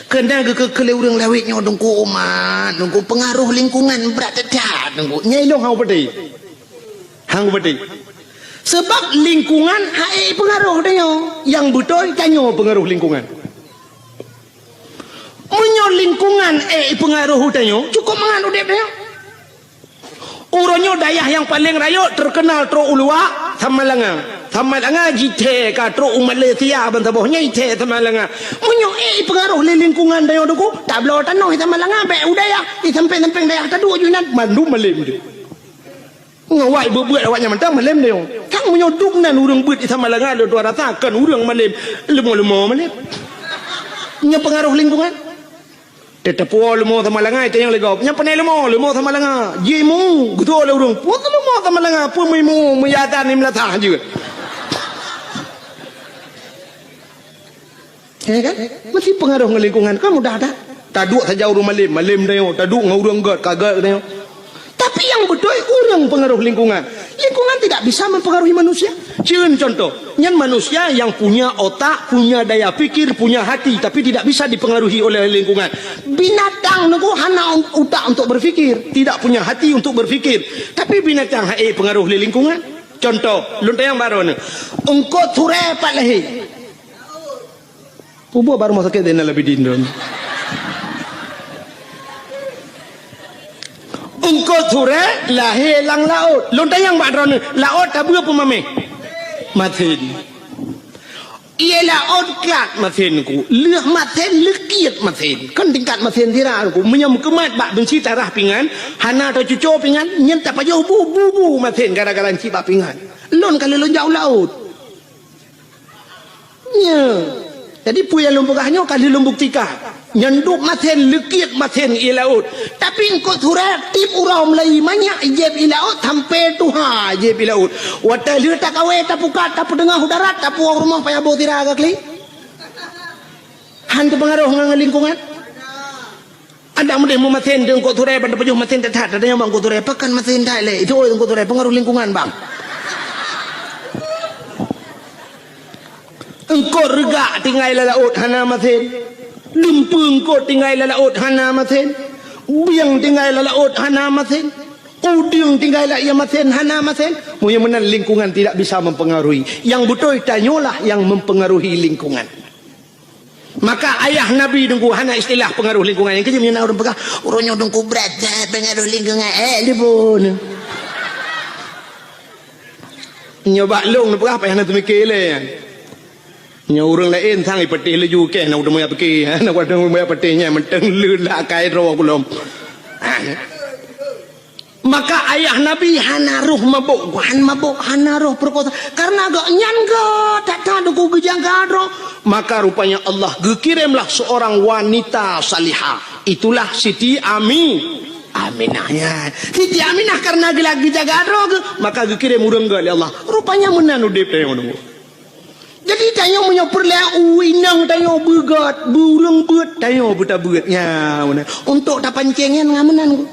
kena ke urang lawitnya dongku umat dongku pengaruh lingkungan berat tetat dongku nyelong hang beti sebab lingkungan hai pengaruh dia yang betul tanya pengaruh lingkungan menyo lingkungan pengaruh dia cukup mangan udep dia uronyo dayah yang paling rayo terkenal tro ulua Tamalanga jite ka tro Malaysia bantaboh nyite Tamalanga munyo pengaruh lingkungan dayo doku tablo tanoh Tamalanga be udaya di samping-samping dayah tadu junan mandu malim de ngawai bebuat awaknya mentang malim de kang munyo duknan urang beut di Tamalanga do rasakan urang malim lemo-lemo malim nya pengaruh lingkungan tetapu lemo Tamalanga itu yang legop nya penai lemo Tamalanga jimu gitu oleh urang pun lemo Tamalanga pun mimu meyatan ni melatah juga ya kan mesti pengaruh dengan lingkungan kamu dah ada taduk saja urang malim dia taduk dengan urang kagak dia tapi yang betul urang pengaruh lingkungan tidak bisa mempengaruhi manusia cieun contoh nyan manusia yang punya otak punya daya pikir punya hati tapi tidak bisa dipengaruhi oleh lingkungan binatang niku hana otak untuk berfikir tidak punya hati untuk berfikir tapi binatang pengaruh lingkungan contoh luntang baru ni engko ture pat lahi Ubo baru masuk ke dena lebih dindon. Engkau sore lahir lang laut. Lontar yang badron laut tabu apa mame? Matin. Ia laut kelak matin ku. Leh matin lekiat matin. Kan tingkat matin tira ku. Menyam kemat bak benci tarah pingan. Hana atau cucu pingan. Nyentak pajau bu matin gara-gara benci bak pingan. Lon kalau lon jauh laut. Ya. Jadi puya lumbukahnya kali lumbuk tika nyenduk maten lekit maten ilaut tapi engkau surat tip urau melai banyak jeb ilaut sampai tuha jeb ilaut wata lihat tak kawe tak pukat tak pendengar darat tak puang rumah payah bawa tira agak kli hantu pengaruh dengan lingkungan ada mudah mau maten engkau surat pada pejuh maten tetat ada yang bang engkau surat pekan maten tak le itu engkau surat pengaruh lingkungan bang engkau regak tinggal laut hana maten lempeng engkau tinggal laut hana maten biang tinggal laut hana maten uding tinggal ia maten hana maten mudah-mudahan lingkungan tidak bisa mempengaruhi yang betul tanyalah yang mempengaruhi lingkungan maka ayah Nabi dengku hana istilah pengaruh lingkungan yang kerja menyana orang pegang orangnya dengku berat pengaruh lingkungan dia pun nyoba long apa yang nak mikir le nya orang lain sang ipetih leju ke nak udah moya pergi nak udah moya petihnya menteng lula kai ro belum maka ayah Nabi hana ruh mabuk hana ruh perkosa karena agak nyan ke tak tahu ku gejang gadro maka rupanya Allah kirimlah seorang wanita salihah itulah Siti Aminah ya Siti Aminah karena gelagi jaga gadro maka kirim urang gali Allah rupanya menanu dep ngono jadi tanya punya perlea uinang tanya begat burung bet tanya buta begatnya untuk tak pancengin ngamenan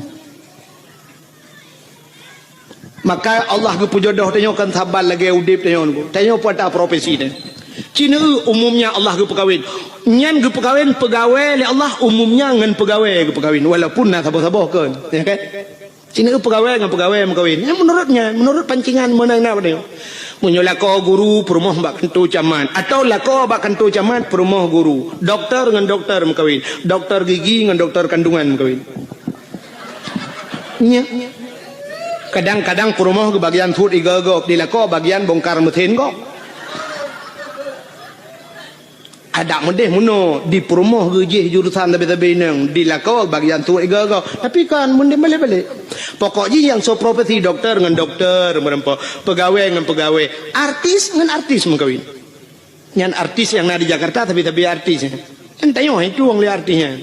Maka Allah ke pujodoh tanya kan sabar lagi udip tanya ku. Tanya pada profesi dia. Cina umumnya Allah ke perkahwin. Nyan ke perkahwin pegawai le Allah umumnya ngan pegawai ke perkahwin walaupun nak sabar-sabar kan. Ya kan? Cina pegawai dengan pegawai berkahwin. Yang menurut pancingan menang nak dia. Munyo lako guru perumah bak kentu camat atau lako bak kentu camat perumah guru. Doktor dengan doktor berkahwin. Doktor gigi dengan doktor kandungan berkahwin. Nya. Kadang-kadang perumah ke bagian food igagok di lako bagian bongkar mesin kok. Ada mendeh muno di perumah ke je jurusan tabi-tabi nang di lako bagian food igagok. Tapi kan mendeh balik-balik. Pokoknya yang so profesi doktor dengan doktor merempo, pegawai dengan pegawai, artis dengan artis mengkawin. Yang artis yang ada di Jakarta tapi artisnya. Entahnya itu orang lihat artisnya.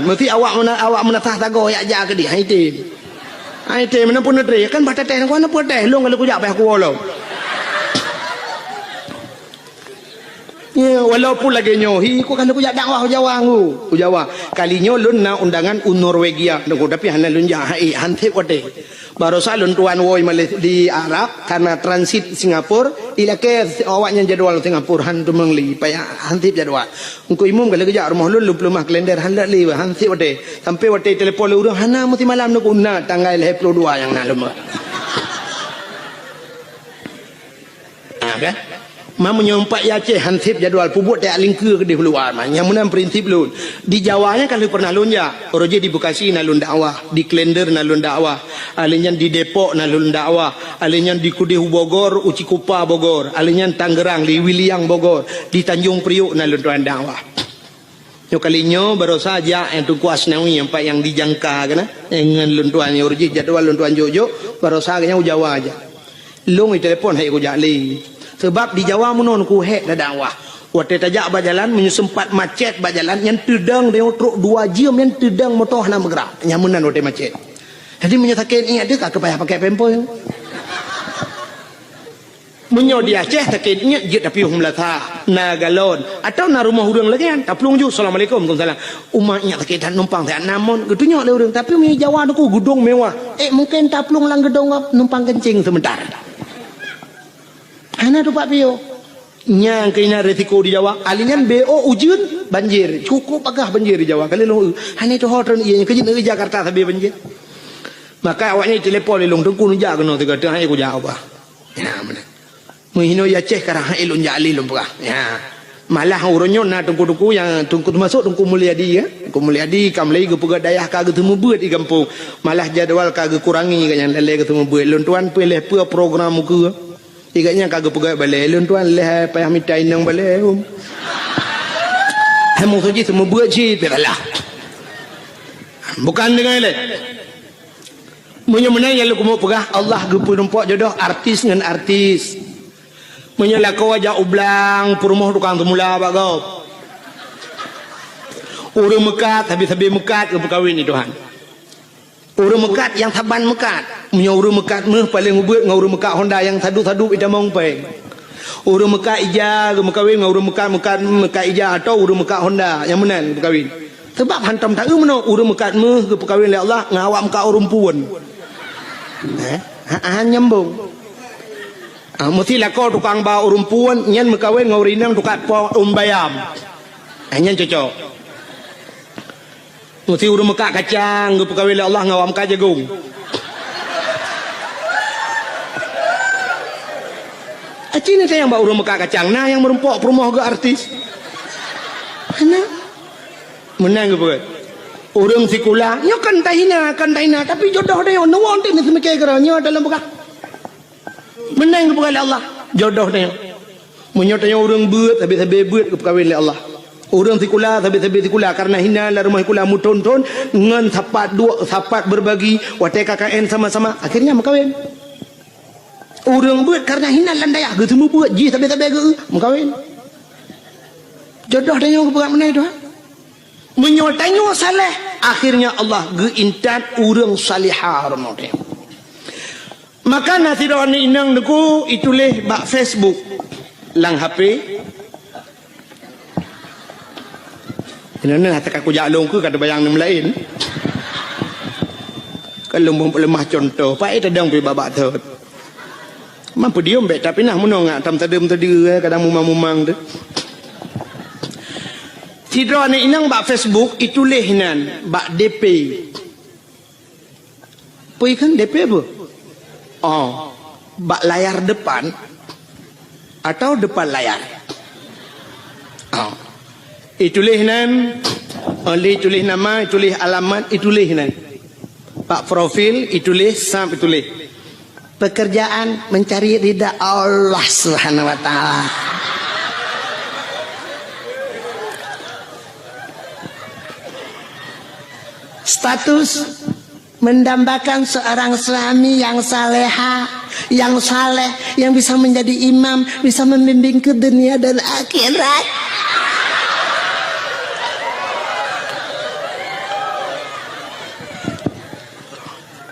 Mesti awak menatah tago ya aja ke dia itu. Itu mana pun ada kan baca teh kan apa teh long kalau kujak payah kuolo. Ya walaupun lagi nyohi ku kalau kujak dakwah Jawa ku Jawa kalinya lun na undangan Norwegia tapi hana lun jahai hante kote baru salun tuan woi di Arab karena transit Singapura ilake awaknya jadwal Singapura hantu mengli payah hante jadwal engko imum kalau kujak rumah lun lumah kalender handak li hante kote sampai kote telepon urang hana mesti malam nak unna tanggal 22 yang nalum kan Mamanya empat Aceh hansip jadual pubut tak lingkir ke di luar man. Yang mana prinsip lun. Di Jawanya kalau pernah lun ya. Roje di Bekasi nalun dakwah, di Klender nalun dakwah, alinyan di Depok nalun dakwah, alinyan di Kudihu Bogor, Uci Kupa Bogor, alinyan Tangerang di Wiliang Bogor, di Tanjung Priuk nalun tuan dakwah. Yo kalinya baru saja yang tu kuas nawi yang yang dijangka kan dengan lun tuan roje jadual lun tuan Jojo baru saja yang Jawa aja. Long telepon hai ku jali. Sebab di Jawa menon ku hek dah dakwah. Waktu tajak berjalan menyesempat macet berjalan yang tedang dia truk 2 jam yang tedang motor nak bergerak. Nyamunan waktu macet. Jadi menyatakan ingat dia tak payah pakai pempo. Menyo di Aceh tak ingat je tapi humlata na galon atau na rumah urang lagi kan. Taplung ju assalamualaikum waalaikumsalam. Umatnya tak kita numpang tak namun getunya le urang tapi mi Jawa tu gedung mewah. Mungkin taplung lang gedung numpang kencing sebentar. Hana tu Pak Pio. Yang kena resiko di Jawa. Alingan BO ujun banjir. Cukup agak banjir di Jawa. Kalau long hana tu hotel ianya kerja negeri Jakarta tapi banjir. Maka awaknya telepon long tengku nujak kena tiga tengah aku jawab apa. Ya mana. Muhino ya ceh karang elon jali long pula. Ya. Malah uronyo na tengku-tengku yang tengku masuk tengku Mulyadi ya. Tengku Mulyadi kamlai ke pegadaiah kagak temu buat di kampung. Malah jadual kagak kurangi kan yang lelai ketemu buat. Lon tuan pilih program muka. Igaknya kagak pegai balik lun tuan leh payah minta inang balik hemong suji semua buat je terlah bukan dengan le punya mana yang lu mau pegah Allah gepu nampak jodoh artis dengan artis punya kau aja ublang perumah tukang semula bagau urang mekat habis-habis mekat ke perkahwin ni Tuhan. Urang mekat yang taban mekat. Punya urang mekat meh paling ubet dengan urang mekat Honda yang sadu-sadu ida mong peng. Urang mekat ija ke berkahwin dengan urang mekat ija atau urang mekat Honda yang menan berkahwin. Sebab hantam tak meno urang mekat meh ke berkahwin oleh Allah ngawak mekat urang puan. Nyambung. Mesti lah kau tukang bawa urang puan nyan berkahwin dengan urang tukang bayam. Nyan cocok. Mesti urang mekak kacang ke perkahwin Allah ngawam ka jagung. Acina saya yang bawa urang mekak kacang nah yang merempok perumah ke artis. Mana? Menang ke perkahwin. Urang sikula, nyo kan tahina tapi jodoh dia no want ni semekay keranya dalam bekak. Menang ke perkahwin Allah, jodoh dia. Menyo tanya urang buat habis-habis buat ke perkahwin Allah. Orang sikula habis-habis sikula karena hina la rumah sikula muton-ton ngan sapat berbagi watai KKN sama-sama akhirnya makawin. Orang buat karena hina landaya ge semua buat ji habis-habis ge makawin. Jodoh tanya ke pegang mana itu? Menyotanyo saleh akhirnya Allah ge intat urang salihah remote. Maka nasiron inang deku ituleh bak Facebook lang HP. Ini nak tak aku jalung ke kata bayang nem lain. Kalau lemah contoh, Pak itu dong pi babak tu. Mampu dia mbek tapi nah menong ngak tam tadem tadi kadang mumang-mumang tu. Tidra ni inang bak Facebook itu lehnan bak DP. Pui kan DP apa? Oh, bak layar depan atau depan layar. Oh. Itulis nan, oleh tulis nama, tulis alamat, itulis nan. Pak profil, itulis sampai tulis. Pekerjaan mencari ridha Allah Subhanahu wa taala. Status mendambakan seorang suami yang saleha, yang saleh, yang bisa menjadi imam, bisa membimbing ke dunia dan akhirat.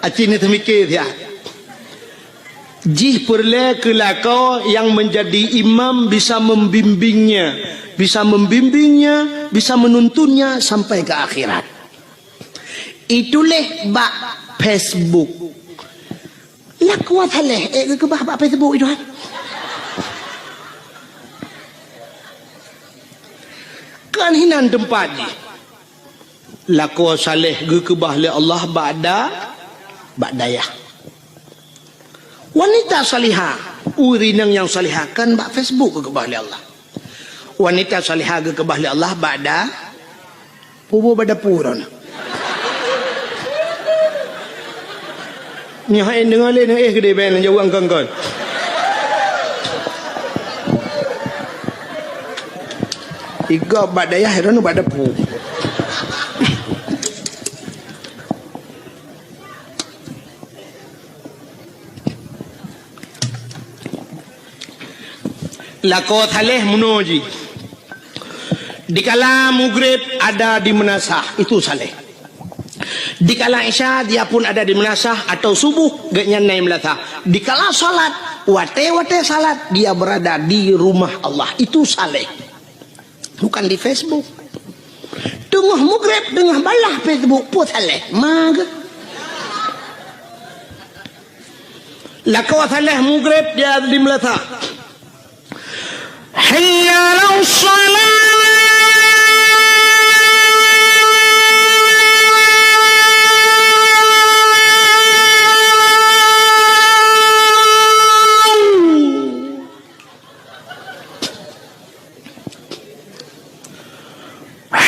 Acini temikir ya. Jih perle kelakau yang menjadi imam bisa membimbingnya, bisa menuntunnya sampai ke akhirat. Itulah bak Facebook. Lah kuat haleh ke bak Facebook itu kan. Kan hinan tempat ni. Lah kuat saleh ke bah le Allah ba'dayah. Wanita salihah, urinang yang salihah kan bak Facebook ke bah le Allah. Wanita salihah ke bah le Allah ba'da pubu bada puron. Ni hai dengar le gede ben jauh angkang kon. Iga badaya heran bada pu. Lako thaleh munoji. Dikala maghrib ada di menasah itu saleh. Dikala isya dia pun ada di menasah atau subuh gaknya naik melatah. Dikala salat wate salat dia berada di rumah Allah itu saleh. Bukan di Facebook. Tengah maghrib tengah balah Facebook pun saleh. Mag. Lakwa saleh maghrib dia di melatah. Hayya 'alas shalah.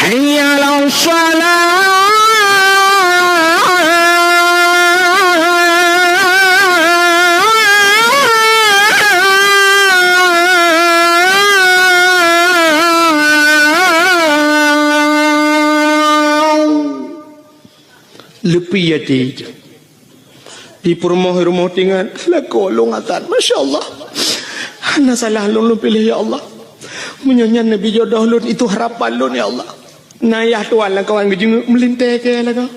حي على الصلاة lepi hati di rumah tinggal laku longatan Masya Allah hana salah lun pilih ya Allah menyanyian Nabi jodoh lun itu harapan lun ya Allah nayah tuan lah kawan gejeng melintai ke lah kau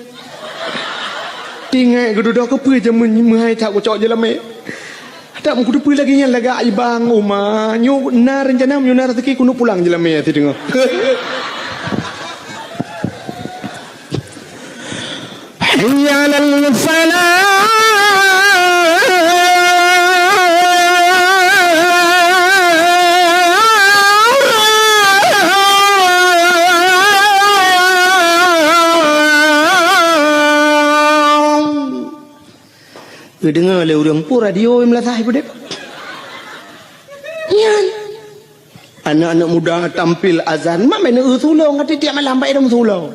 tinggal geduduk ke apa je menghai tak kocok je lama tak mau kudu lagi yang laga ibang rumah nyu na rencana nyu na rezeki kuno pulang je lama ya dengar hayya 'alal falah. Dengar le orang pun radio melatah ibu dek. Yan. Anak-anak muda tampil azan, mak main sulong kata tiap malam baik dong sulong.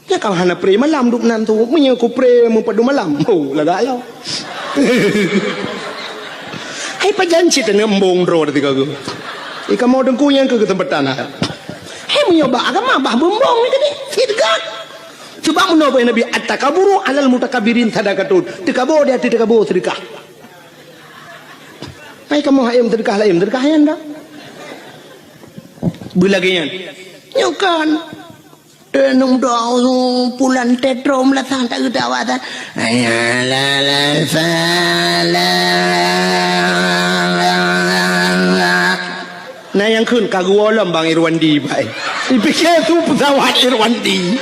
Ya kau hana pre malam duk nan tu, punya ku pre mempadu malam. Oh, laga yo. Hai pajanci tenembong ro detika ku. Ika mau dengku yang ke tempat tanah. Hai menyoba agama bah bombong ni tadi. Fitgan. Coba menapa Nabi at-takaburu alal mutakabirin sadaqatun. Tekabur dia tekabur sedekah. Hai kamu hayam sedekah lain sedekah yang dah. Bulagian. Nyokan. Denung doa pulan tetrom lah tak ada awatan. Ayalal falah. Nah yang kun kagualam bang Irwandi baik. Dipikir tu pesawat Irwandi.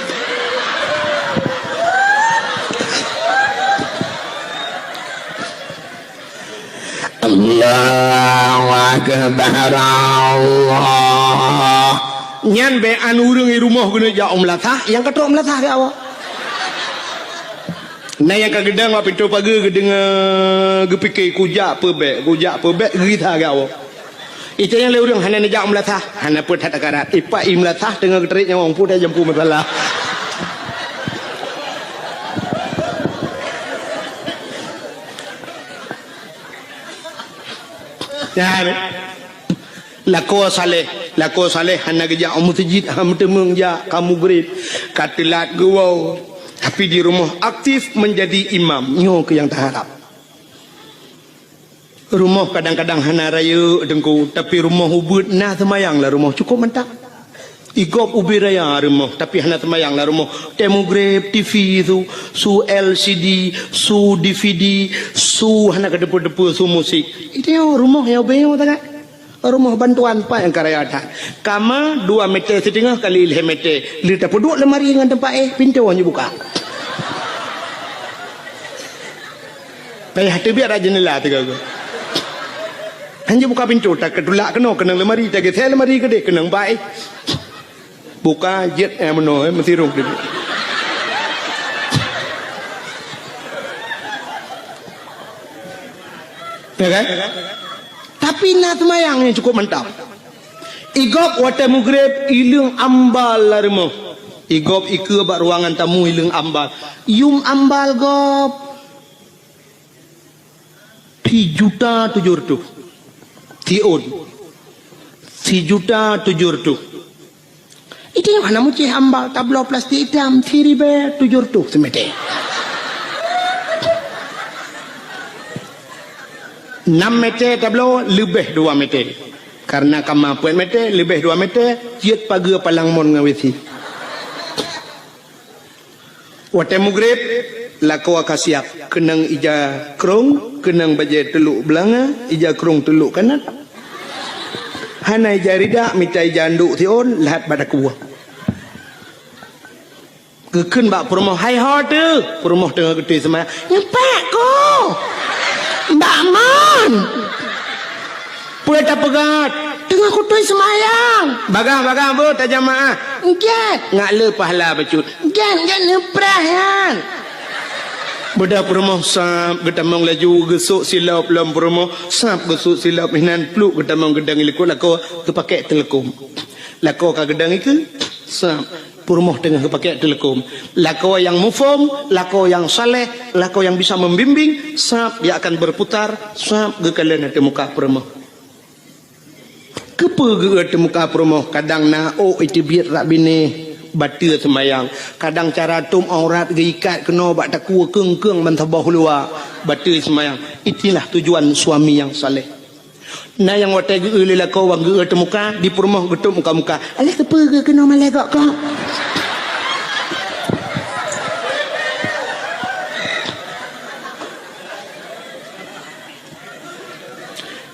Allahu akbar Allah.
Nyan be anu urang di rumah guna ja melatah, yang ketok melatah ke awak. Nah yang kagedang apa pintu pagi gedeng gepikir kujak pebek gerita ke awak. Itu yang le urang hana nejak melatah, hana pun tak karat. Ipa melatah dengan keterik yang orang pun dah jampu masalah. Ya, lako saleh hana geja masjid ham temung ja kamu berit katilat gua tapi di rumah aktif menjadi imam nyo ke yang terharap. Rumah kadang-kadang hana raya dengku tapi rumah ubud nah semayang lah rumah cukup mentak. Igop ubi raya rumah tapi hana semayang lah rumah. Temu grab TV tu su LCD su DVD su hana kedepu-depu su musik. Itu yang rumah yang bayang tak? Rumah bantuan pak yang karya ada. Kama 2 meter setengah kali 5 meter. Lita peduk lemari dengan tempat pintu hanya buka. Payah tu biar ada jendela tu kau. Hanya buka pintu tak kedulak kena lemari tak saya lemari gede kena baik. Buka jet meno mesti rong tu. Ya kan? Tapi nak semayang ni cukup mantap. Igop wata mugrib ilung ambal lah rumah. Igop ike bak ruangan tamu ilung ambal. Yum ambal gop 3.700.000. Tiun 3.700.000. Itu yang mana mucih ambal tablo plastik hitam 3.700 semete. 6 meter tablo lebih 2 meter. Karena kemampuan meter lebih 2 meter, jet pagi palang mon ngawisi. Wate mugrib lako akasiap kenang ija krong, kenang baje teluk belanga, ija krong teluk kanan. Hana ija rida mita ija anduk tion lahat pada kuah. Keken bak perumoh hai hote, perumoh tengah gede semaya. Nyepak ko. Mbak Man Pueta pegat tengah kutui semayang bagang bu tak jamaah get ngak le pahala becut get neprahan budak perumoh sap getamong laju gesuk silap lam perumoh sap gesuk silap hinan pluk getamong gedang ilikut lako kepakai telekom lako ka gedang iku sap perumoh tengah kepakai telekom lako yang mufom lako yang saleh lako yang bisa membimbing sap dia akan berputar sap gekalan ada muka perumoh kepa ge muka perumoh kadang na itu biar rak bini batu semayang kadang cara tum aurat ge ikat kena bak takua keung mentabah luar batu semayang itulah tujuan suami yang saleh. Nah yang watai ge lila kau wang ge muka di perumoh getuk muka alah kepa ge kena malai kok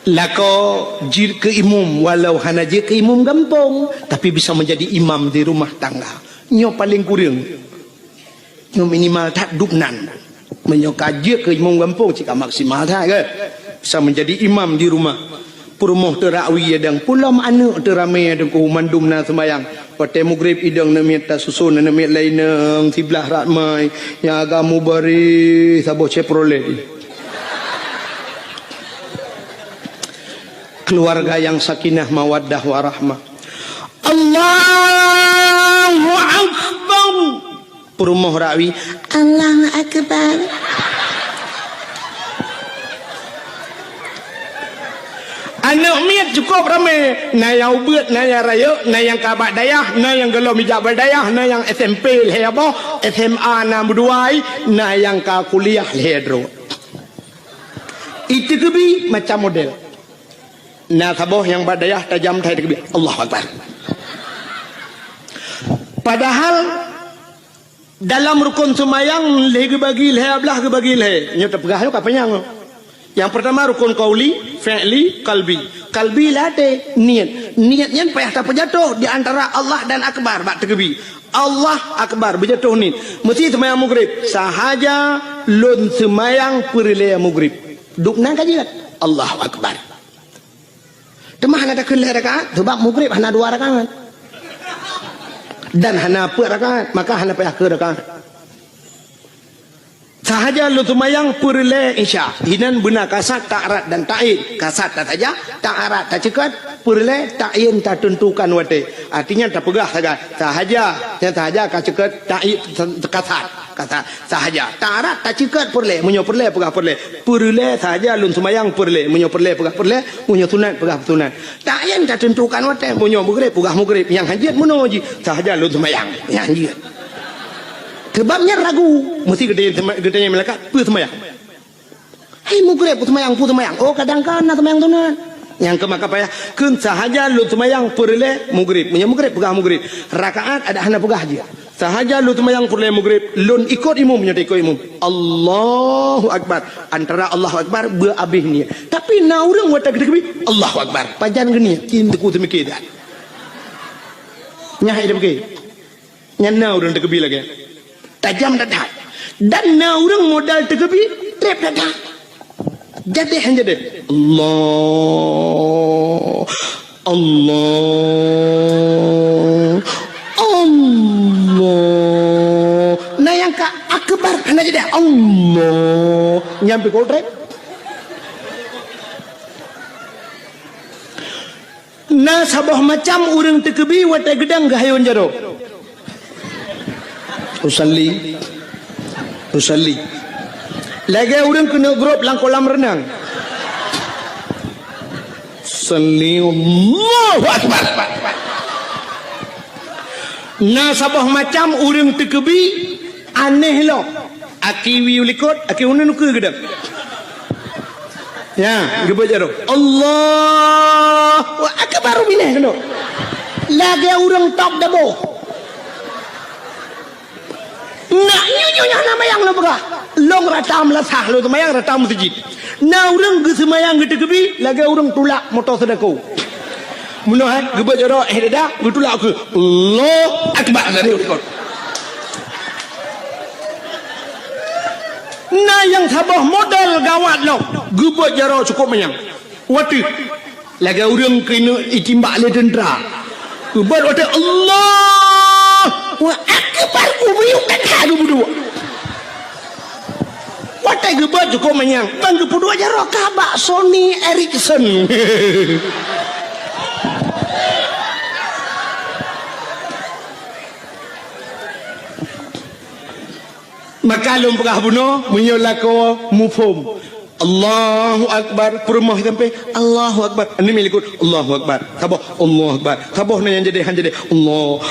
lako jir ke imam walau hana jir ke imam gampong tapi bisa menjadi imam di rumah tangga nyo paling kurang nyo minimal tak duknan menyo kajir ke imam gampong jika maksimal tak ke bisa menjadi imam di rumah perumoh terakwi adang pulam anak teramai adang ku mandum na sembayang patai mugrib idang namiat tak susun namiat lainang sebelah ratmai yang agamu bari sabo Chevrolet keluarga yang sakinah mawaddah warahmah. Allahu Akbar. Perumoh rawi Allahu Akbar. Anak miat cukup ramai. Na yang ubet, na yang raya, na yang kabak dayah, na yang gelau mijak berdayah, na yang SMP lehabo, SMA na berduai, na yang ka kuliah lehedro. Itu kebi macam model. Nah saboh yang badayah tajam thai takbir Allahu Akbar. Padahal dalam rukun semayang leh bagi leh ablah ke bagi leh nyo tepegah yo kapanya. Yang pertama rukun qauli, fi'li, qalbi. Qalbi late niatnya payah tak jatuh di antara Allah dan akbar bak takbir. Allah akbar berjatuh ni. Mesti semayang maghrib sahaja lun semayang perle maghrib. Duk nang kajiat. Allahu Akbar. Temah hana tak kelih rakaat, sebab maghrib hana 2 rakaat. Dan hana 4 rakaat, maka hana payah ke rakaat. Sahaja lu tumayang purle isya. Hinan benar kasat tak arat dan ta'in. Kasat tak saja, tak arat tak cekat, purle ta'in tak tentukan wate. Artinya tak pegah saja. Sahaja ka cekat ta'in kasat. Kasat sahaja. Tak arat tak cekat purle, munyo purle pegah purle. Purle sahaja lu tumayang purle, munyo purle pegah purle, munyo sunat pegah sunat. Ta'in tak tentukan wate, munyo maghrib pegah maghrib. Yang hajat muno ji. Sahaja lu tumayang, yang hajat. Sebabnya ragu, mesti gedenya malaikat pu semayang. Hai maghrib pu semayang. Oh kadang-kadang semayang sunat. Yang kemaka payah kun sahaja lu semayang purle maghrib, punya maghrib pegah maghrib. Rakaat ada hana pegah je. Sahaja lu semayang purle maghrib, lun ikut imam punya ikut imam. Allahu Akbar. Antara Allahu Akbar berabih ni. Tapi na urang wata gede Allahu Akbar. Panjang gini, cintaku semikir dah. Nyah ida pergi. Nyana urang terkebi lagi. Tajam dadah. Dan na orang modal terkebi trap dadah. Jadi hanya deh. Allah. Nah yang ka akbar hanya jadi Allah. Nyampe kau trap. Nah sabah macam orang terkebi wata gedang gahayon jaro. Usalli lagi orang kena grup lang kolam renang. Salli Allahu Akbar. Na sabah macam orang terkebi aneh lo. Aki wi ulikot, aki unan ke gedang. Ya, gebet jaro. Allahu Akbar mineh kena. Lagi orang tok dabo. Nak nyonya nama yang lo berah long ratam lah sah lo semayang ratam masjid. Na orang ke semayang ke tegebi lagi orang tulak motor sedekau. Munoh gebet jaro dah gutulak ke Allah Akbar tadi ikut. Na yang sabah modal gawat lo gebet jaro cukup menyang. Wati lagi orang kena itimbak le tentera. Gebet wati Allah wa akbar ubiyuk dan hadu berdua. Watai gebet cukup menyang. Bang berdua aja rokabak Sony Ericsson. Maka lum pegah bunuh menyolako mufhum. Allahu Akbar perumah sampai Allahu Akbar ini milikut Allahu Akbar tabah Allahu Akbar tabah yang jadi Allah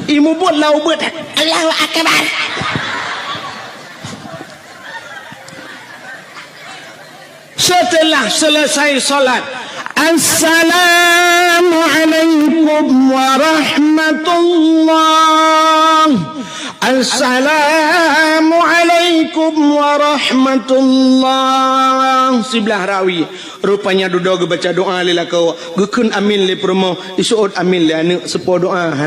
imu buat lau buat Allahu Akbar. Setelah selesai salat Assalamualaikum warahmatullahi Assalamualaikum warahmatullahi. Sebelah rawi rupanya duduk baca doa lila kau gekun amin le promo isuot amin le anu sepo doa